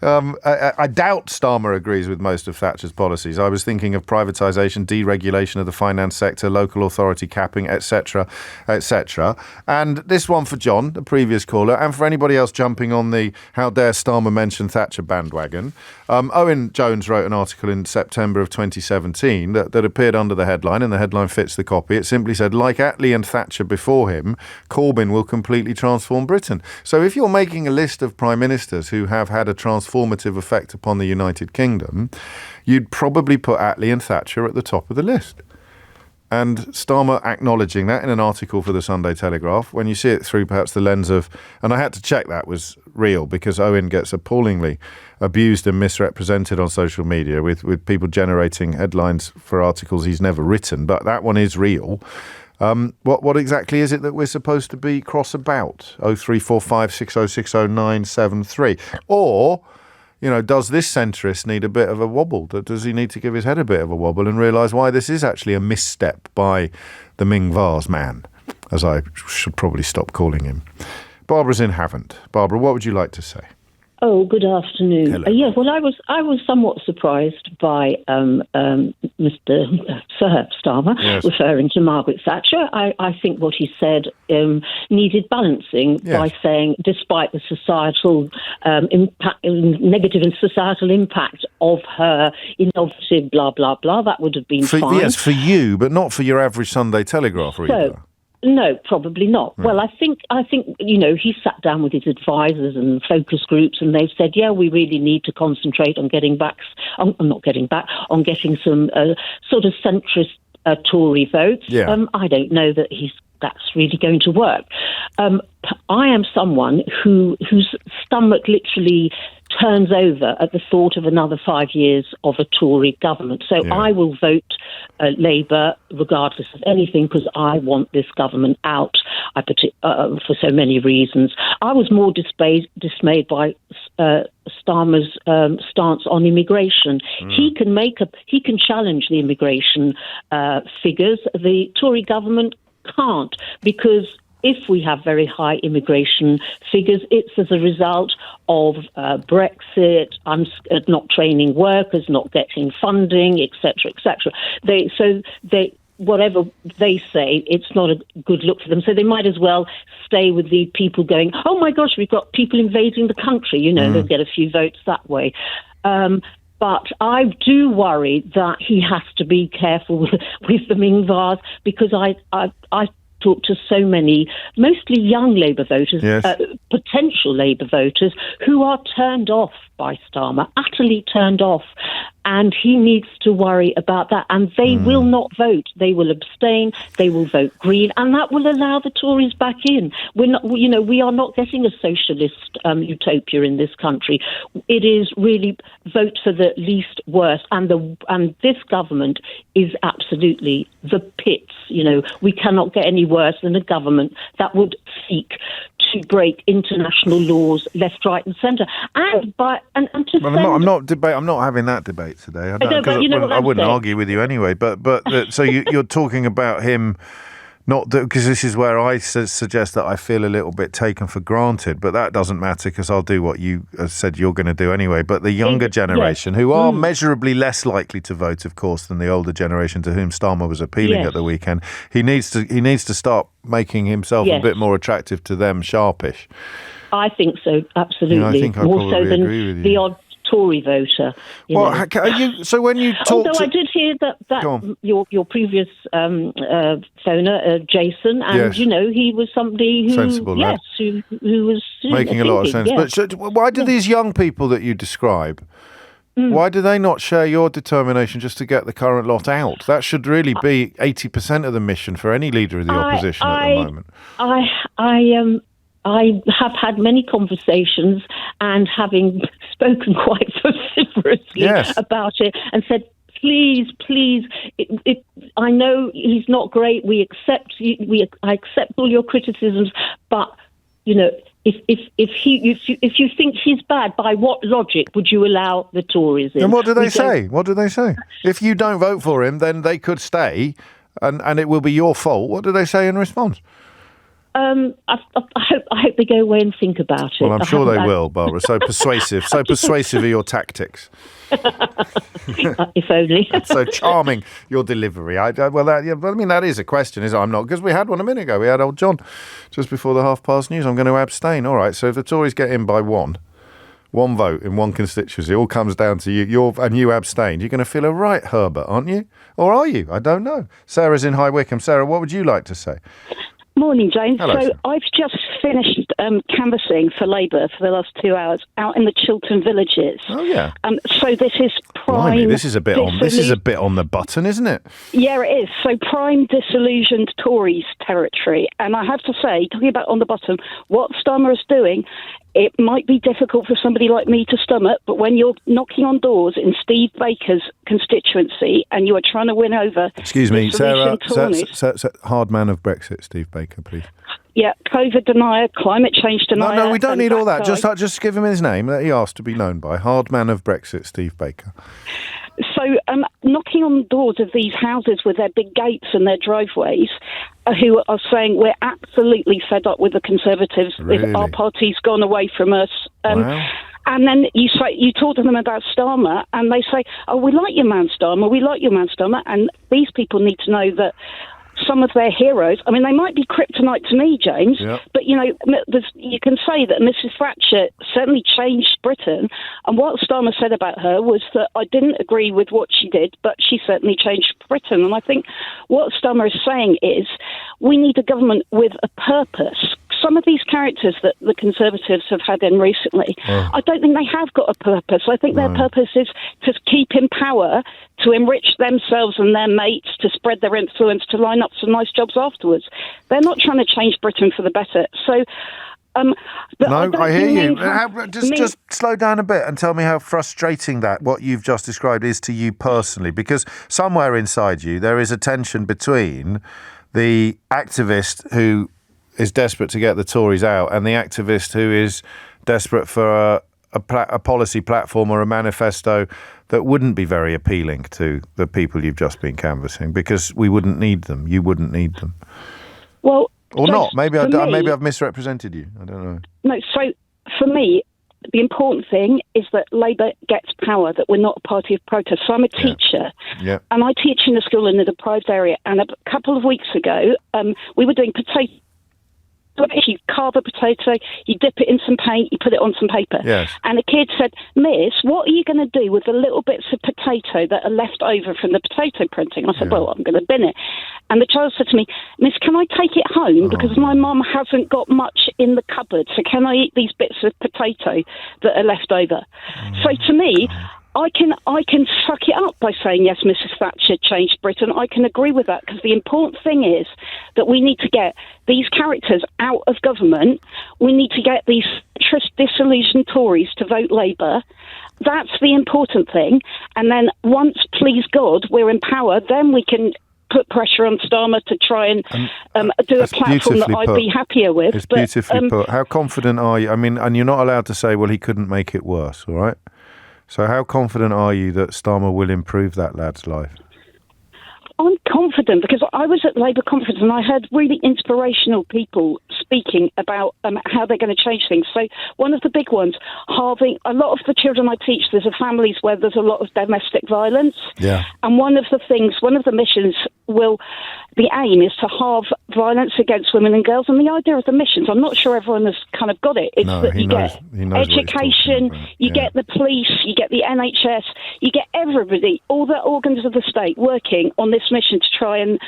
[SPEAKER 2] I doubt Starmer agrees with most of Thatcher's policies. I was thinking of privatisation, deregulation of the finance sector, local authority capping, etc., etc. And this one for John, the previous caller, and for anybody else jumping on the how dare Starmer mention Thatcher bandwagon. Owen Jones wrote an article in September of 2017 that appeared under the headline, and the headline fits the copy. It simply said, like Attlee and Thatcher before him, Corbyn will completely transform Britain. So if you're making a list of prime ministers who have had a transformative effect upon the United Kingdom, you'd probably put Attlee and Thatcher at the top of the list. And Starmer acknowledging that in an article for the Sunday Telegraph, when you see it through perhaps the lens of, and I had to check that was real because Owen gets appallingly abused and misrepresented on social media with people generating headlines for articles he's never written, but that one is real. What exactly is it that we're supposed to be cross about? 0345 6060 973. Or, does this centrist need a bit of a wobble? Does he need to give his head a bit of a wobble and realise why this is actually a misstep by the Ming Vase man, as I should probably stop calling him? Barbara's in Havant. Barbara, what would you like to say?
[SPEAKER 15] Oh, good afternoon.
[SPEAKER 2] Hello.
[SPEAKER 15] Yes, well, I was somewhat surprised by Mr. Sir Starmer referring to Margaret Thatcher. I think what he said needed balancing by saying, despite the societal impact, negative and societal impact of her innovative blah blah blah, that would have been fine.
[SPEAKER 2] Yes, for you, but not for your average Sunday Telegraph reader.
[SPEAKER 15] No, probably not.
[SPEAKER 2] Right.
[SPEAKER 15] Well, I think he sat down with his advisors and focus groups, and they've said, we really need to concentrate on getting getting some sort of centrist Tory votes.
[SPEAKER 2] Yeah.
[SPEAKER 15] I don't know that that's really going to work. I am someone whose stomach literally turns over at the thought of another 5 years of a Tory government. So I will vote Labour regardless of anything, because I want this government out for so many reasons. I was more dismayed by Starmer's stance on immigration. He can challenge the immigration figures. The Tory government can't, because if we have very high immigration figures, it's as a result of Brexit, not training workers, not getting funding, etc., etc. Whatever they say, it's not a good look for them. So they might as well stay with the people going, oh my gosh, we've got people invading the country. They'll get a few votes that way. But I do worry that he has to be careful with the Ming Vase, because I talked to so many, mostly young Labour voters, potential Labour voters, who are turned off by Starmer, utterly turned off. And he needs to worry about that. And they will not vote. They will abstain. They will vote Green. And that will allow the Tories back in. We are not getting a socialist utopia in this country. It is really vote for the least worst. And this government is absolutely the pits. We cannot get any worse than a government that would seek to break international laws left, right, and centre. I'm not having that debate today. I wouldn't argue with you anyway. But so you're talking about him, not because this is where I suggest that I feel a little bit taken for granted. But that doesn't matter, because I'll do what you said you're going to do anyway. But the younger generation, who are measurably less likely to vote, of course, than the older generation to whom Starmer was appealing at the weekend, he needs to start making himself a bit more attractive to them, sharpish. I think so, absolutely.
[SPEAKER 2] I think I
[SPEAKER 15] more
[SPEAKER 2] probably
[SPEAKER 15] so than
[SPEAKER 2] agree with you.
[SPEAKER 15] The odd Tory voter.
[SPEAKER 2] So when you talk,
[SPEAKER 15] although I did hear that your previous phoner, Jason, and he was somebody who
[SPEAKER 2] sensible,
[SPEAKER 15] who was
[SPEAKER 2] making a lot of sense.
[SPEAKER 15] Yes.
[SPEAKER 2] But why do these young people that you describe? Why do they not share your determination just to get the current lot out? That should really be 80% of the mission for any leader of the opposition at the moment.
[SPEAKER 15] I have had many conversations, and having spoken quite vociferously about it, and said, please, I know he's not great. I accept all your criticisms, but if you think he's bad, by what logic would you allow the Tories in?
[SPEAKER 2] And what do they say? What do they say? If you don't vote for him, then they could stay, and it will be your fault. What do they say in response?
[SPEAKER 15] I hope they go away and think about it.
[SPEAKER 2] Well, I'm sure they will, Barbara. So persuasive are your tactics.
[SPEAKER 15] If only.
[SPEAKER 2] So charming, your delivery. That is a question, is it? I'm not, because we had one a minute ago. We had old John just before the 5:30 news. I'm going to abstain. All right. So if the Tories get in by one vote in one constituency, it all comes down to you. And you abstained. You're going to feel a right Herbert, aren't you? Or are you? I don't know. Sarah's in High Wycombe. Sarah, what would you like to say?
[SPEAKER 16] Morning, James.
[SPEAKER 2] Hello,
[SPEAKER 16] so
[SPEAKER 2] sir.
[SPEAKER 16] I've just finished canvassing for Labour for the last 2 hours out in the Chiltern villages.
[SPEAKER 2] Oh yeah.
[SPEAKER 16] So this is prime.
[SPEAKER 2] Blimey, this is a bit on the button, isn't it?
[SPEAKER 16] Yeah, it is. So prime disillusioned Tories territory. And I have to say, talking about on the bottom, what Starmer is doing, it might be difficult for somebody like me to stomach, but when you're knocking on doors in Steve Baker's constituency and you are trying to win over...
[SPEAKER 2] Excuse me, Sarah,
[SPEAKER 16] Tories.
[SPEAKER 2] hard man of Brexit, Steve Baker, please.
[SPEAKER 16] Yeah, COVID denier, climate change denier...
[SPEAKER 2] No, we don't need all that. Just give him his name that he asked to be known by. Hard man of Brexit, Steve Baker.
[SPEAKER 16] So knocking on the doors of these houses with their big gates and their driveways, who are saying we're absolutely fed up with the Conservatives.
[SPEAKER 2] Really?
[SPEAKER 16] Our party's gone away from us.
[SPEAKER 2] Wow.
[SPEAKER 16] And then you talk to them about Starmer, and they say, "Oh, we like your man Starmer. We like your man Starmer." And these people need to know that some of their heroes, I mean, they might be kryptonite to me, James, but, you can say that Mrs. Thatcher certainly changed Britain, and what Starmer said about her was that I didn't agree with what she did, but she certainly changed Britain. And I think what Starmer is saying is we need a government with a purpose. Some of these characters that the Conservatives have had in recently, I don't think they have got a purpose. I think their purpose is to keep in power, to enrich themselves and their mates, to spread their influence, to line up some nice jobs afterwards. They're not trying to change Britain for the better. So,
[SPEAKER 2] I hear you. Just slow down a bit and tell me how frustrating what you've just described is to you personally, because somewhere inside you there is a tension between the activist who is desperate to get the Tories out and the activist who is desperate for a policy platform or a manifesto that wouldn't be very appealing to the people you've just been canvassing, because we wouldn't need them. You wouldn't need them.
[SPEAKER 16] Well,
[SPEAKER 2] or not. Maybe I've misrepresented you. I don't know.
[SPEAKER 16] No, so for me, the important thing is that Labour gets power, that we're not a party of protest. So I'm a teacher, and I teach in a school in a deprived area. And a couple of weeks ago, we were doing potato. You carve a potato, you dip it in some paint, you put it on some paper.
[SPEAKER 2] Yes.
[SPEAKER 16] And a kid said, "Miss, what are you going to do with the little bits of potato that are left over from the potato printing?" I said, "Well, I'm going to bin it." And the child said to me, "Miss, can I take it home? Because my mum hasn't got much in the cupboard, so can I eat these bits of potato that are left over?" So to me, I can suck it up by saying, yes, Mrs. Thatcher changed Britain. I can agree with that, because the important thing is that we need to get these characters out of government. We need to get these disillusioned Tories to vote Labour. That's the important thing. And then once, please God, we're in power, then we can put pressure on Starmer to try and do a platform that I'd be happier with.
[SPEAKER 2] It's beautifully put. How confident are you? I mean, and you're not allowed to say, well, he couldn't make it worse, all right? So how confident are you that Starmer will improve that lad's life?
[SPEAKER 16] I'm confident, because I was at Labour conference and I heard really inspirational people speaking about how they're going to change things. So one of the big ones, halving. A lot of the children I teach, there's families where there's a lot of domestic violence.
[SPEAKER 2] Yeah.
[SPEAKER 16] And one of the missions the aim is to halve violence against women and girls. And the idea of the missions, I'm not sure everyone has kind of got it. It's that you get education, you get the police, you get the NHS, you get everybody, all the organs of the state working on this mission to try and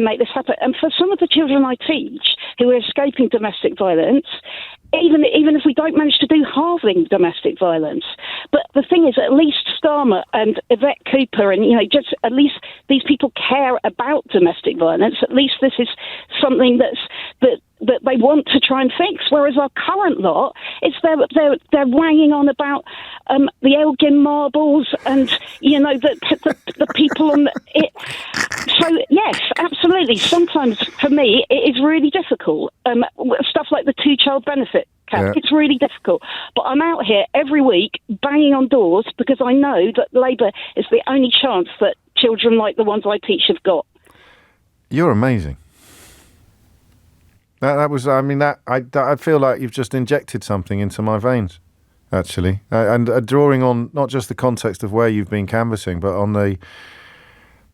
[SPEAKER 16] make this happen. And for some of the children I teach who are escaping domestic violence, even if we don't manage to do halving domestic violence. But the thing is, at least Starmer and Yvette Cooper and, just at least these people care about domestic violence. At least this is something that they want to try and fix. Whereas our current lot, they're wanging on about the Elgin marbles and, the people on it. So, yes, absolutely. Sometimes, for me, it is really difficult. Stuff like the two-child benefit cap, it's really difficult. But I'm out here every week banging on doors because I know that Labour is the only chance that children like the ones I teach have got.
[SPEAKER 2] You're amazing. I feel like you've just injected something into my veins, actually. And drawing on not just the context of where you've been canvassing, but on the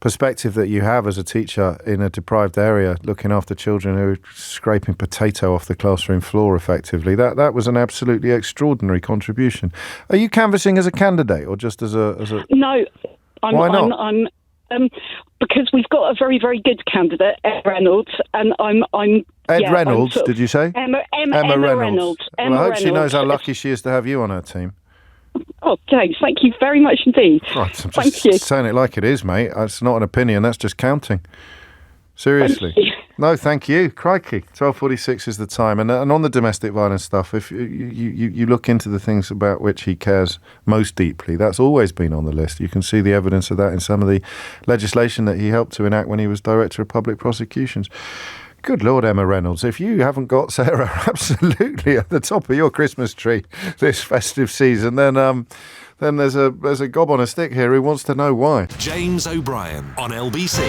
[SPEAKER 2] perspective that you have as a teacher in a deprived area, looking after children who are scraping potato off the classroom floor effectively. That was an absolutely extraordinary contribution. Are you canvassing as a candidate or just as a...
[SPEAKER 16] No.
[SPEAKER 2] Why not?
[SPEAKER 16] Because we've got a very, very good candidate, Ed Reynolds, and I'm
[SPEAKER 2] Ed Reynolds, did you say?
[SPEAKER 16] Emma Reynolds.
[SPEAKER 2] Well, I hope she knows how lucky she is to have you on her team.
[SPEAKER 16] Oh, James, thank you very much indeed.
[SPEAKER 2] Right, I'm just saying it like it is, mate. That's not an opinion, that's just counting. Seriously. No, thank you. Crikey. 12:46 is the time. And on the domestic violence stuff, if you look into the things about which he cares most deeply, that's always been on the list. You can see the evidence of that in some of the legislation that he helped to enact when he was Director of Public Prosecutions. Good Lord, Emma Reynolds, if you haven't got Sarah absolutely at the top of your Christmas tree this festive season, then there's a gob on a stick here who wants to know why.
[SPEAKER 1] James O'Brien on LBC.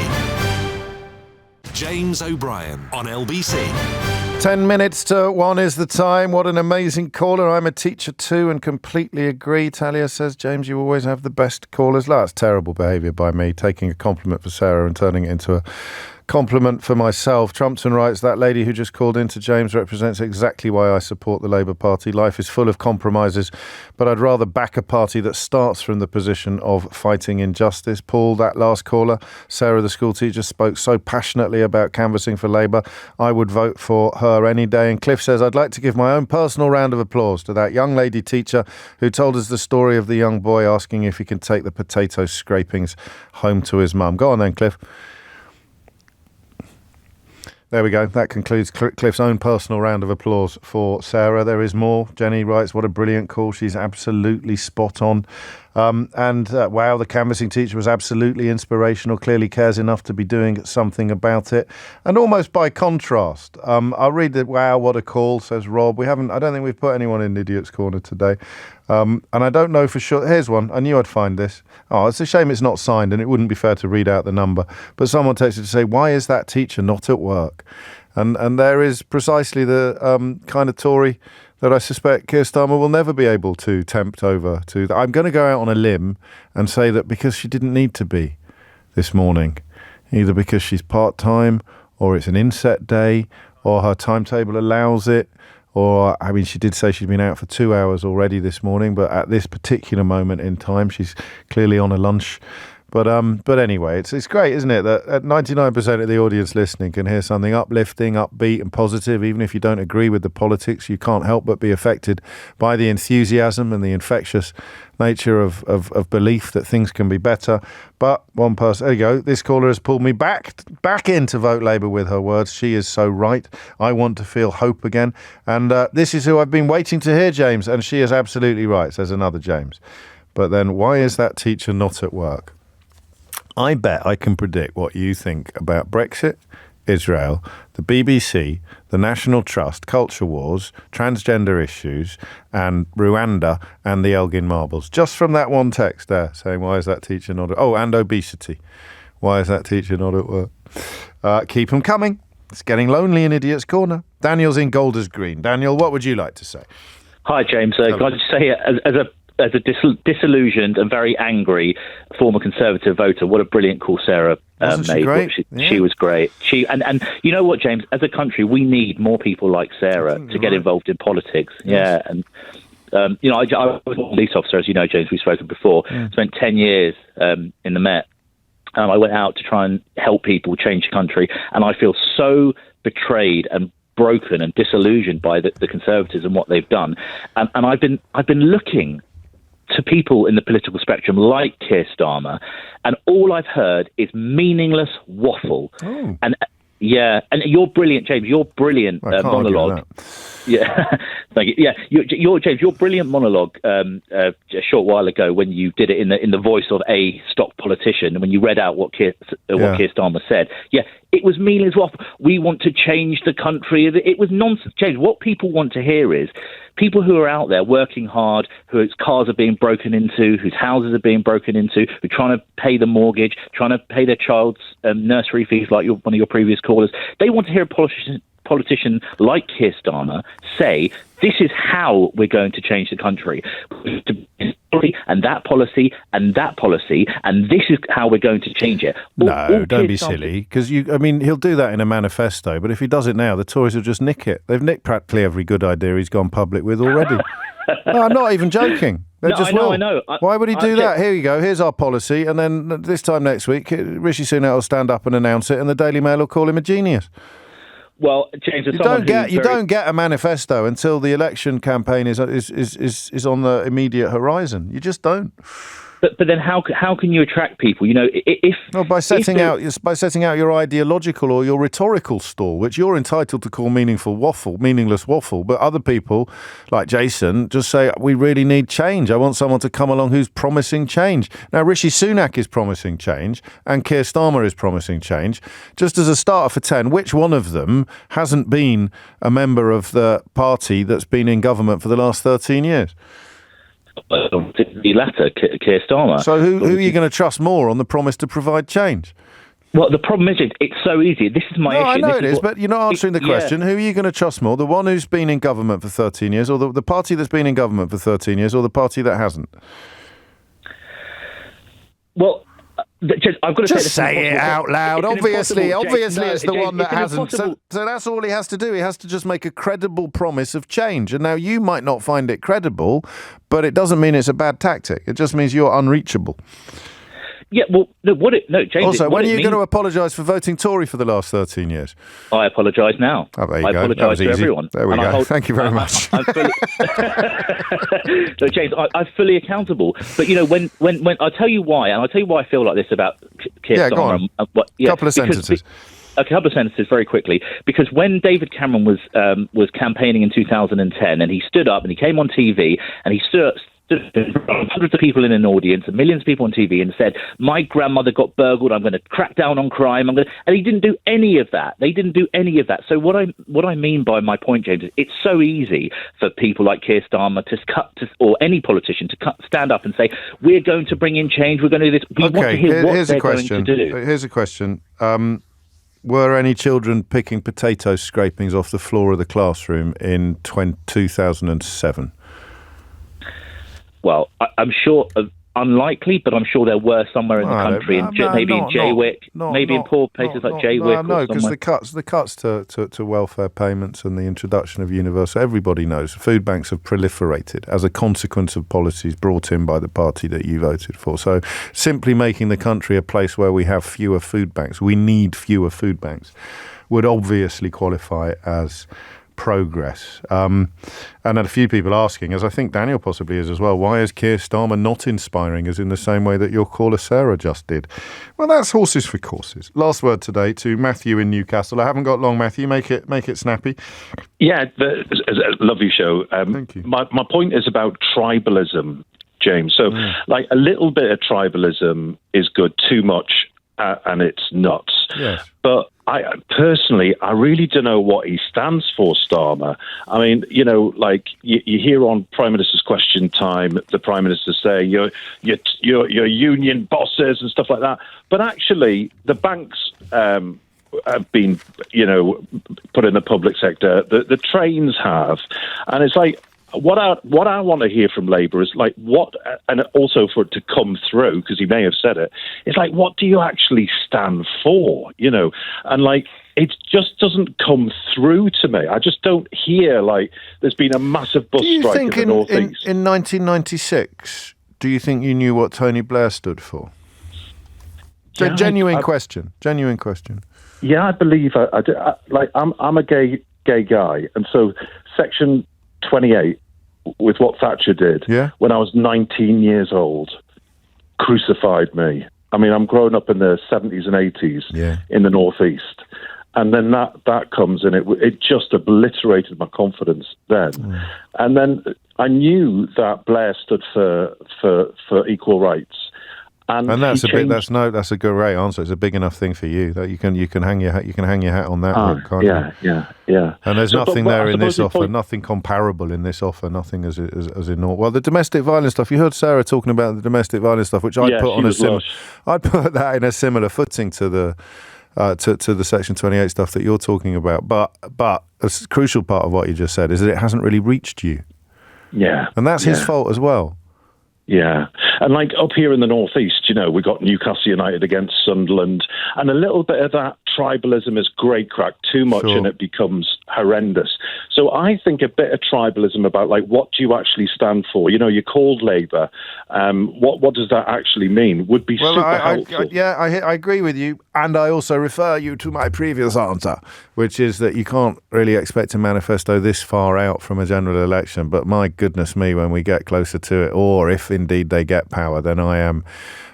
[SPEAKER 1] James O'Brien on LBC.
[SPEAKER 2] 10 minutes to 1 is the time. What an amazing caller. I'm a teacher too and completely agree. Talia says, James, you always have the best callers. That's terrible behaviour by me, taking a compliment for Sarah and turning it into a compliment for myself. Trumpton writes, that lady who just called into James represents exactly why I support the Labour Party. Life is full of compromises, but I'd rather back a party that starts from the position of fighting injustice. Paul, that last caller, Sarah the school teacher, spoke so passionately about canvassing for Labour. I would vote for her any day. And Cliff says, I'd like to give my own personal round of applause to that young lady teacher who told us the story of the young boy asking if he can take the potato scrapings home to his mum. Go on then, Cliff. There we go. That concludes Cliff's own personal round of applause for Sarah. There is more. Jenny writes, what a brilliant call. She's absolutely spot on. Wow, the canvassing teacher was absolutely inspirational, clearly cares enough to be doing something about it. And almost by contrast, I'll read the wow, what a call, says Rob. I don't think we've put anyone in Idiot's Corner today. And I don't know for sure. Here's one. I knew I'd find this. Oh, it's a shame it's not signed and it wouldn't be fair to read out the number. But someone texted to say, why is that teacher not at work? And there is precisely the kind of Tory that I suspect Keir Starmer will never be able to tempt over to. I'm going to go out on a limb and say that because she didn't need to be this morning, either because she's part-time or it's an inset day or her timetable allows it, or, I mean, she did say she'd been out for 2 hours already this morning, but at this particular moment in time, she's clearly on a lunch. But anyway, it's great, isn't it, that 99% of the audience listening can hear something uplifting, upbeat and positive. Even if you don't agree with the politics, you can't help but be affected by the enthusiasm and the infectious nature of belief that things can be better. But one person, there you go, this caller has pulled me back in to vote Labour with her words. She is so right. I want to feel hope again. And this is who I've been waiting to hear, James, and she is absolutely right, says another James. But then why is that teacher not at work? I bet I can predict what you think about Brexit, Israel, the BBC, the National Trust, culture wars, transgender issues, and Rwanda and the Elgin Marbles. Just from that one text there saying, why is that teacher not at work? Oh, and obesity. Why is that teacher not at work? Keep them coming. It's getting lonely in Idiot's Corner. Daniel's in Golders Green. Daniel, what would you like to say?
[SPEAKER 17] Hi, James. Can I just say, as a disillusioned and very angry former Conservative voter, what a brilliant call Sarah made.
[SPEAKER 2] Great?
[SPEAKER 17] She was great. And you know what, James? As a country, we need more people like Sarah to get involved in politics. Yes. Yeah, and I was a police officer, as you know, James. We've spoken before. Spent 10 years in the Met. I went out to try and help people change the country, and I feel so betrayed and broken and disillusioned by the Conservatives and what they've done. And I've been looking to people in the political spectrum like Keir Starmer, and all I've heard is meaningless waffle. Oh. And you're brilliant, James. Your brilliant monologue. Yeah, thank you. Yeah, James. Your brilliant monologue a short while ago when you did it in the voice of a stock politician, when you read out what Keir Starmer said. Yeah, it was meaningless waffle. We want to change the country. It was nonsense, James. What people want to hear is people who are out there working hard, whose cars are being broken into, whose houses are being broken into, who are trying to pay the mortgage, trying to pay their child's nursery fees, like one of your previous callers. They want to hear a politician like Keir Starmer say, this is how we're going to change the country. And that policy, and that policy, and this is how we're going to change it.
[SPEAKER 2] No, don't be silly, because he'll do that in a manifesto, but if he does it now, the Tories will just nick it. They've nicked practically every good idea he's gone public with already. No, I'm not even joking. I know. Why would he do that? Here you go. Here's our policy, and then this time next week, Rishi Sunak will stand up and announce it, and the Daily Mail will call him a genius.
[SPEAKER 17] Well, James,
[SPEAKER 2] you don't get a manifesto until the election campaign is on the immediate horizon. You just don't.
[SPEAKER 17] But then how can you attract people?
[SPEAKER 2] By setting out your ideological or your rhetorical stall, which you're entitled to call meaningless waffle. But other people, like Jason, just say we really need change. I want someone to come along who's promising change. Now, Rishi Sunak is promising change, and Keir Starmer is promising change. Just as a starter for 10, which one of them hasn't been a member of the party that's been in government for the last 13 years?
[SPEAKER 17] The latter, Keir Starmer.
[SPEAKER 2] So who are you going to trust more on the promise to provide change?
[SPEAKER 17] Well, the problem is it's so easy. This is my issue.
[SPEAKER 2] I know it is, but you're not answering the question. Who are you going to trust more? The one who's been in government for 13 years, or the party that's been in government for 13 years, or the party that hasn't?
[SPEAKER 17] Well, I've got to
[SPEAKER 2] say it out loud. Obviously, it's the one that hasn't. So that's all he has to do. He has to just make a credible promise of change. And now you might not find it credible, but it doesn't mean it's a bad tactic. It just means you're unreachable.
[SPEAKER 17] Yeah, well, James.
[SPEAKER 2] Also, when are you going to apologise for voting Tory for the last 13 years?
[SPEAKER 17] I apologise now.
[SPEAKER 2] Oh, there you go.
[SPEAKER 17] I apologise to everyone.
[SPEAKER 2] There we go. Thank you very much.
[SPEAKER 17] I'm fully... So, James, I'm fully accountable. But, when I'll tell you why, and I'll tell you why I feel like this about Keir Starmer.
[SPEAKER 2] Go on. Couple of sentences.
[SPEAKER 17] A couple of sentences very quickly, because when David Cameron was campaigning in 2010, and he stood up and he came on TV and he stood hundreds of people in an audience and millions of people on TV and said, my grandmother got burgled, I'm going to crack down on crime, and he didn't do any of that. They didn't do any of that. So what I mean by my point, James, is it's so easy for people like Keir Starmer or any politician to stand up and say, we're going to bring in change, we're going to do this. We want to hear what they're going to do.
[SPEAKER 2] Here's a question. Were any children picking potato scrapings off the floor of the classroom in 2007?
[SPEAKER 17] Well, I'm sure, unlikely, but I'm sure there were somewhere in the country, maybe in Jaywick, maybe in poor places like Jaywick.
[SPEAKER 2] No, because the cuts to welfare payments and the introduction of universal, everybody knows food banks have proliferated as a consequence of policies brought in by the party that you voted for. So simply making the country a place where we have fewer food banks, we need fewer food banks, would obviously qualify as progress. And a few people asking, as I think Daniel possibly is as well, why is Keir Starmer not inspiring us in the same way that your caller Sarah just did? Well, that's horses for courses. Last word today to Matthew in Newcastle. I haven't got long, Matthew. Make it snappy.
[SPEAKER 18] Yeah, it's a lovely show.
[SPEAKER 2] Thank you.
[SPEAKER 18] My point is about tribalism, James. So, like, a little bit of tribalism is good. Too much, and it's nuts.
[SPEAKER 2] Yes.
[SPEAKER 18] But I really don't know what he stands for, Starmer. I mean, like you hear on Prime Minister's Question Time, the Prime Minister say you're union bosses and stuff like that. But actually, the banks have been, put in the public sector. The trains have, and it's like. What I want to hear from Labour is like and also for it to come through, because he may have said it, it's like, what do you actually stand for, And like, it just doesn't come through to me. I just don't hear, like, there's been a massive bus strike in the North East.
[SPEAKER 2] In 1996, do you think you knew what Tony Blair stood for?
[SPEAKER 18] Yeah,
[SPEAKER 2] genuine question.
[SPEAKER 18] Yeah, I believe I do. I'm a gay guy, and so Section 28, with what Thatcher did when I was 19 years old, crucified me. I mean, I'm growing up in the 70s and 80s in the North East. And then that comes in, it just obliterated my confidence then. And then I knew that Blair stood for equal rights. And
[SPEAKER 2] that's a great answer. It's a big enough thing for you that you can hang your hat on that one, can't you?
[SPEAKER 18] Yeah.
[SPEAKER 2] And there's nothing there in this offer, nothing comparable in this offer, nothing as in all. Well, the domestic violence stuff. You heard Sarah talking about the domestic violence stuff, which I'd put that in a similar footing to the to the Section 28 stuff that you're talking about. But a crucial part of what you just said is that it hasn't really reached you.
[SPEAKER 18] Yeah,
[SPEAKER 2] and that's his fault as well.
[SPEAKER 18] Yeah. And like up here in the Northeast, we got Newcastle United against Sunderland, and a little bit of that tribalism is great crack. Too much and it becomes horrendous. So I think a bit of tribalism about like, what do you actually stand for? You're called Labour. What does that actually mean? Would be super helpful.
[SPEAKER 2] I agree with you. And I also refer you to my previous answer, which is that you can't really expect a manifesto this far out from a general election. But my goodness me, when we get closer to it, or if indeed they get get power, then I am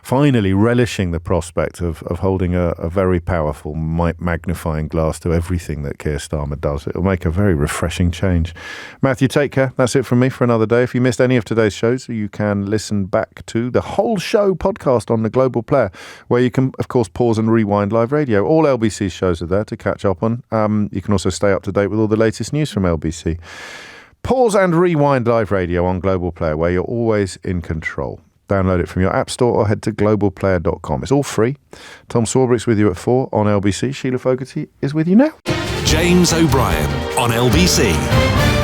[SPEAKER 2] finally relishing the prospect of holding a very powerful magnifying glass to everything that Keir Starmer does. It'll make a very refreshing change. Matthew, take care. That's it from me for another day. If you missed any of today's shows, you can listen back to the whole show podcast on the Global Player, where you can, of course, pause and rewind live radio. All LBC shows are there to catch up on. You can also stay up to date with all the latest news from LBC. Pause and rewind live radio on Global Player, where you're always in control. Download it from your app store or head to globalplayer.com. It's all free. Tom Swarbrick's with you at 4 on LBC. Sheila Fogarty is with you now.
[SPEAKER 1] James O'Brien on LBC.